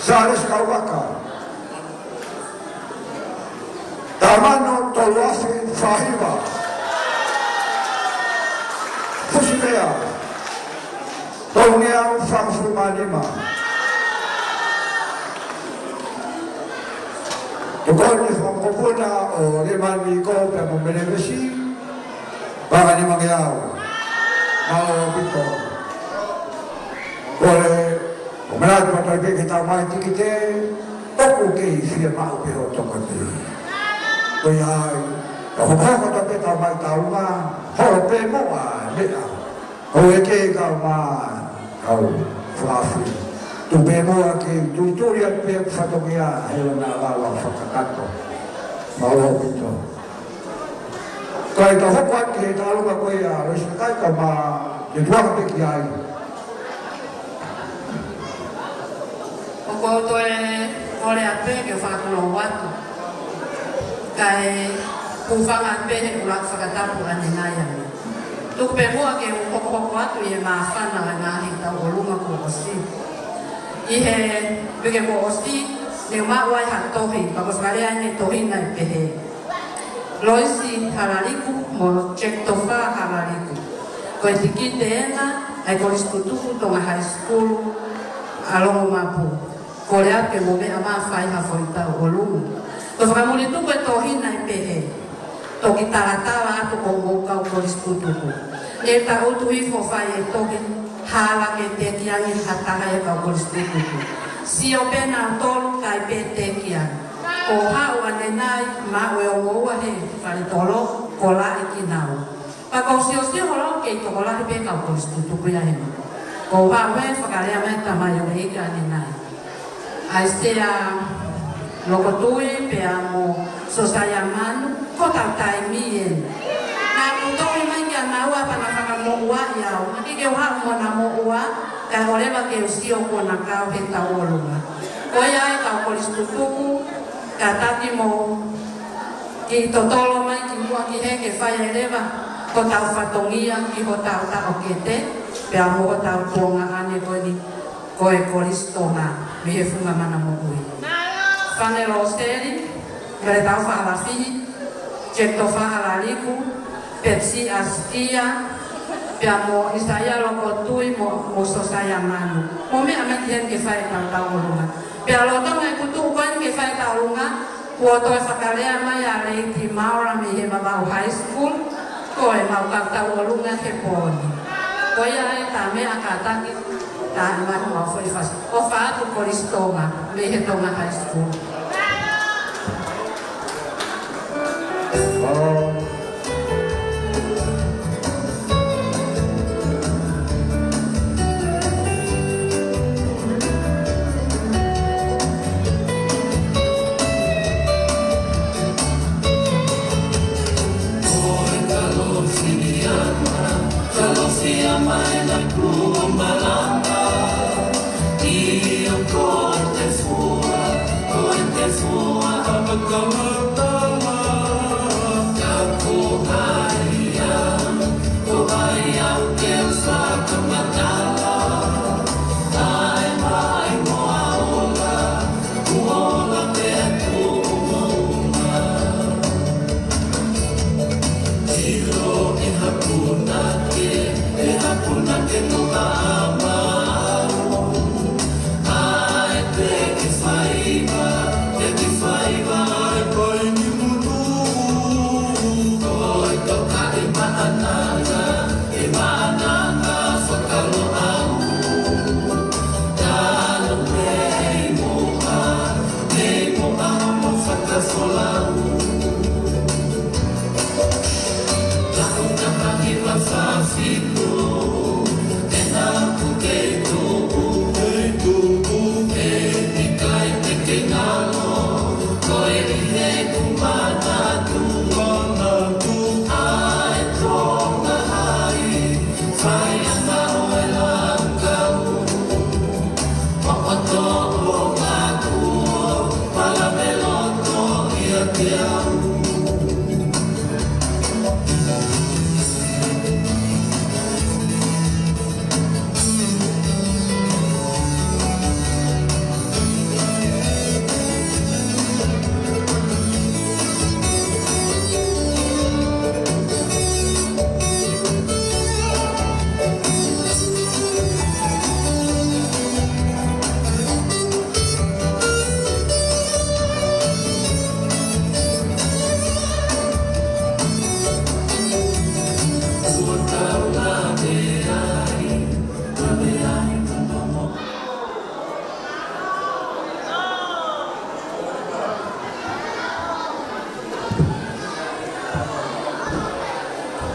Sales Kauaka Tamano Toloase Fahiva Fusimea Tolnea Fanfumanima Tukoni Fangopuna o Lemani Kope Momenevesi Bagani Mangiao Malo Pito Kore O mera ko tai ke tau mai tiki te toku ke fia mau pe o toko te. Ko ai ka ho ko ta pe tau mai tau ma ho pe mo a le a. O e ke ka ma au flafi. Tu pe mo ke tu ya pe fatogia he na la fakakato. Mau pito. Kai ta ho kwa ke ta lu ka ko ya ro shi kai ka ma de tua pe ki ai. Ko to e ole ape ke fa ko lo watu kai ku fa ape he ku la fa ka ta pu ani na ya tu pe mo ke ko watu ye ma fa na na hi ta o lu ma ko si i he be ke ko si ne ma wa ha to hi pa ko fa le ani to hi na pe he loisi halaliku mo check to fa halaliku ko tikite na ai ko institutu to high school alongo mapu Korea ke mo me ama fai ha foi ta o lu to fa mo tu ko to hina pe to ki tala to ko mo ka ko diskutu ko e ta o tu i fo fai to ki hala ke te ki ani hata ha ka ko diskutu ko si o pena to lu kai pe te ki an ko ha o ane nai ma o o wa he fa le tolo ko la e ki nau pa ko si o ho ke to ko la pe ka ko diskutu ko ya he ko ha we fa ka le ama ta ma yo e ka ni nai ai sea loko tui pe amo sosaya manu ko tai mien na to mai ka na wa pa na ka mo wa ya o ki ke wa mo na mo wa ka ole ba ke usio ko na ka he ta olunga ko ya ka ko listuku ka tati mo ki totolo mai ki mo ki he ke fa ya leva ko ta fatongia ki ho ta o kete pe amo ko ta ponga ane ko ni ko e kolistona me he funga mana mo ui fane lo steli gare tau fa la fi cetto fa la liku pepsi astia piamo isaya lo ko tui mo so saya manu mo me ame tien ke fa ta tau lunga pe lo to me kutu kon ke fa ta lunga ko to fa kale ama ya le ti maura me he ba high school ko e mau ka ta lunga ke poni ko ya ta me akata ki ta ma mo foi faz o fa tu coristoma me retoma high school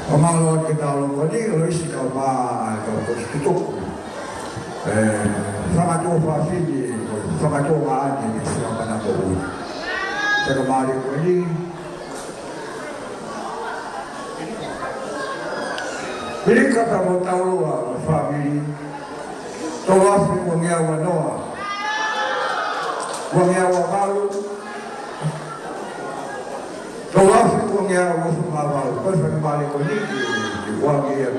Pamalo ke talo ko ni o isi ka ba ka ko tutu. Sama tu pa fiji, sama tu ma ni sama na ko. Pero mari ko ni Birika pa mo talo a family. Towa fi ko ngia wa noa. Ko ngia wa balu. Towa fi ko ngia wa su ma balu. Ko fa mari ko ni ki wa ngia.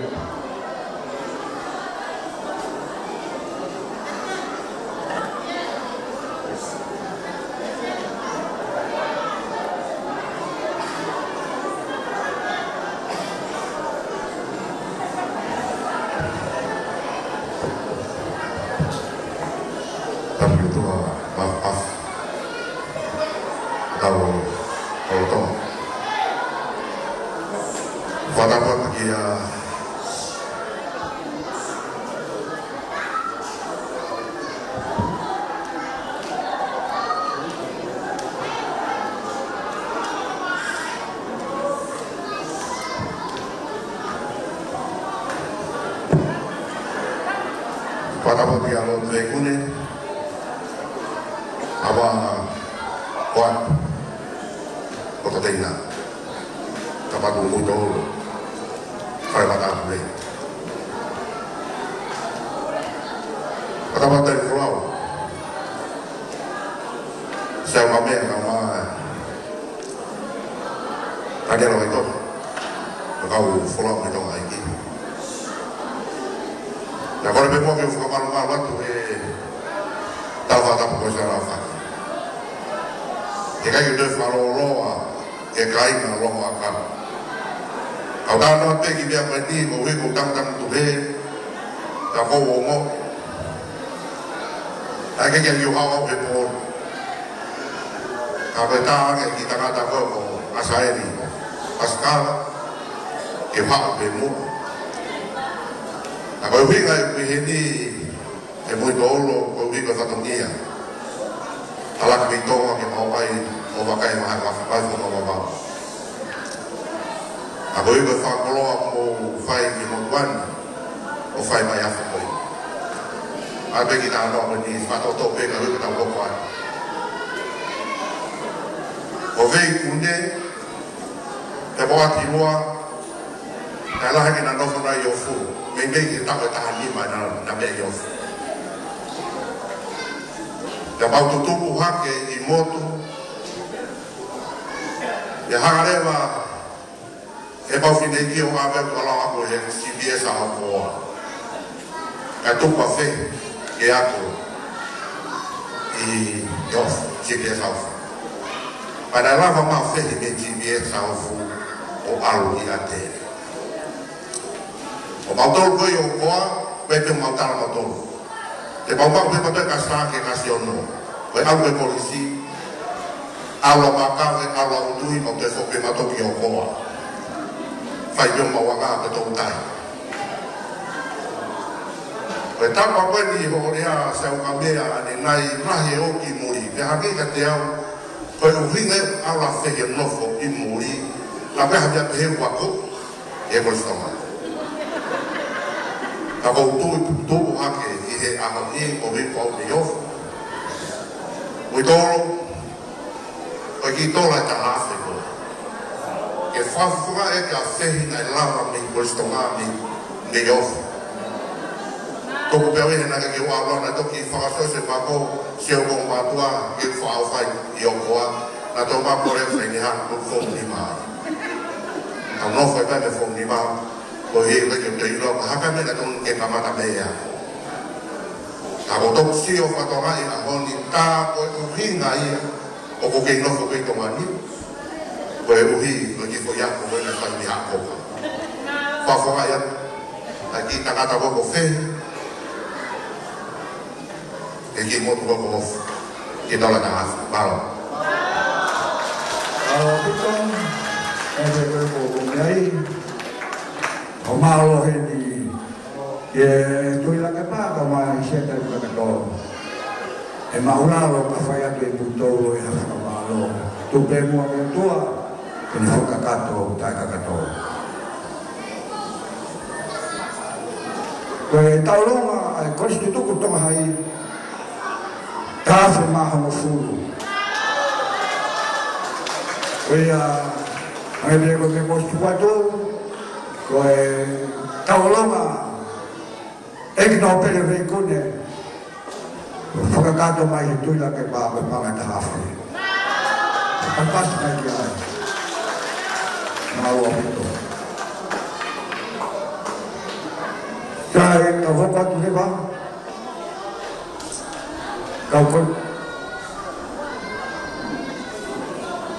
Koe taulonga ai koe si tuku tonga hai tāwhi maha mo furu. Koe ai mea koe me koe stupato, koe taulonga eki no pere rei kone, whakakato mai he tuila ke pāpe panga ta hawhi. Pantasi mai ki ai. Mau apito. Kai ka hopa tu leva. Kau kon.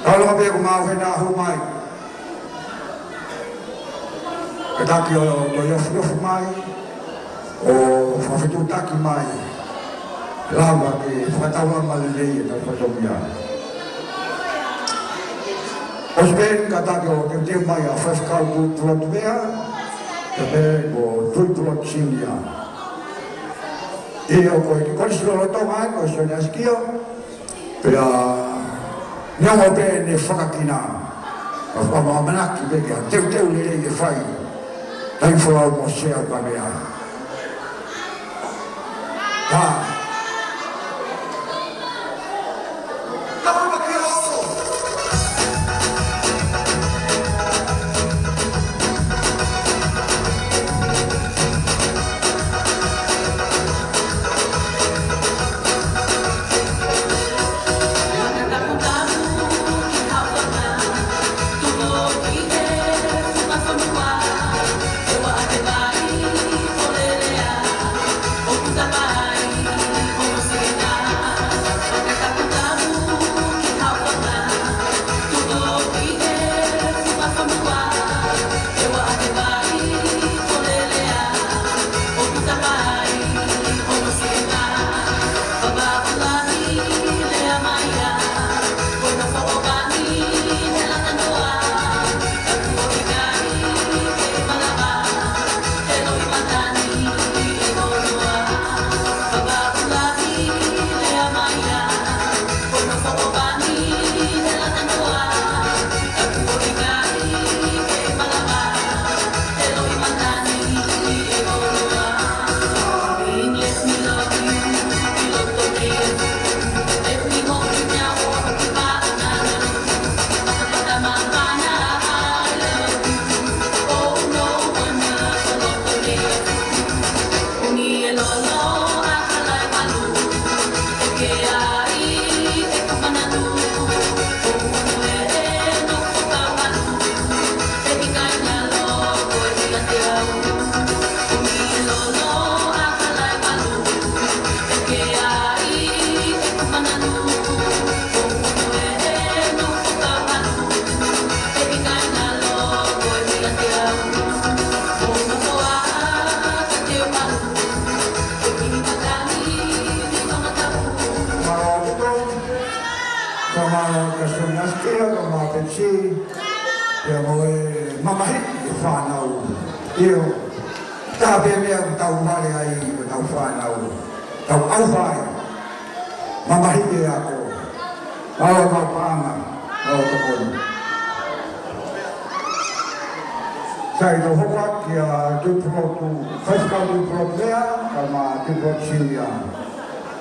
Kalau abe ko mau he na hu mai. Kadaki o yo mai. O fafitu taki mai. Lama ke fatawa malilei na fatomia. Osben kadaki o te mai a fafkau tu tuatumea. Tapi ko tuitu chinia. Iyo ko ki konsilo lo tonga ko so na skio. Pela nyamo pe ne fakakina. Ko ma manaki be ka te le le fai. Tai fo mo se a pa mea. Ha.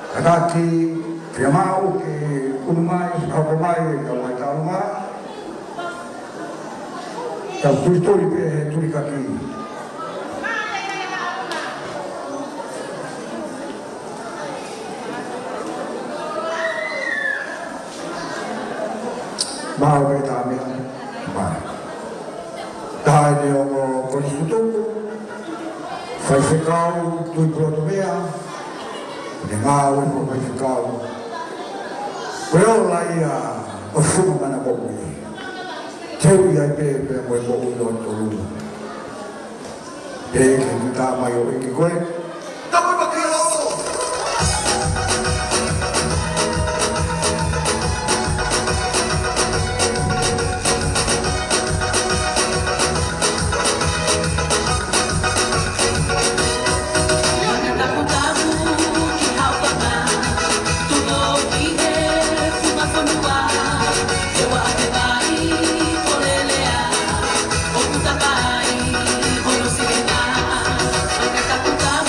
Kadaki piamau ke unumai kakomai kawai taruma kau turi pe turi kaki mau ke tami mai dai de o konstituto fai fekau tui protomea Ngā weko mai whikau. Koe o lai o whuma mana boku i. Teu i ai pe moe boku i o toru. Pe ke ki tā mai o eki koe. Tapu maki o! Tapu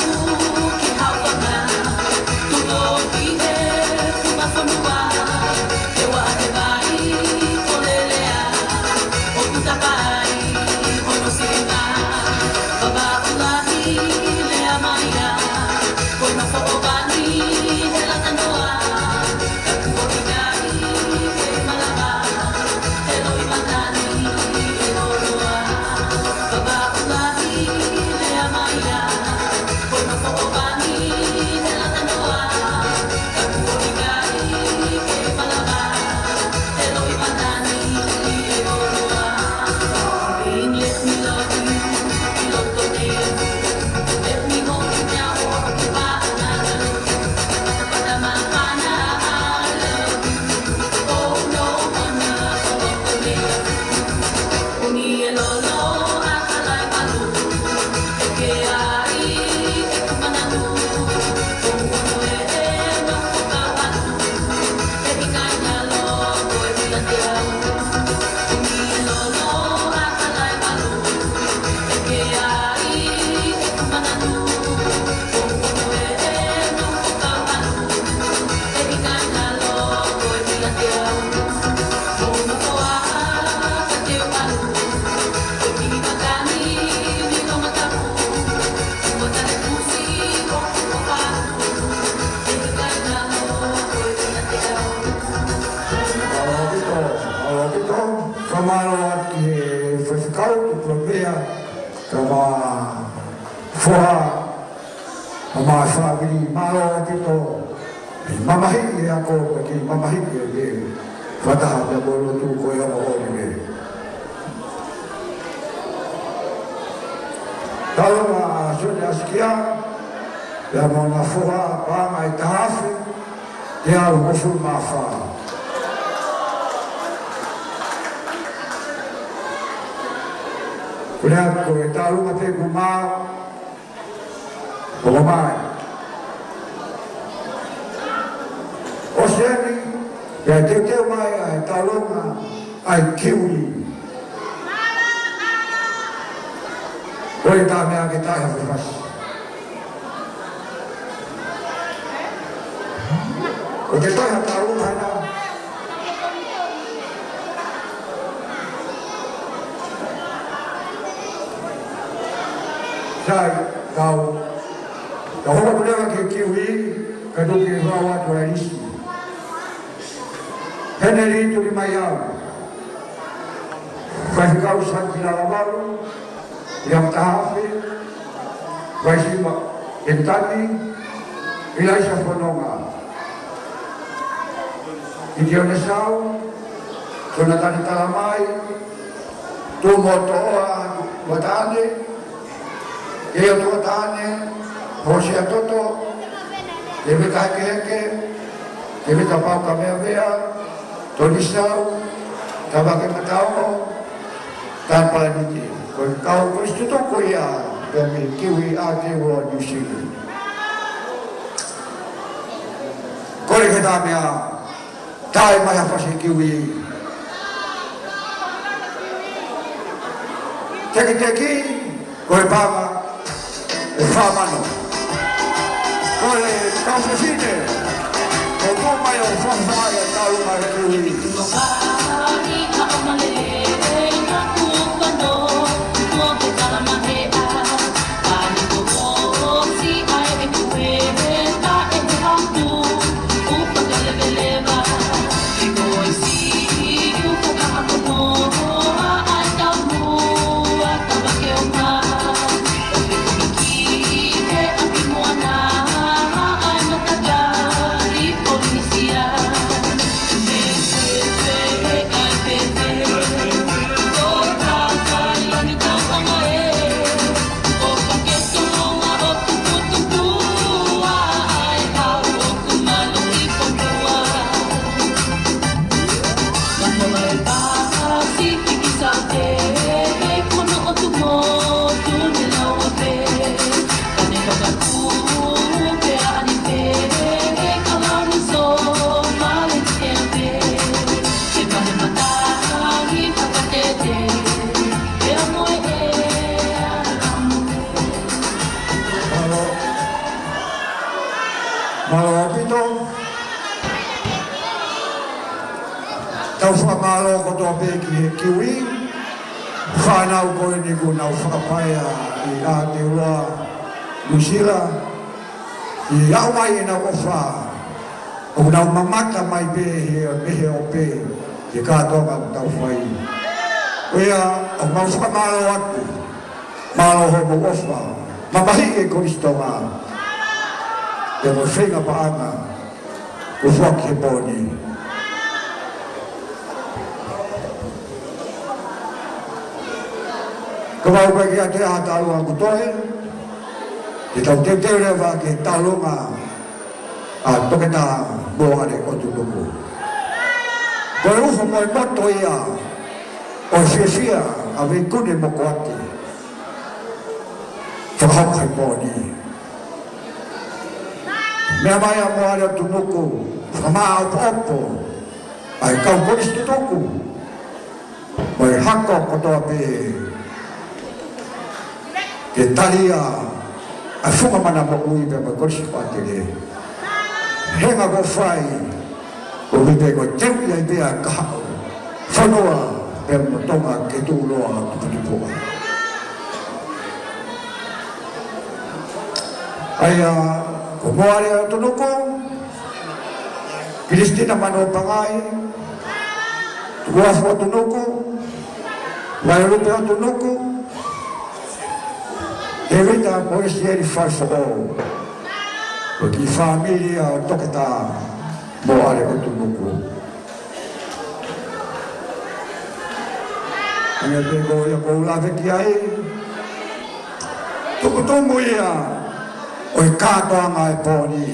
kama fua kama family malo kito mamahi ako pagi mamahi ke fatah ya bolo tu ko ya mo ni kalau sudah sekian ya mo na fua pa mai tafi ya usul mafa Kulihat ko talu mate kumau Bogomai Oceani ya teu mai ai talonga ai kiwi Oi ta me a kita ya fas O que tá ya talonga na Sai kau kau boleh ke kiwi kadang ke rawa tu isi Henry tu di mayau Fai kau santi lalu yang tahafi Fai simak entani ilai sapononga Idio nesau Jonathan Talamai tu motoa watane Ia tua tane, hosi a toto, ke me kai ke me tapau ka mea mea, toni sau, taba ke matao, tanpa niti. Kau kau kristu toko ia, kami kiwi a te ua New Zealand. Kore ke tā mea, tai mai a pasi kiwi. Teki, koe pāma, Famano. Olha, calcine. O como é o família tal mais Tau whamalo ko tō pēki he kiwi, whanau koe ni ko nau whakapaia I Aotearoa, New Zealand, I au mai e nau ofa, o nau mamata mai pehe o pē, he kātoka tau whai. Oia, o mau whamalo atu, malo ho mo ofa, mamahi e koristonga, e mo whenga paanga, ko whaki he pōni. Kau bagi ada talunga kutoe, kita tete lewa ke talunga, toketa boa de otutuku. Kau ufu mo moto ia, o fefia ave kune mokoati, whakau kai pōni. Mea mai a moa leo tunuku, whamaa opo, ai kau polis tutuku, mai hako kotoa pe, ke talia a funga mana mo ui pe ma korsi patele henga go fai o vive go teu ia idea ka whanoa pe mo tonga ke tu loa tupunipoa aia ko moare o tonoko Kristina mano pangai tuafo tonoko mai rupe o tonoko Evita por esse ele faz o porque família toca tá boa com tudo. Minha pegou e eu lá que aí tudo moia o cato mai poni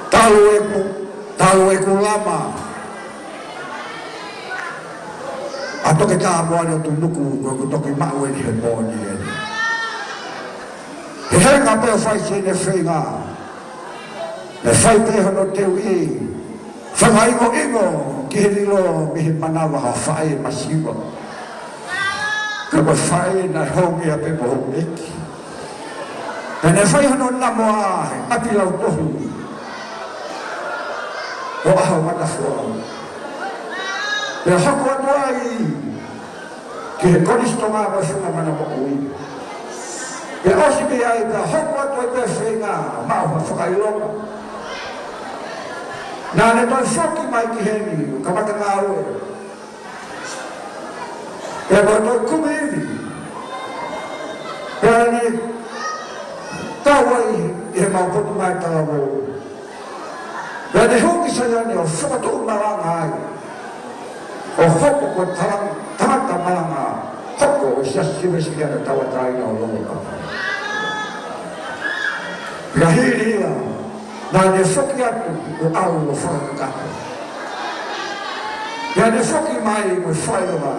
talo e lama atau kita buat itu nuku untuk kita mau ini poni Hei ngapea fai tene whenga. Ne fai te hono te ui. Whangaingo ingo ki he rilo mihi manawa ha whae masiwa. Ka wa whae na hongi a pe moho eki. E ne whai hono namo a api lau tohu. O aho matafua. E hoko atu ai ki he koristonga wa whunga manawa ui. E osi me ai ka hoko atu e pe whenga mao ha whakailonga. Nā ne toi whoki mai ki heni, ka maka ngā ue. E koe toi kume iwi. E ani, tawai i he mau potu mai tala wō. E ani hoki sa iani o whakatu maranga ai. O hoko koe tamata maranga, hoko o siasiwe si kiana tawa taina o longo kapa. Ka hiri ia, nā ne whoki atu o au o whakakaka. Ia ne whoki mai o whaeroa.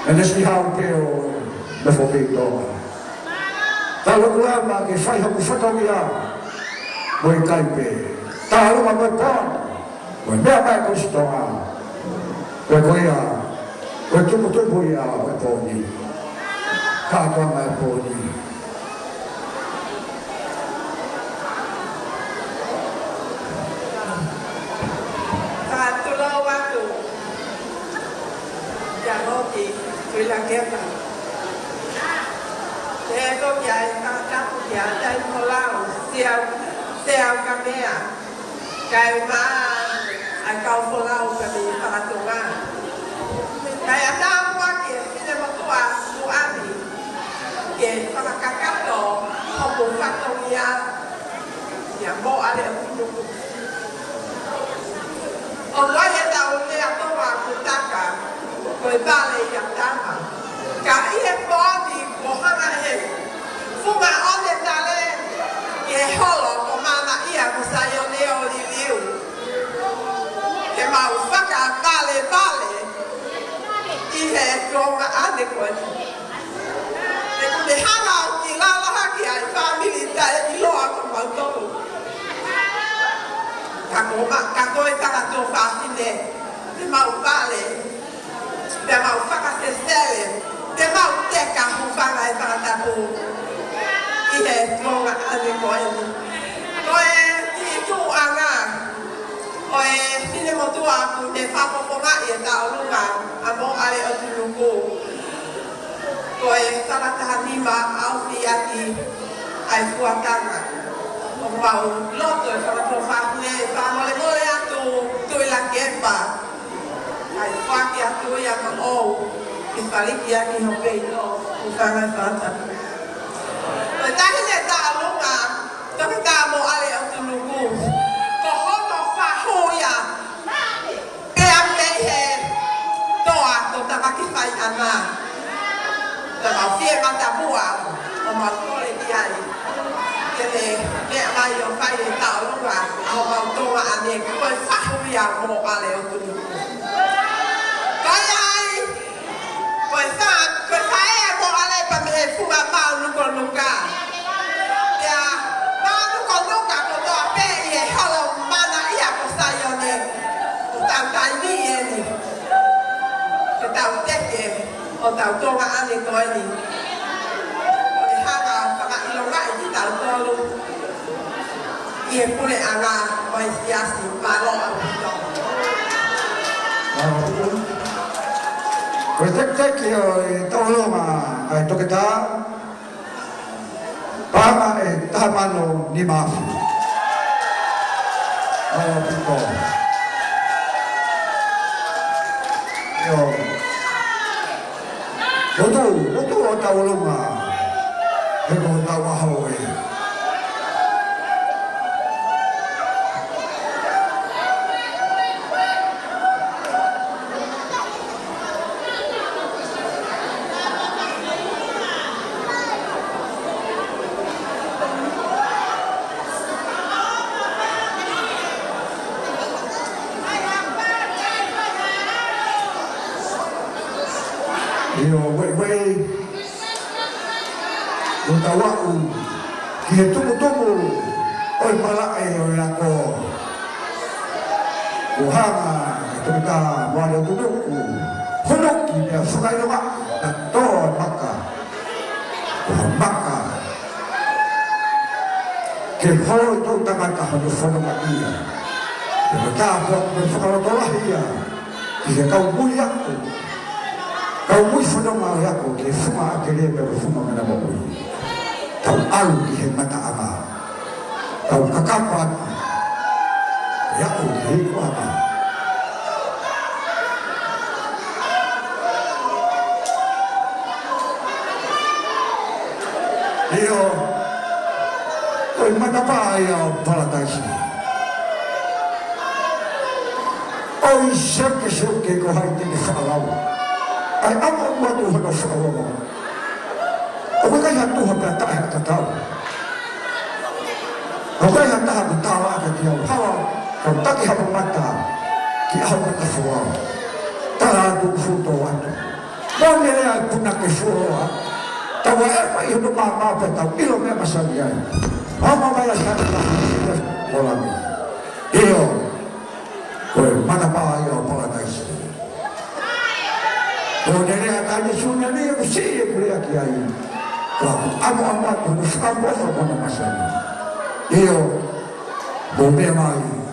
E ne si hao peo na whopitoa. Tā loku ama ke whai haku whatongia mo i kaipe. Tā aruma mo i pōna. Mo i mea mai kustonga. Koe koea, koe tupu ia o i pōni. Kātua mai pōni. Tôi là kép à. Thế có cái các cái đây có lao xeo cà mẹ cái mà ai cao phô lao cái gì phải tụng à. Cái anh ta qua kia khi mà tu ăn thì cái phải là các đồ học bổ phát công nhà nhà bộ anh em cũng ông nói hiện tại ông này tôi vào cũng ta cả người ta này nhận ra mà cả ít bỏ thì bỏ hàng này phụ mà ông này ta này cái họ lo có mà là ít có sai yêu liu cái mà phát cả ba lệ ít hệ trong mà ăn được rồi cái cũng để hàng nào chỉ là cái family ta đi lo cũng bao nhiêu các cô ta là做法心的cái mà ba lệ để mau phát cái sele, để mau teka không phát lại phát ta bu, ý hệ trong anh đi coi đi chú anh à, coi khi nào tu à cũng để phát phong á, hiện tại lúc nào anh bố ai ở trên lục cô, coi ta là ta đi mà áo đi ăn đi, ai phụ anh à, ông bảo lót rồi phát này phát mà lấy bữa ăn tôi là kẹp bà. Ai phát kia tôi yang mau, cái kia thì học về đó, bukan ai phát thật. Rồi ta hiện tại lúc mà, ta phải ta mua ai ở trong lục cô, có họ nó phát hôi à, em đây hè, tôi ta bắt cái phải ăn mà, ta bảo phiền mà ta mua, mà có lấy đi ai, cái này mẹ mai giờ phải để tạo lúc mà, mà tôi mà ăn này cứ phải phát hôi à, mua ai ở trong lục cô. Cái ai, cái sai em bỏ lại bằng hệ phụ bà bao lúc còn lúc cả, ya, bao lúc còn lúc cả của tôi bé gì, họ là mà na ia của sai rồi nè, tao cái gì vậy nè, cái tao chết gì, tao cho mà ăn đi coi đi, cái hai bà các bạn lâu lại thì tao cho luôn, yên phụ này ăn à, coi xia xì bà lo ăn đó. Koe tek i taulo ma ai toketa pama e tamano ni mafu. Piko. Otu o taulunga. He ko tawa hau e. Yo wei o tawau ki he tumu oi malae o ako o hanga tuka wale tuku honoki me whakai noa na toa maka o maka ke hoi tau tangata hano whanonga ia ke me tāpua me whakarotolahi ia ki he kau mui aku kau mui whanonga o ako ke whuma a ke rea me whuma mena mawui tau alu ki he mata ama tau kakapa e ako ki he kuama Io koi matapa ia o parataisi oi seke ko hai tini whakalau ai ama ua tuha no whakalau o kai ha tuha pia tae hata tau o kai ha taha ku tawa aka ki au hawa kau taki hapa mata ki au mata fuau tara tu futo watu none rea puna ke fuoa tawa e pai hono maa pe tau ilo me masani ai ama mai a sana ta olami io koe matapa ia o parataisi o nere a tae suna ne o si e kurea ki ai ka amo amatu no whakamofa kona masani io mo mea mai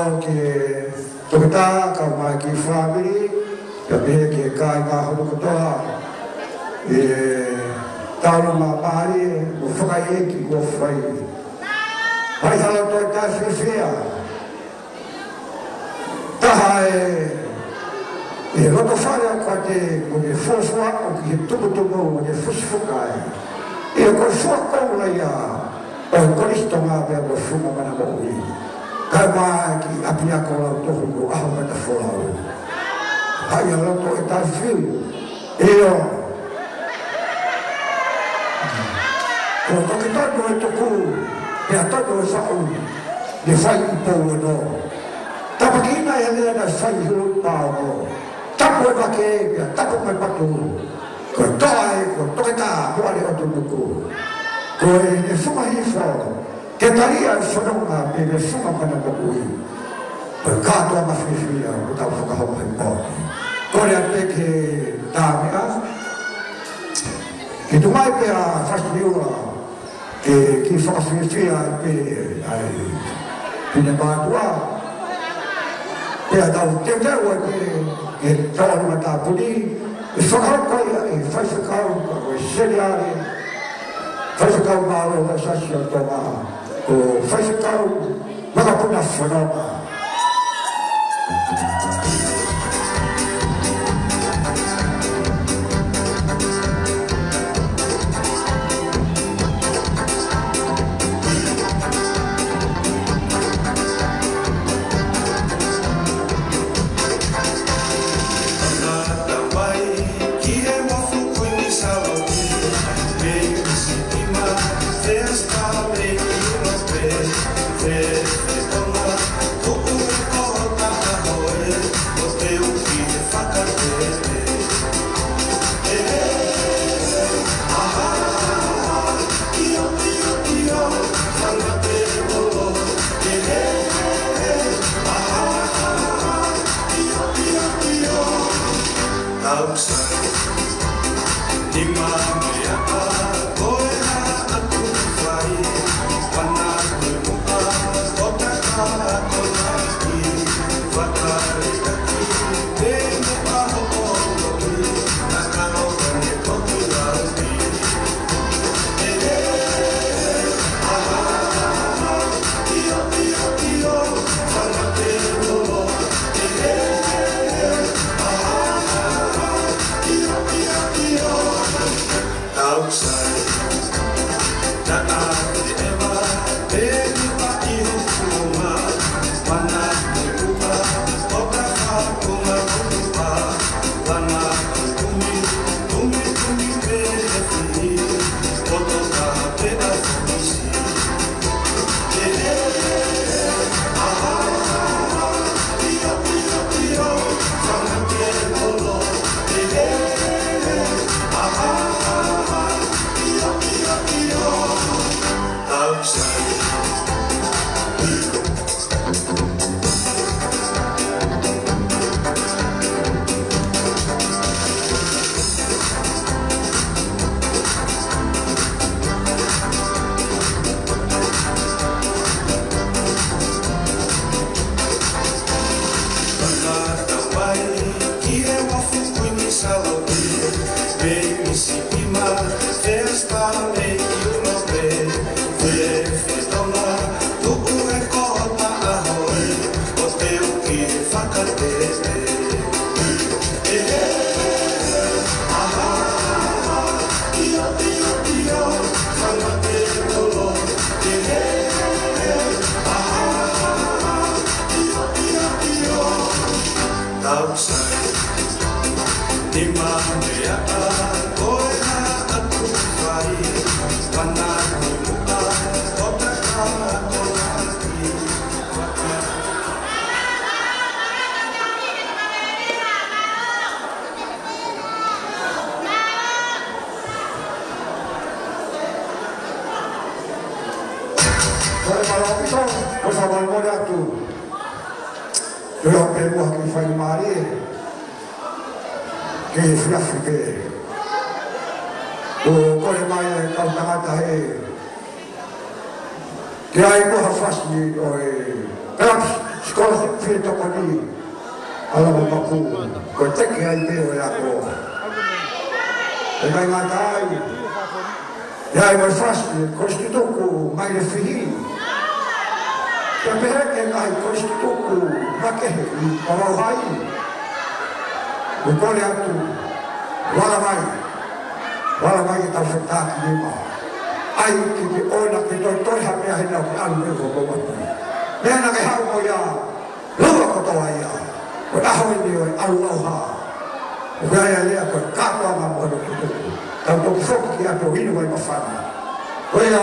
Tau ke tokita ka mai ki family ka be ke kai ka ho ko toa tau ma mari o whakai ki ko whai pai hala toi ta whiwhia taha roto whare kwa te o ne whawhua o ki he tukutuku o ne whuswhukai ko whuakou la ia o koristo ngā pia ko whunga mana mo ui kai mai ki apia ko lau tohu ko aho mata wholau hai a roto e ta whiu ko toki toto e toku e a toto e whau ne whai i pou e no tapakina e lea na whai hiru pāo no tapu e wake e pia tapu mai patu ko toa e ko toki tā puare o tu nuku ko e ne whunga hifo ke taria e whanonga pe ne whunga mana mo ui ko e kātua mawhiwhia o tau whakahau hei pōni ko rea te ke tāmea ke tumai pe a whasniua ki whakawhiwhia pe ai pine mātua pe a tau te teo ke tau ma tā puni e whakau kai e whaiwhakau ko e seriare whaiwhakau mālo na sasi o tō ngā ko whaiwhakau makapuna whanoma Sekolah sipil toko ni alam aku ko cek ai pe o ya ko. Dengan ngatai ya ai fas konstituku mai fihi. Tapi ai konstituku pakai para hai. Bukan aku wala mai kita setak ni mah. Ai ki ona ki doktor hape ai na ki alu ko ko. Dia nak hau ko ya. Lupa ko to ya. Ko dah ni Allah ha. Gaya dia ko ka ko ma mo ko tu. Tanto sok ki ato hinu mai mafana. Ko ya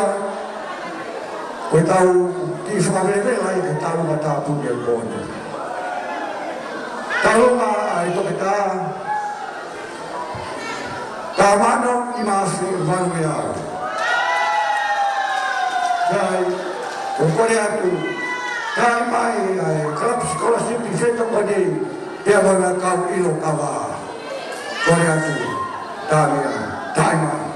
ko tau ki fa me ve lai ki tau mata pu dia ko. Tau ma ai to kita. Tamano imasi vangia. Dai, ko ya tu. Kai mai klub sekolah sipil feto kode dia mana kau ilo kawa. Korea tu, Damia, Taima.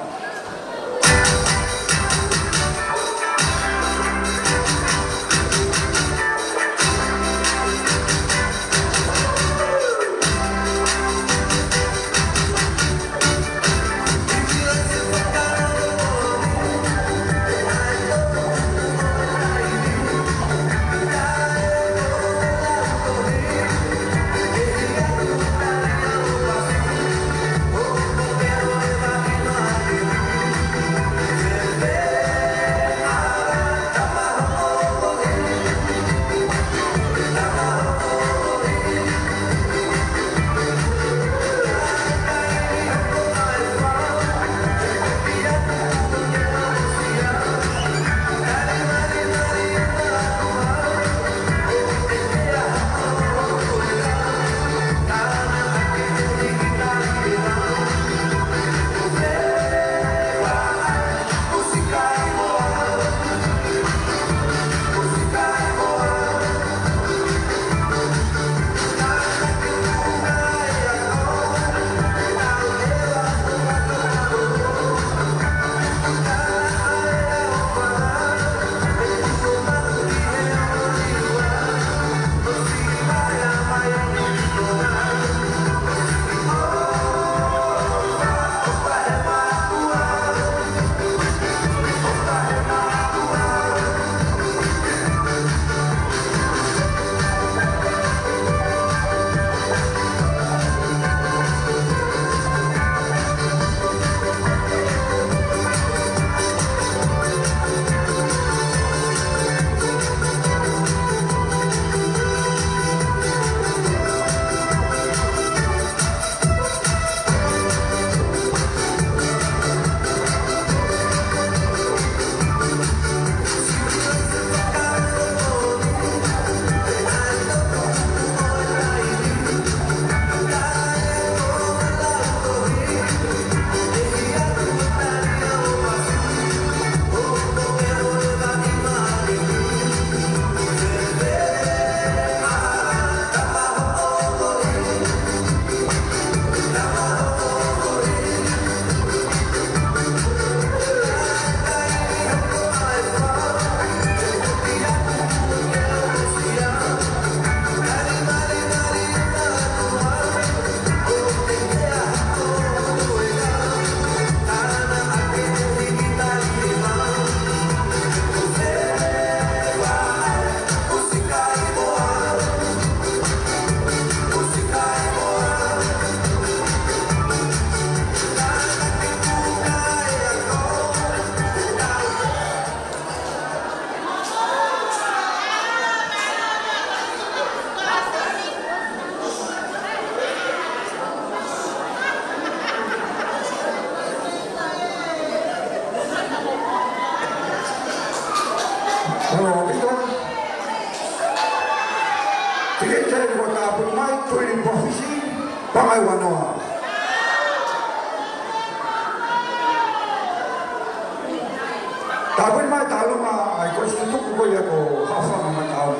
Tapi mai tahu mah, kalau itu kau ya kau hafal nama tahu,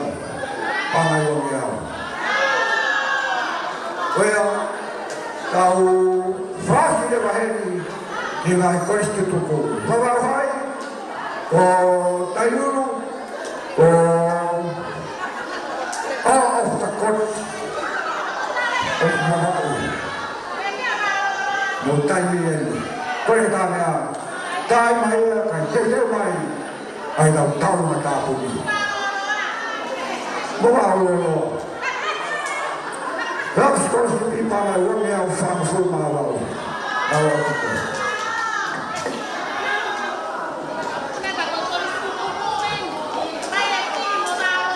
pangai orang ya. Well, kau frase dia bahari dengan konstitusi kau. Bawahai, kau tayuru, kau mo tai ni ko le ta mea tai mai ka te mai ai da tau ma ta pu ni mo wa lo Raps kos pi pa na wo me au fa fu ma wa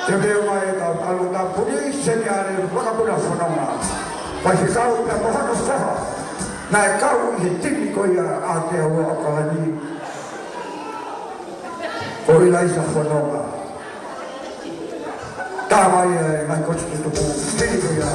Te veo mai da alu da puri señare waka puna fonoma. Pai se kau pe mo hono soha. Na e kau I timi ko ia a te o akani. O ila isa fonoma. Ta mai mai ko tu tu timi ko ia.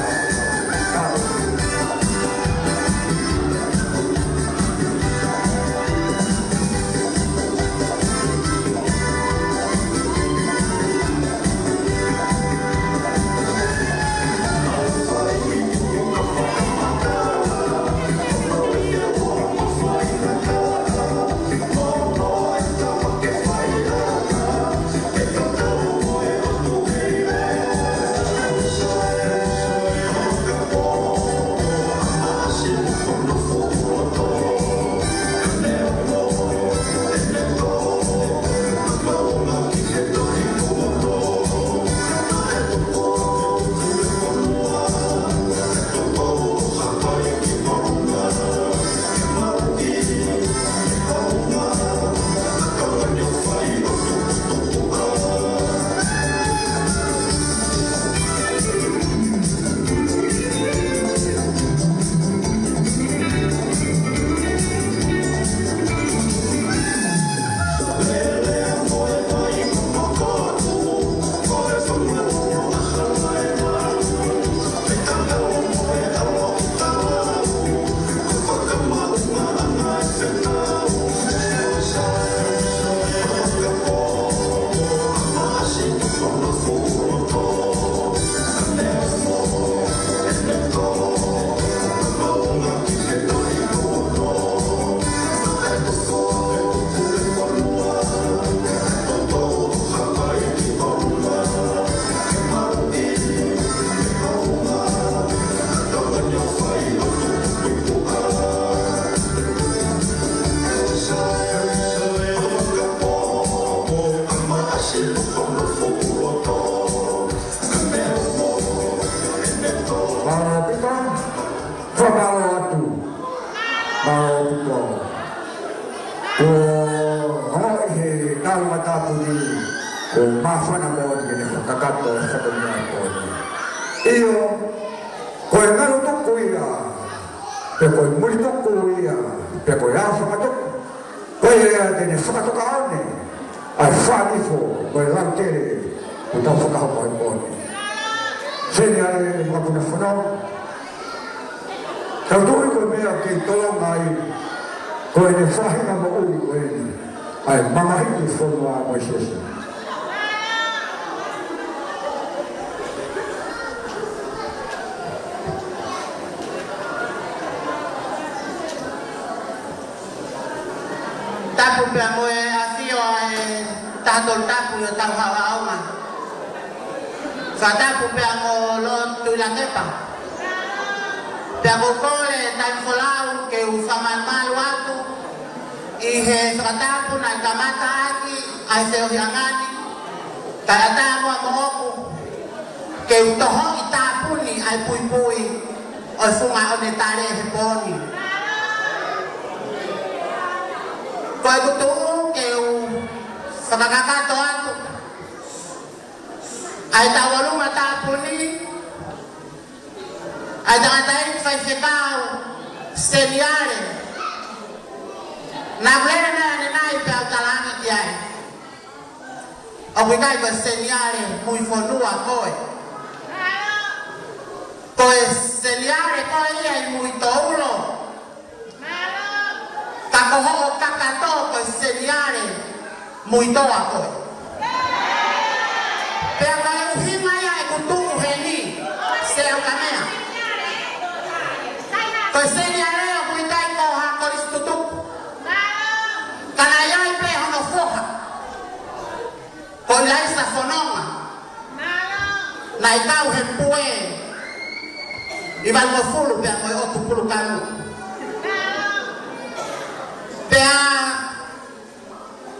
Pea,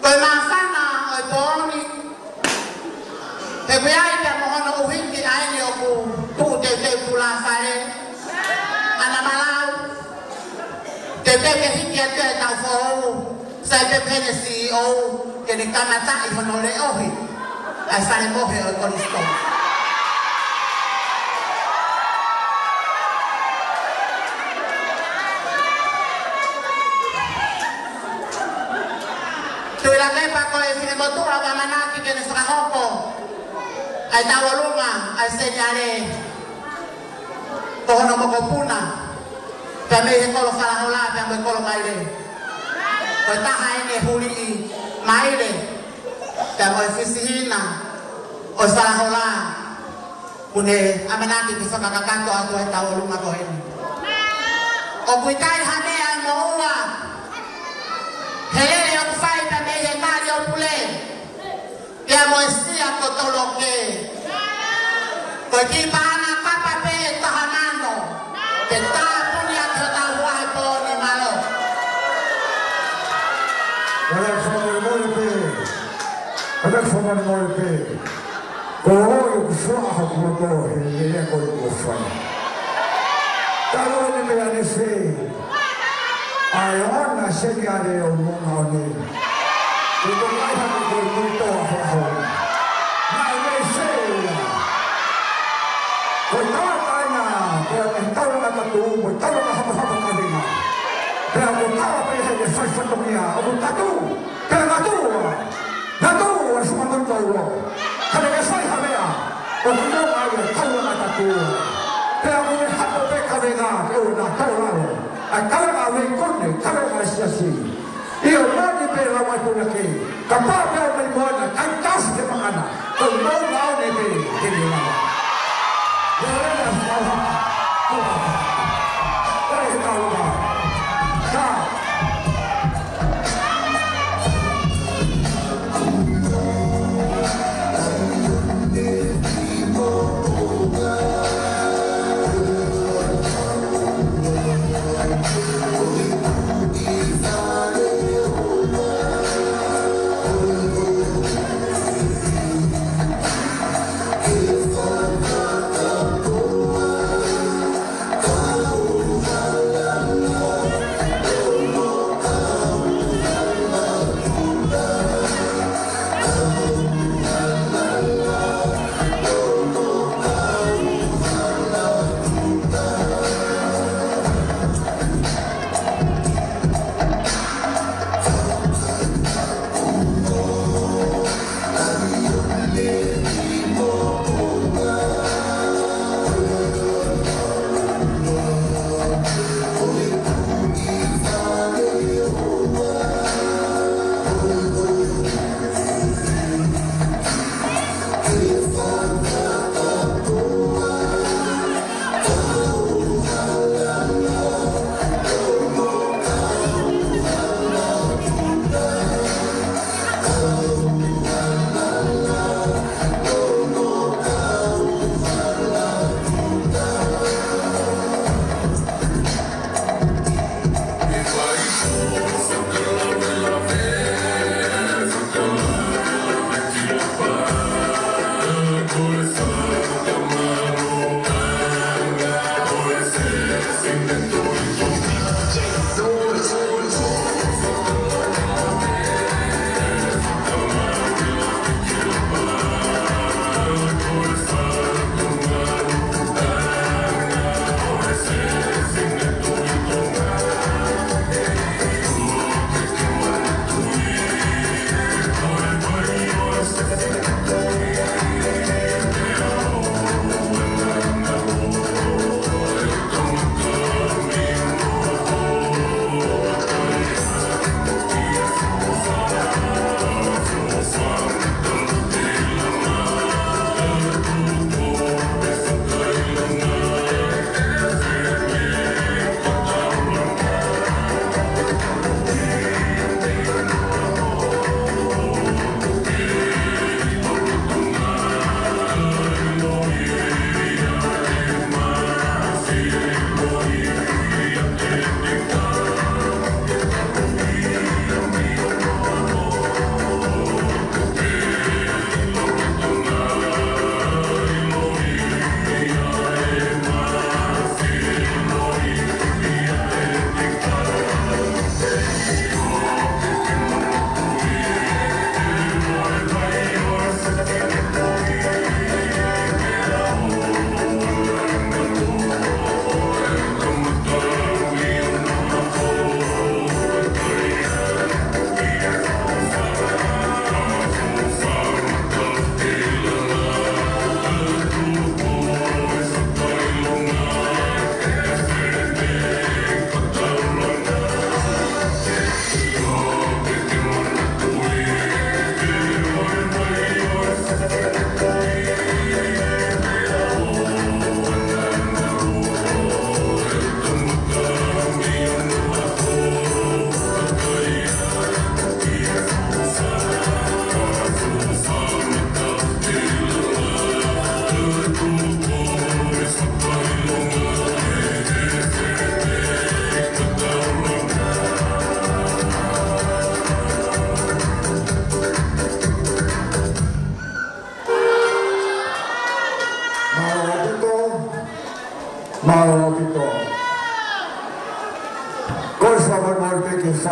koe mawhana o i pōni, he koe ai pia mohono uhiki aini o ku tū te pula whare, ana malau, te hiki a te tau whōu, sai te pene CEO, ke ni kamatai hono le ohi, ai whare mohe o i Koristo. Tui la kepa koe whine motua wa manaki ke ni whakahoko, ai tawalunga, ai senyare, kohono moko puna, pia me he kolo whalahola, pia me kolo maire. Koe taha ene huri i maire, pia moe fisihina, o whalahola, kune amanaki ki whakakakato atu he tawalunga koheni. O kuitai hanea e moua, helele o kufai pia me he kari o pule, pia moe sia kotoloke. Koe ki pahana kapa pe tahanano, te tāpuni a te tauahe pōni malo. Ada whamari mori pē. Ko hoi ku whaaha kumato he lea koi kua whai. Talo ni mea ne whē. Ai ona seki are o monga o ne. Te ko mai haki koi koi toa whahau. Nai me whē. Koi tawa taina, kea me tawa na tatu, koi tawa na hapa kadinga. Kea ko tawa pe he ne whaifatongia, o ko tatu, kea natua. Natua sumangon tawa. Kare ke whai hamea, o ku no mai e tawa na tatu. Kea ko me hapo pe kawega, ke o na tauraro. Ai tawa na wei kone, tawa na siasi. Io mani pe la wai puna ke. Ka pāpe o mai moana, kai tasi te makana. Ko no nao ne pe, ke ni lawa.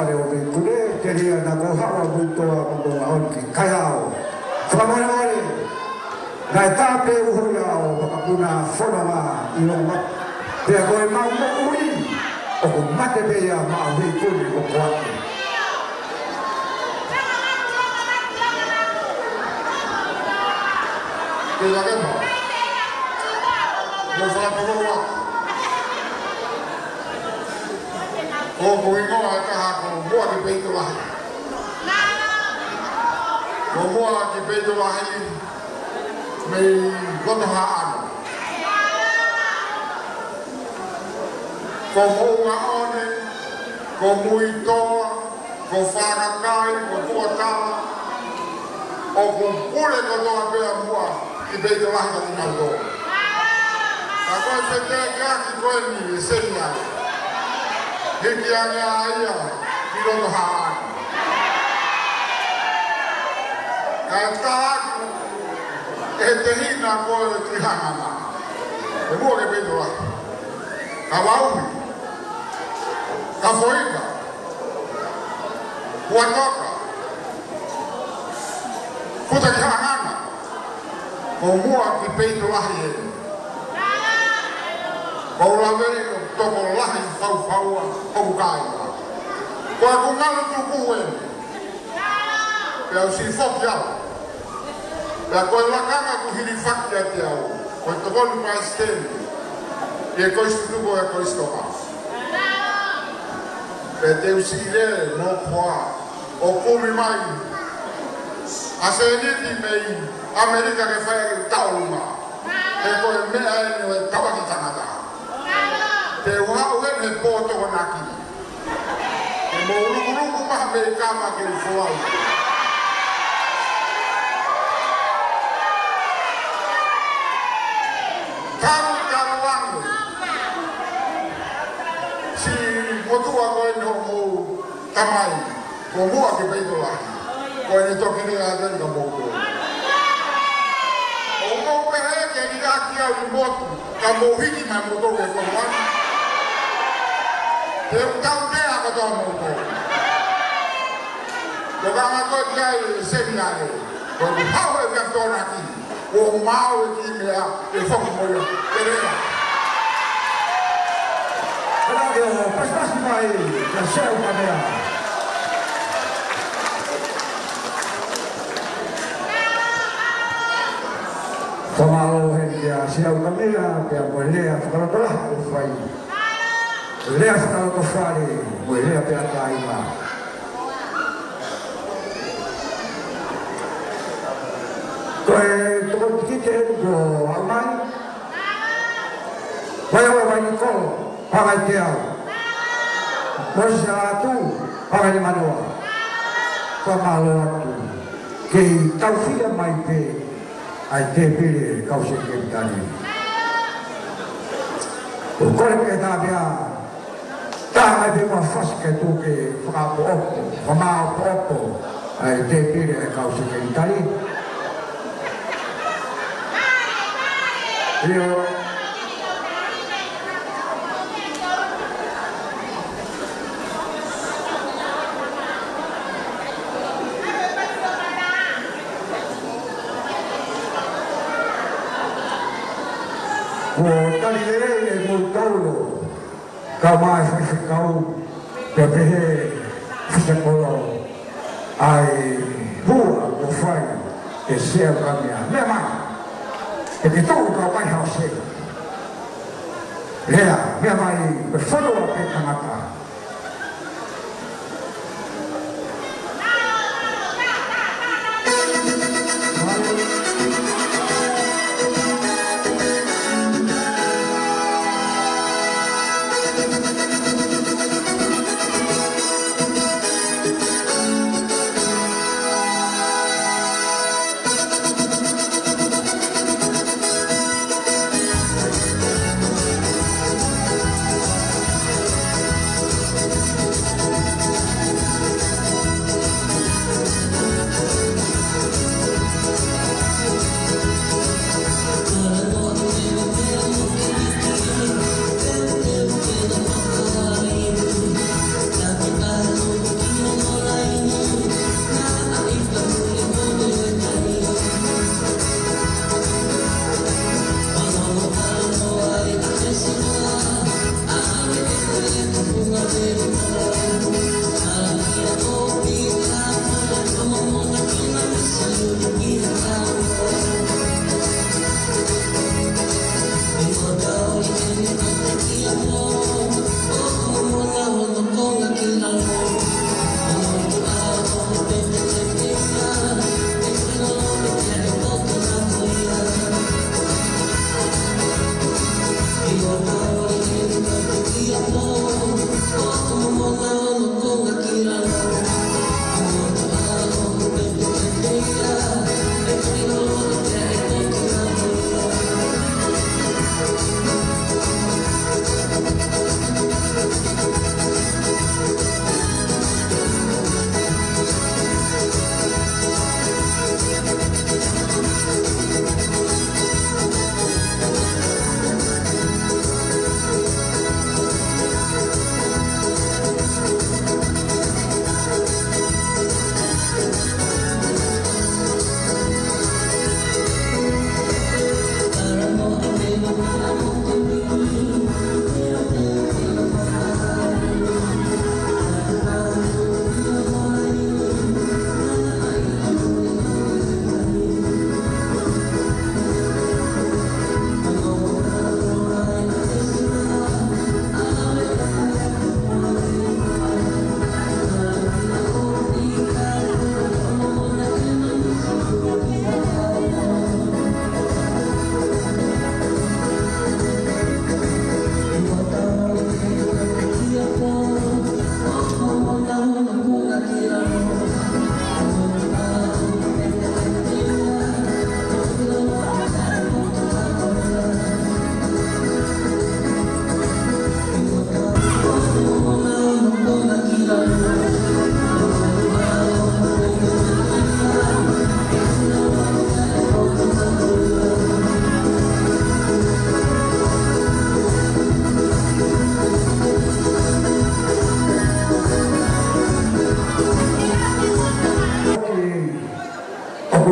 whare o me kune, te rea na ko hawa mutoa mo ngā onki, kai ao. Whamone ore, nai tāpe uhoi ao, makapuna whanama i o mat, pea koe mau mo ui, o ko mate pea maa hui kuni o koate. Te wakema, mo whakaparoa. Ko ingoa e kaha ko mua ki peito lahi. Ko mua ki peito lahi mei loto haano. Ko mounga one, ko mui toa, ko whakakai, ko tuatala, o ko pule ko toa pea mua ki peito lahi ka tinau toa. Ka koe se te kia ki koe ni e seni ai. Hiki ane aia ki roto haano. Ka tāku e te hina koe ki hangama. E mua ke peito lahi. Ka waumi. Ka foika. Kua toka. Kuta ki hangana. Ko mua ki peito lahi e. Ko laveri ko toko lahi whauwhaua hoku kāinga. Ko a kungalo tuku ene. Pea usi whoki au. Pea koe lakanga ku hiri whaki a te au. Koe tokonu mai steni. E koe stutuko e koe stoka. Pea te usi ire no koa. O kumi mai. Ase niti mei Amerika ke whaia tauruma. E koe mea ene o e tawaki tangata. Te wahau he pōto o naki. E mō urukuruku maha me kama ke i whuai. Taru taruangu. Si motua koe no mō tamai. Ko mua ke peito lahi. Koe ni toki ni a teni ka mō koe. O mō pehe ke ni aki au i motu. Ka mō hiki mai mō toke koe wani. Te utau tea katoa mōko. Ko kama koe kai seminare. Ko ku hau e kia tōna ki. Ko mau e ki mea e whoku moia. Te rea. Kena keo, paspasi mai, ka seu ka mea. Whamalo he kia seu ka mea, kia moe lea whakarotola o whai. Lea whakaroto whare, moe lea pea taima. Koe toko tikite e ko amai. Koe awa wai ni kolo, pagai te au. Moe se atu, pagai ni manoa. Whamalo atu. Kei tauwhia mai pe, ai te pire kause ke tani. O kore ke tā mea, tā mai pe mua whaske tū ke whakapo opo, whamao opo, ai te pire kause ke tani. Rio. Ko talirei e multaulo, ka mai whakau, ka pehe whakakolo, ai hua o whai, e sea kamea. Mea mai, e te tōu ka mai hao se. Lea, mea mai, me whanua pe tangata.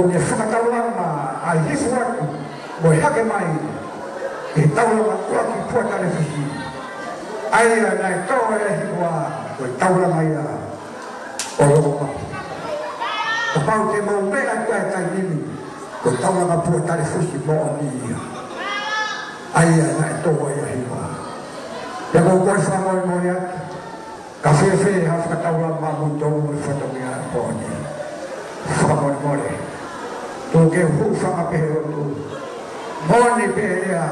ne whakatauranga ai hifu atu mo hake mai e tauranga kua ki puata le whisi. Aia nai toa e hiwa o i tauranga ia o loko papi. Ka pau te mau mea kai kai nini o tauranga puata le whisi mo o ni ia. Aia nai toa ia hiwa. Ia ko koi whamoi mo ia ka whewhe ha whakatauranga ma muntou mo i whatongi a po o ni. Whamoi mo le. Tō ke hūwhanga pēhero tō. Mōni pēhea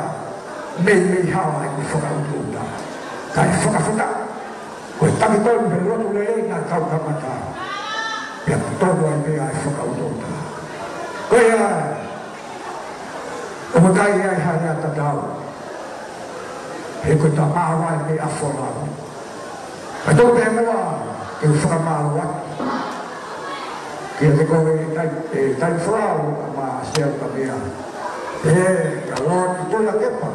mei hawa i whakaututa. Kai whakawhata. Koe taki tōru pe rotu le ei nā tau kamata. Pea tōru ai mea i whakaututa. Koe ai. O matai ai hae ata tau. He koe tā māwa i mea whorau. Kai tō pēhea mua ke whakamāru atu. Kia te koe tai whorau ma seau ka mea. Ka loa ki toia kepa.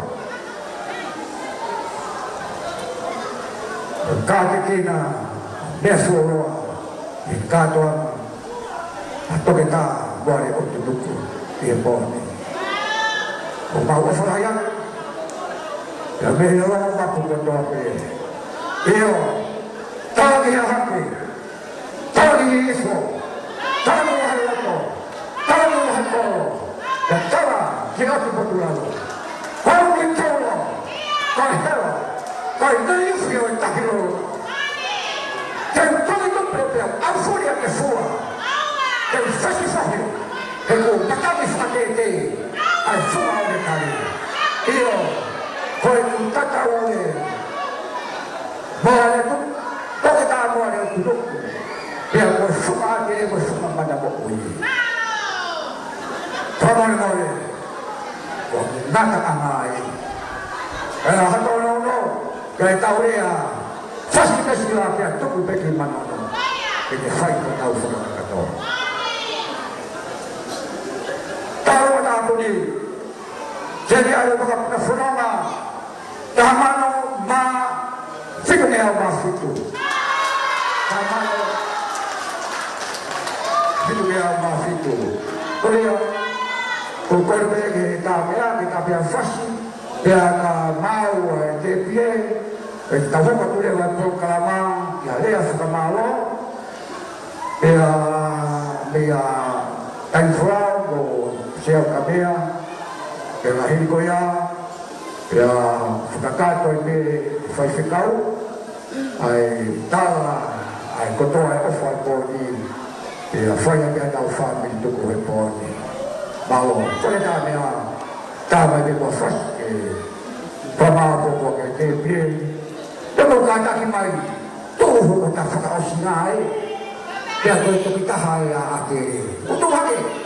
Ka te kina mea suoroa i kātoa a toke tā ware o te nuku i e pōne. O mau whahai anu. Ia mehe rongo mapu katoa pe. Eo, tāni a hake, tāni i iso, tāni a halato, tāni a hatoro, ia tara ki atu poturalo. Kau ki tōro, kai hera, kai nei uwhio i tahiro. Kei tōni tumpeo pia, au furi a ke fua. Kei whasi whahi, he ko matani whakete, ai fua o ne kari. Io, koe ku tata o ne, moa ne tu, toke tā moa ne o turuku. Pia koe fua ake e koe fua mana mo ui. Tōmone moe, o nata angai. Kaya hato no, kaya taurea, fasi kasi la pia tuku peki manono. Kene whai ko tau whaka katoa. Tau o tāpu ni, Jadi ada beberapa whanonga, tamano ma whikunea ma whitu. Tamano whikunea ma whitu. Korea, o korbe ke tāpea, ke tāpea whasi, pea ka mau e te pie, e ta whaka ture wai pō kalama, ia lea whakamalo, pea mea taifurau o seo ka mea, pela hiko ia, pela whakakato i me whaiwhikau, ai tāla, ai kotoa e ofa i pōni, pela whaia mea nau whāmi tuku e pōni. Malo, kore tā mea, tāma i me kua whasi ke whamā pōkua ke te pie. Te mo kātaki mai, tōhu o tā whakaosi ngā e, pea koe toki taha e a ake. Utu hake!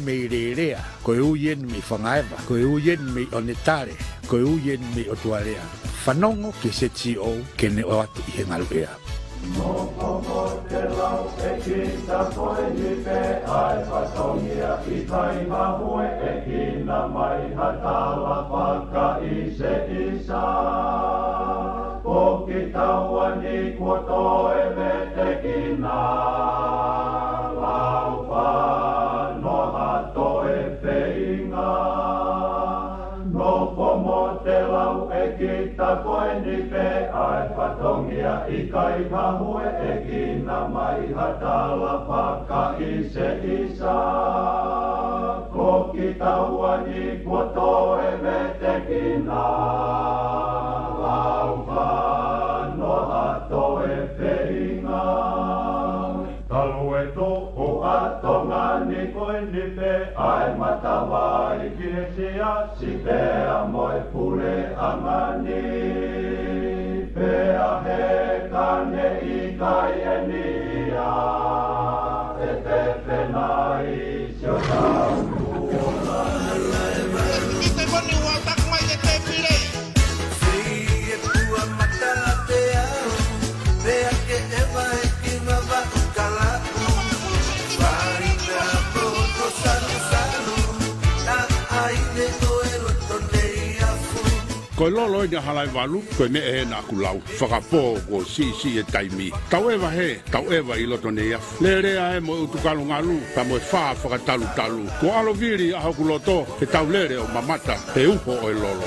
me rea, koe uien me whangaewa, koe uien me onetare, koe uien me otuarea. Whanongo ke se tio ke ne o atu i he ngalu ea. Moko mo te lau e kita koe ni pe ai whatongia I tai mahue e kina mai hatala whaka I se isa. O ki taua ni kua toe me te kina lau whano hato e wheinga. Noko mo te lau e kita koe ni pe ai whatongia I kai kahue e kina mai hatala whaka I se isa. Ko ki taua ni kua toe me te kina lau whano hato e wheinga. Talu e tō atonga ni koe ni pe ai matawai ki he sia si pēa moe pule angani. Pēa he kane I kai e nia e te whenai sio tāu kuona. Ite koni ua takumai e te pire. Sei e tua mata te au, pēa ke ewa e kina wa ukalaku. Warina proto salu salu, na aine koe roto nei afu. Koe lolo I na halai walu, koe me e na kulau, whakapō ko si e taimi. Tau ewa he, tau ewa I loto nei afu. Le rea e mo utukalu ngalu, ta mo e wha whakatalu talu. Ko alo viri aho kuloto, he tau lere o mamata, he upo o e lolo.